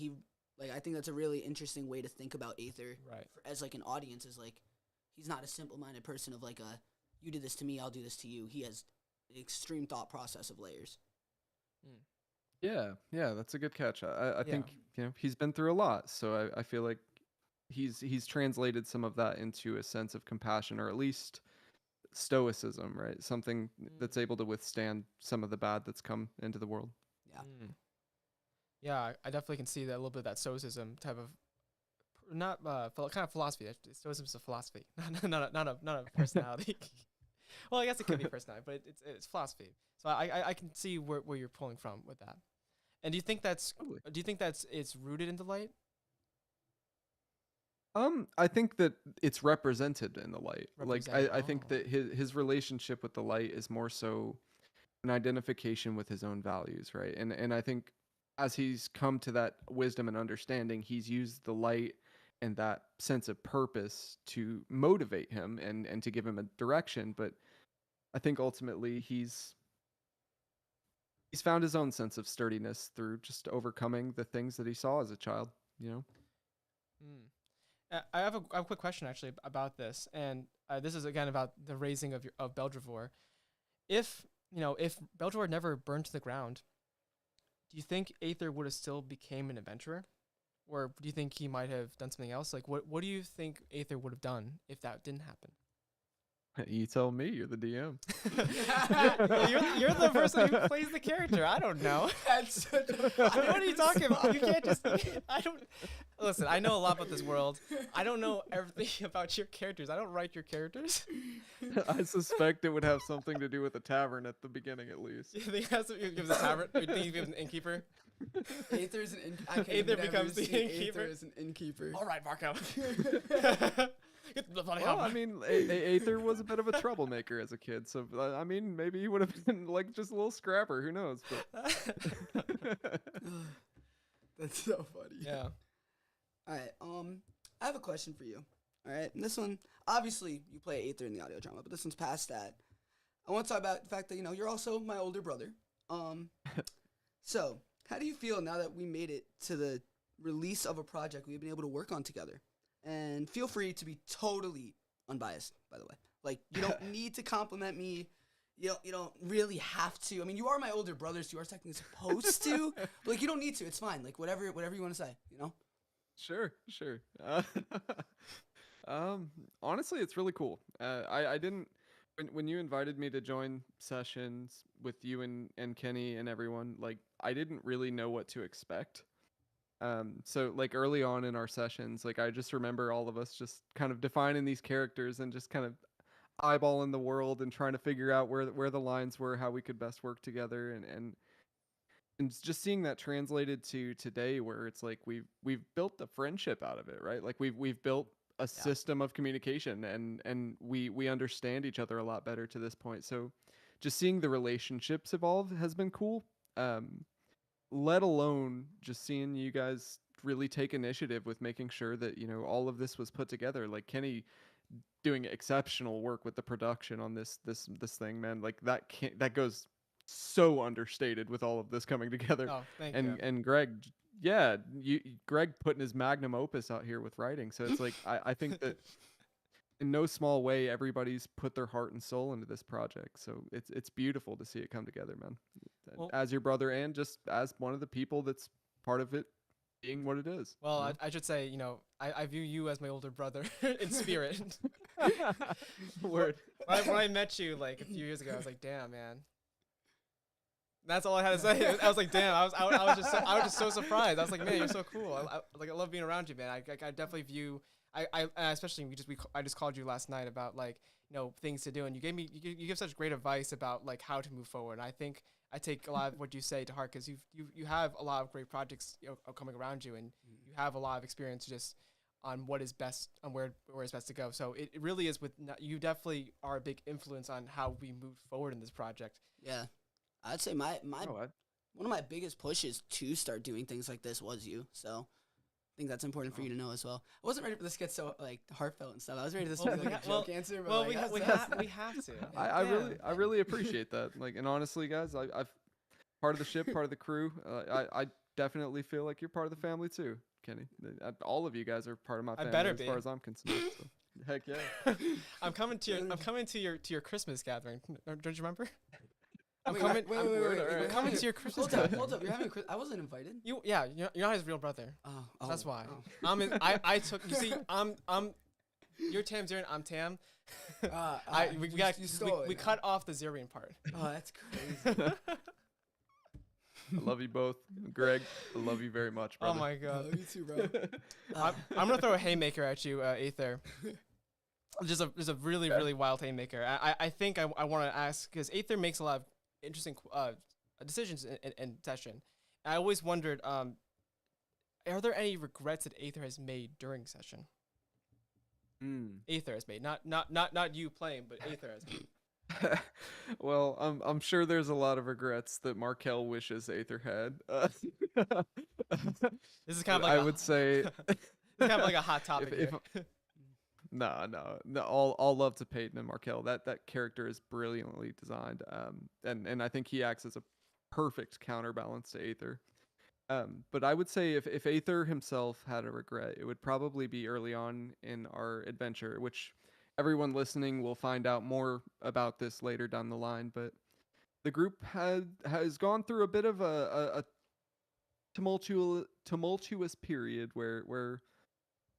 I think that's a really interesting way to think about Aether. Right. As like an audience, is like, he's not a simple-minded person of like you did this to me, I'll do this to you. He has an extreme thought process of layers. Yeah, that's a good catch. I think he's been through a lot, so I feel like he's translated some of that into a sense of compassion, or at least stoicism, right? Something that's able to withstand some of the bad that's come into the world. Yeah. Yeah, I definitely can see that a little bit of that stoicism type of, not kind of philosophy. Stoicism is a philosophy, not a personality. Well, I guess it could be personality, but it's philosophy. So I can see where you're pulling from with that. And do you think that's it's rooted in the light? I think that it's represented in the light. I think that his relationship with the light is more so an identification with his own values, right? And I think as he's come to that wisdom and understanding, he's used the light and that sense of purpose to motivate him and to give him a direction. But I think ultimately he's found his own sense of sturdiness through just overcoming the things that he saw as a child, I have a quick question actually about this, and this is again about the raising of Beldrivor. If Beldrivor never burned to the ground, do you think Aether would have still became an adventurer, or do you think he might have done something else? Like, what do you think Aether would have done if that didn't happen? You tell me. You're the DM. you're the person who plays the character. I don't know. What are you talking about? You can't just. I don't. Listen, I know a lot about this world. I don't know everything about your characters. I don't write your characters. I suspect it would have something to do with a tavern at the beginning, at least. You think it gives a tavern? You think he gives an innkeeper? Aether's an innkeeper. Aether becomes the innkeeper. Aether is an innkeeper. All right, Marco. Well, I mean, Aether was a bit of a troublemaker as a kid, so I mean, maybe he would have been like just a little scrapper. Who knows? But that's so funny. Yeah. All right. I have a question for you. All right. And this one, obviously, you play Aether in the audio drama, but this one's past that. I want to talk about the fact that you're also my older brother. So how do you feel now that we made it to the release of a project we've been able to work on together? And feel free to be totally unbiased, by the way. Like, you don't need to compliment me. You don't really have to. I mean, you are my older brother, so you are technically supposed to. But, like, you don't need to. It's fine. Like, whatever you want to say, Sure. Honestly, it's really cool. I didn't when you invited me to join sessions with you and Kenny and everyone, like, I didn't really know what to expect. So like early on in our sessions, like I just remember all of us just kind of defining these characters and just kind of eyeballing the world and trying to figure out where the lines were, how we could best work together, and just seeing that translated to today, where it's like we've built a friendship out of it, right? Like we've built a system of communication, and we understand each other a lot better to this point. So just seeing the relationships evolve has been cool. Let alone just seeing you guys really take initiative with making sure that all of this was put together. Like Kenny doing exceptional work with the production on this thing, man. Like that goes so understated with all of this coming together. Oh, thank and you. and Greg, yeah, Greg putting his magnum opus out here with writing. So it's like I think that in no small way everybody's put their heart and soul into this project. So it's beautiful to see it come together, man. Well- As your brother and just as one of the people that's part of it being what it is. Well, you know? I should say, you know, I view you as my older brother in spirit. Word. When I met you like a few years ago, I was like, damn, man. That's all I had to say. I was like, damn. I was just so surprised. I was like, man, you're so cool. I love being around you, man. I definitely view. I especially I just called you last night about like, you know, things to do, and you give such great advice about like how to move forward. And I think I take a lot of what you say to heart, because you have a lot of great projects, you know, coming around you, and you have a lot of experience just on what is best, on where it's best to go. So it really is you definitely are a big influence on how we move forward in this project. Yeah, I'd say my one of my biggest pushes to start doing things like this was you. So I think that's important for you to know as well. I wasn't ready for this to get so like heartfelt and stuff. I was ready for this to be like a joke answer. But well, like, we have to. I really appreciate that. Like, and honestly, guys, I've part of the ship, part of the crew. I definitely feel like you're part of the family too, Kenny. All of you guys are part of my family as far as I'm concerned. So. Heck yeah. I'm coming to your Christmas gathering. Don't you remember? I'm Wait, coming. wait, I'm coming to your Christmas gathering. Hold up, you're having I wasn't invited. You're not his real brother. Oh, That's why. oh. I took. You see, you're Tamzrian. I'm Tam. We cut off the Zirian part. Oh, that's crazy. I love you both, Greg. I love you very much, brother. Oh my god. You too, bro. I'm gonna throw a haymaker at you, Aether. Just a really wild haymaker. I think I want to ask, because Aether makes a lot of interesting decisions in session. I always wondered, are there any regrets that Aether has made during session? Aether has made, not you playing, but Aether has made. Well, I'm sure there's a lot of regrets that Markel wishes Aether had. This is kind of like I would say it's kind of like a hot topic. No. All love to Peyton and Markel. That character is brilliantly designed. And I think he acts as a perfect counterbalance to Aether. But I would say if Aether himself had a regret, it would probably be early on in our adventure, which everyone listening will find out more about this later down the line. But the group has gone through a bit of a tumultuous period where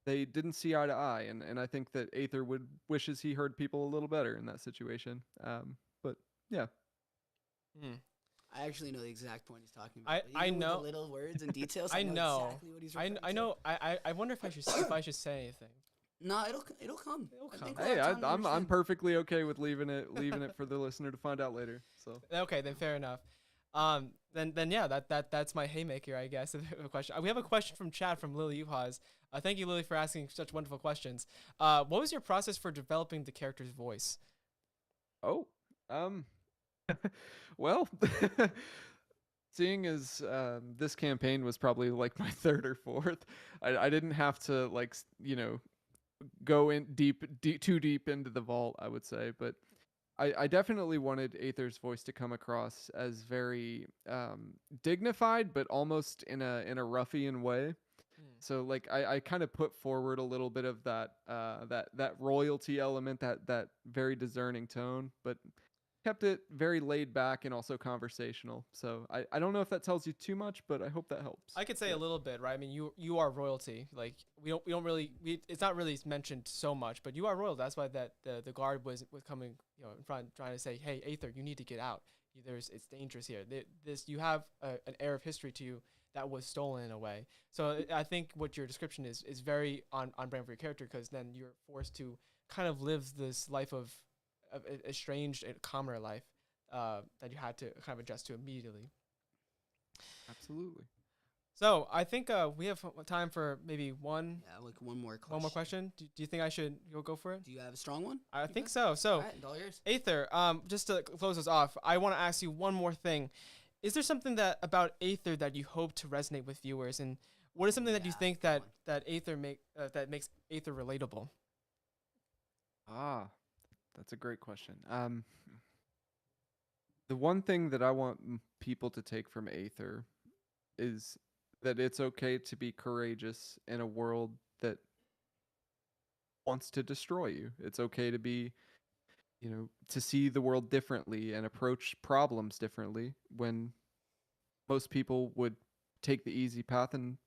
they didn't see eye to eye, and I think that Aether wishes he heard people a little better in that situation. But yeah. I actually know the exact point he's talking about. I know the little words and details. I know exactly what he's referring I know. I wonder if I should say anything. No, it'll come. Hey, I'm perfectly okay with leaving it for the listener to find out later. So okay, then fair enough. Then yeah, that's my haymaker, I guess. A question. We have a question from chat from Lily Uhas. Thank you, Lily, for asking such wonderful questions. What was your process for developing the character's voice? Oh, well, seeing as this campaign was probably like my third or fourth, I didn't have to like go in too deep into the vault, I would say, but I definitely wanted Aether's voice to come across as very dignified, but almost in a ruffian way. So like I kind of put forward a little bit of that royalty element, that very discerning tone, but kept it very laid back and also conversational. So I don't know if that tells you too much, but I hope that helps. I could say a little bit, right? I mean, you are royalty. Like we don't really it's not really mentioned so much, but you are royal. That's why that the guard was coming, in front, trying to say, hey, Aether, you need to get out. It's dangerous here. You have an air of history to you that was stolen in a way. So I think what your description is very on brand for your character, because then you're forced to kind of live this life of a estranged and commoner life that you had to kind of adjust to immediately. Absolutely. So I think we have time for maybe one more question. One more question. Do you think I should go for it? Do you have a strong one? I think so. So, all right, all yours. Aether, just to close us off, I want to ask you one more thing. Is there something about Aether that you hope to resonate with viewers, and what is something that you think that Aether that makes Aether relatable? That's a great question. The one thing that I want people to take from Aether is that it's okay to be courageous in a world that wants to destroy you. It's okay to be, to see the world differently and approach problems differently when most people would take the easy path and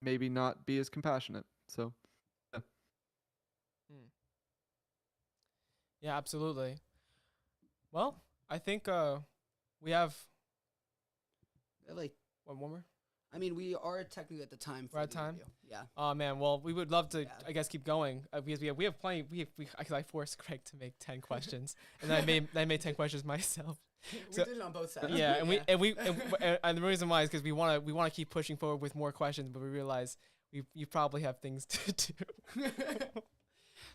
maybe not be as compassionate. So, yeah. Yeah, absolutely. Well, I think we have like one more. I mean, we are technically at the time. We're at time. Interview. Yeah. Oh man, well, we would love to, I guess, keep going because we have plenty. I forced Craig to make 10 questions, and then I made 10 questions myself. We did it on both sides. Yeah, and and the reason why is because we want to keep pushing forward with more questions, but we realize you probably have things to do.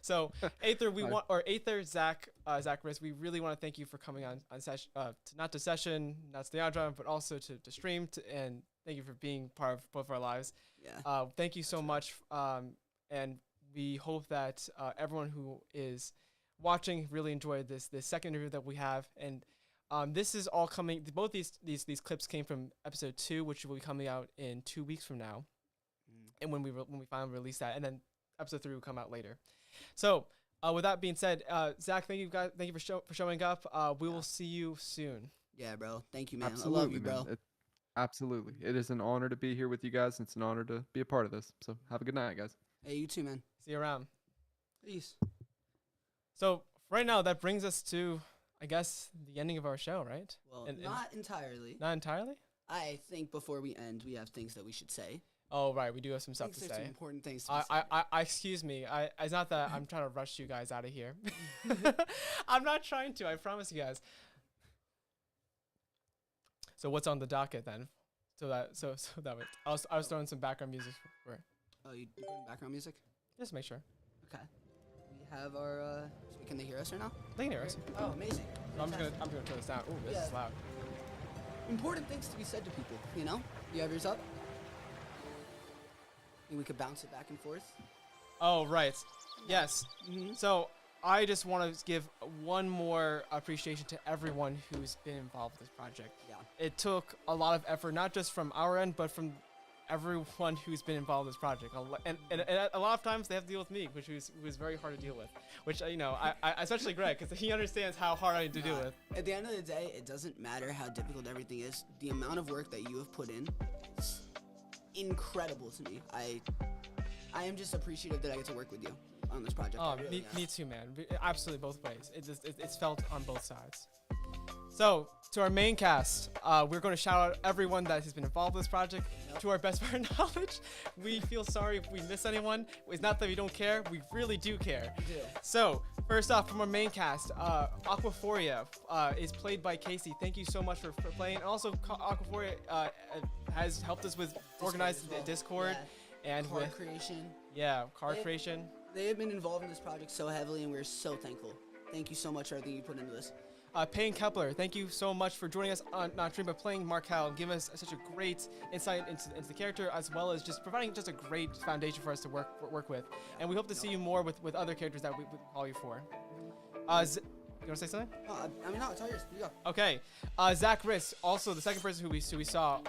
So Aether, Zach Riss, we really want to thank you for coming on session, not to session, not to the audio drama, but also to stream, and thank you for being part of both of our lives. Yeah. Thank you so much, and we hope that everyone who is watching really enjoyed this second interview that we have, and this is all coming. Both these clips came from episode 2, which will be coming out in 2 weeks from now, and when we finally release that, and then episode 3 will come out later. So, with that being said, Zach, thank you for showing up. We will see you soon. Yeah, bro. Thank you, man. Absolutely, I love you, bro. Absolutely. It is an honor to be here with you guys, and it's an honor to be a part of this. So, have a good night, guys. Hey, you too, man. See you around. Peace. So, right now, that brings us to, I guess, the ending of our show, right? Well, not entirely. Not entirely? I think before we end, we have things that we should say. Oh, right. We do have some stuff to say. Some important things to say. Excuse me. It's not that I'm trying to rush you guys out of here. I'm not trying to. I promise you guys. So what's on the docket then? So that way. I was throwing some background music for. Oh, you putting background music? Just make sure. Okay. We have our. So can they hear us right now? They can hear us. Oh, amazing. So I'm gonna turn this down. Ooh, this is loud. Important things to be said to people. You have yours up. And we could bounce it back and forth. Oh, right. Yes. So I just want to give one more appreciation to everyone who's been involved with this project. Yeah. It took a lot of effort, not just from our end, but from everyone who's been involved in this project. And a lot of times they have to deal with me, which was very hard to deal with. Which, I especially Greg, because he understands how hard I need to deal with. At the end of the day, it doesn't matter how difficult everything is. The amount of work that you have put in is incredible to me. I am just appreciative that I get to work with you on this project. Oh, really me too, man. Absolutely, both ways. It's felt on both sides. So, to our main cast, we're going to shout out everyone that has been involved with this project. Yep. To our best of our knowledge, we feel sorry if we miss anyone. It's not that we don't care. We really do care. We do. So, first off, from our main cast, Aquaphoria is played by Casey. Thank you so much for playing. And also, Aquaphoria has helped us with organizing the Discord. Yeah. And card creation. Yeah, card creation. They have been involved in this project so heavily, and we're so thankful. Thank you so much for everything you put into this. Payne Kepler, thank you so much for joining us on stream by playing Markel and giving us such a great insight into the character, as well as just providing just a great foundation for us to work with. And we hope to see you more with other characters that we call you for. You want to say something? No, it's all yours. You go. Okay. Zach Risk, also the second person who we saw.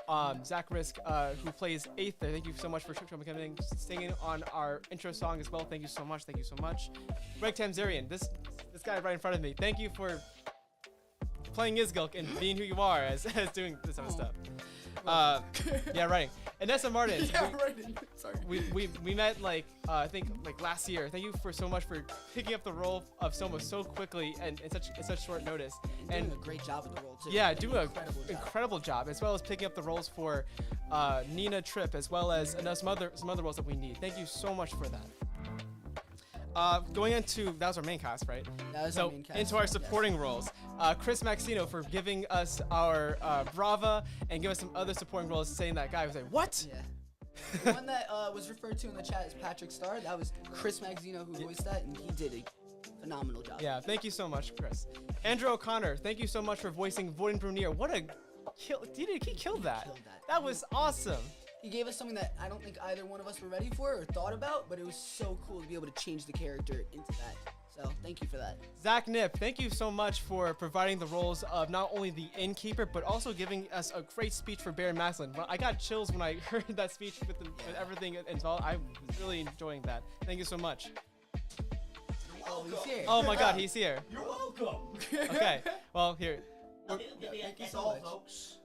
Zach Risk, who plays Aether. Thank you so much for coming, singing on our intro song as well. Thank you so much. Thank you so much. Greg Tamzrian, this guy right in front of me. Thank you for playing Izgilk and being who you are as doing this kind of stuff. Yeah, right. Anessa Martin. Yeah, right. Sorry. We met I think last year. Thank you so much for picking up the role of Soma so quickly and in such short notice. And doing a great job with the role too. Yeah, doing an incredible job, as well as picking up the roles for Nina Tripp, as well as some other roles that we need. Thank you so much for that. Going into, that was our main cast, right? That was our main cast. Into our supporting roles. Chris Maxino for giving us our Brava and give us some other supporting roles, saying that guy was like, what? Yeah. The one that was referred to in the chat is Patrick Starr. That was Chris Maxino who voiced that, and he did a phenomenal job. Yeah, thank you so much, Chris. Andrew O'Connor, thank you so much for voicing Voiding Brunier. What a kill! He killed that. That was awesome. He gave us something that I don't think either one of us were ready for or thought about, but it was so cool to be able to change the character into that. So thank you for that. Zach Nip, thank you so much for providing the roles of not only the innkeeper, but also giving us a great speech for Baron Maslin. I got chills when I heard that speech with everything involved. I was really enjoying that. Thank you so much. Oh, he's here. Oh my God, he's here. You're welcome. Okay, well, here. Thank you so much. Folks.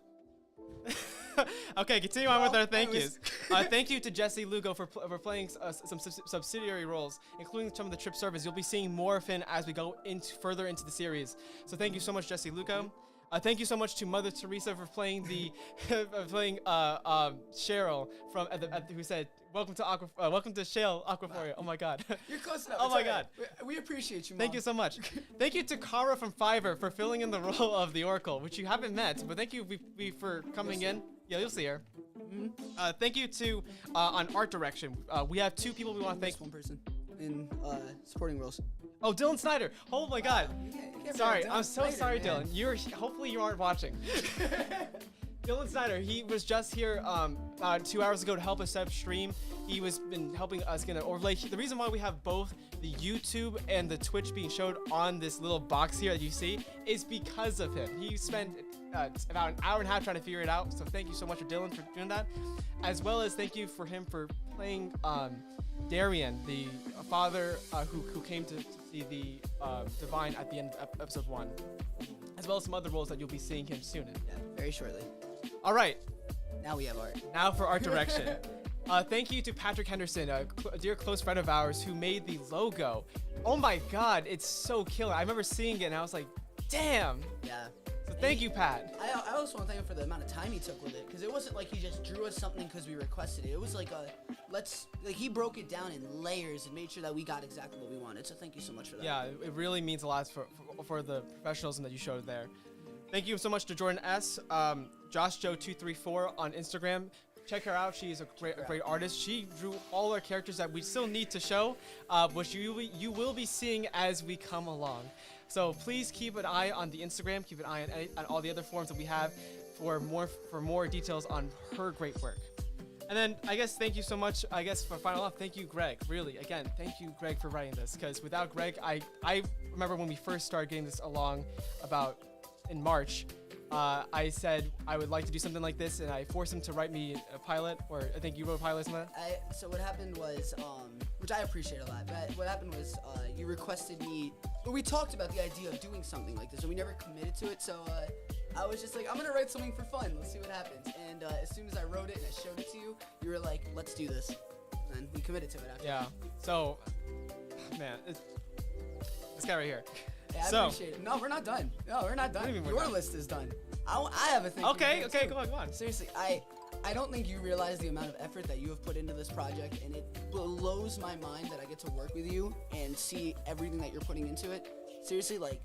Okay, continue on with our thank yous. Thank you to Jesse Lugo for playing some subsidiary roles, including some of the trip service. You'll be seeing more of him as we go further into the series. So thank you so much, Jesse Lugo. Thank you so much to Mother Teresa for playing Cheryl from who said welcome to Shale Aquaforia. Oh my God. You're close enough. Oh my God. We appreciate you, Mom. Thank you so much. Thank you to Kara from Fiverr for filling in the role of the Oracle, which you haven't met, but thank you for coming in. Yeah, you'll see her. Thank you to on art direction. We have 2 people we want to thank. One person in supporting roles. Oh, Dylan Snyder. Oh my God. Sorry, I'm so Snyder, sorry, man. Dylan. Hopefully you aren't watching. Dylan Snyder, he was just here 2 hours ago to help us set up stream. He was been helping us get an overlay. The reason why we have both the YouTube and the Twitch being showed on this little box here that you see is because of him. He spent about an hour and a half trying to figure it out. So thank you so much for Dylan for doing that, as well as thank you for him for playing Darian, the father who came to see the divine at the end of episode 1, as well as some other roles that you'll be seeing him soon in. Yeah, very shortly. All right. Now we have art. Now for art direction. Thank you to Patrick Henderson, a dear close friend of ours who made the logo. Oh my God, it's so killer. I remember seeing it and I was like, damn. Yeah. So thank you, Pat. I also want to thank him for the amount of time he took with it, because it wasn't like he just drew us something because we requested it. It was like he broke it down in layers and made sure that we got exactly what we wanted. So thank you so much for that. Yeah, it really means a lot for the professionalism that you showed there. Thank you so much to Jordan S. JoshJoe234 on Instagram. Check her out. She's a great artist. She drew all our characters that we still need to show, which you will be seeing as we come along. So please keep an eye on the Instagram. Keep an eye on all the other forums that we have for more details on her great work. And then I guess thank you so much. I guess for final off, thank you, Greg. Really, again, thank you, Greg, for writing this. Because without Greg, I remember when we first started getting this along about in March. I said I would like to do something like this, and I forced him to write me a pilot, or I think you wrote a pilot, isn't that? So what happened was, which I appreciate a lot, but what happened was you requested me, or we talked about the idea of doing something like this, and we never committed to it, so I was just like, I'm gonna write something for fun, let's see what happens. And as soon as I wrote it and I showed it to you, you were like, let's do this. And we committed to it after. Yeah, so, man, this guy right here. Yeah, I appreciate it. No, we're not done. No, we're not done. Your list is done. I have a thing. Okay, go on. Seriously, I don't think you realize the amount of effort that you have put into this project, and it blows my mind that I get to work with you and see everything that you're putting into it. Seriously, like,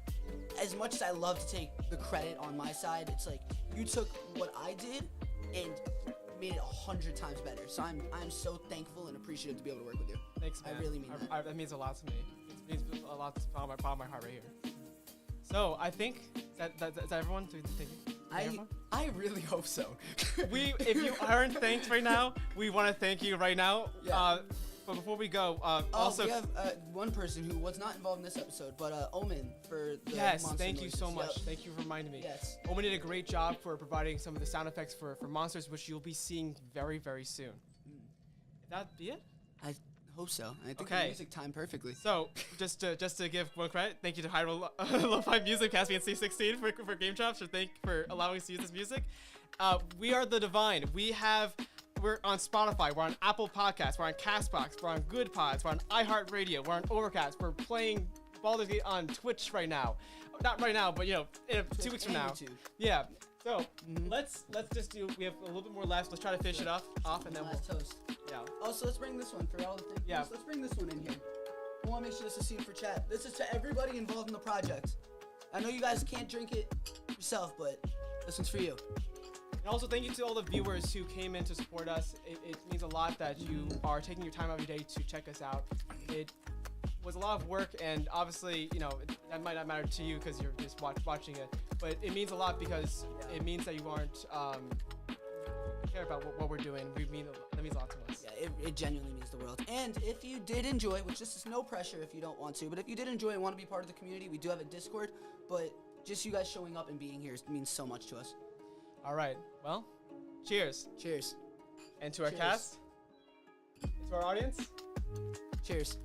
as much as I love to take the credit on my side, it's like you took what I did and made it 100 times better. So I'm so thankful and appreciative to be able to work with you. Thanks, man. I really mean that. That means a lot to me. It means a lot to my heart right here. So I think that's everyone. I really hope so. If you aren't thanked right now, we want to thank you right now. Yeah. But before we go, also we have one person who was not involved in this episode, but Omen for the yes, monster thank you noises. so much. Yep. Thank you for reminding me. Yes. Omen did a great job for providing some of the sound effects for monsters, which you'll be seeing very, very soon. Would that be it? I hope so. I think Okay. the music timed perfectly. So just to give one credit, thank you to Hyrule Lo-Fi Music, Caspian C16 for Game Chops, for allowing us to use this music. We are the Divine. We're on Spotify, we're on Apple Podcasts, we're on CastBox, we're on Good Pods, we're on iHeartRadio, we're on Overcast, we're playing Baldur's Gate on Twitch right now. Not right now, but in 2 weeks from now. YouTube. Yeah. So let's just do. We have a little bit more left. Let's try to finish it off, and then Last toast. Yeah. Also, let's bring this one for all the things. Yeah. Let's bring this one in here. I want to make sure this is seen for chat. This is to everybody involved in the project. I know you guys can't drink it yourself, but this one's for you. And also thank you to all the viewers who came in to support us. It means a lot that you are taking your time every day to check us out. It was a lot of work, and obviously, that might not matter to you because you're just watching it. But it means a lot because it means that you aren't care about what we're doing. That means a lot to us. Yeah, it genuinely means the world. And if you did enjoy, which this is no pressure if you don't want to, but if you did enjoy and want to be part of the community, we do have a Discord. But just you guys showing up and being here means so much to us. All right. Well, cheers. Cheers. And to our Cheers. cast, to our audience, cheers.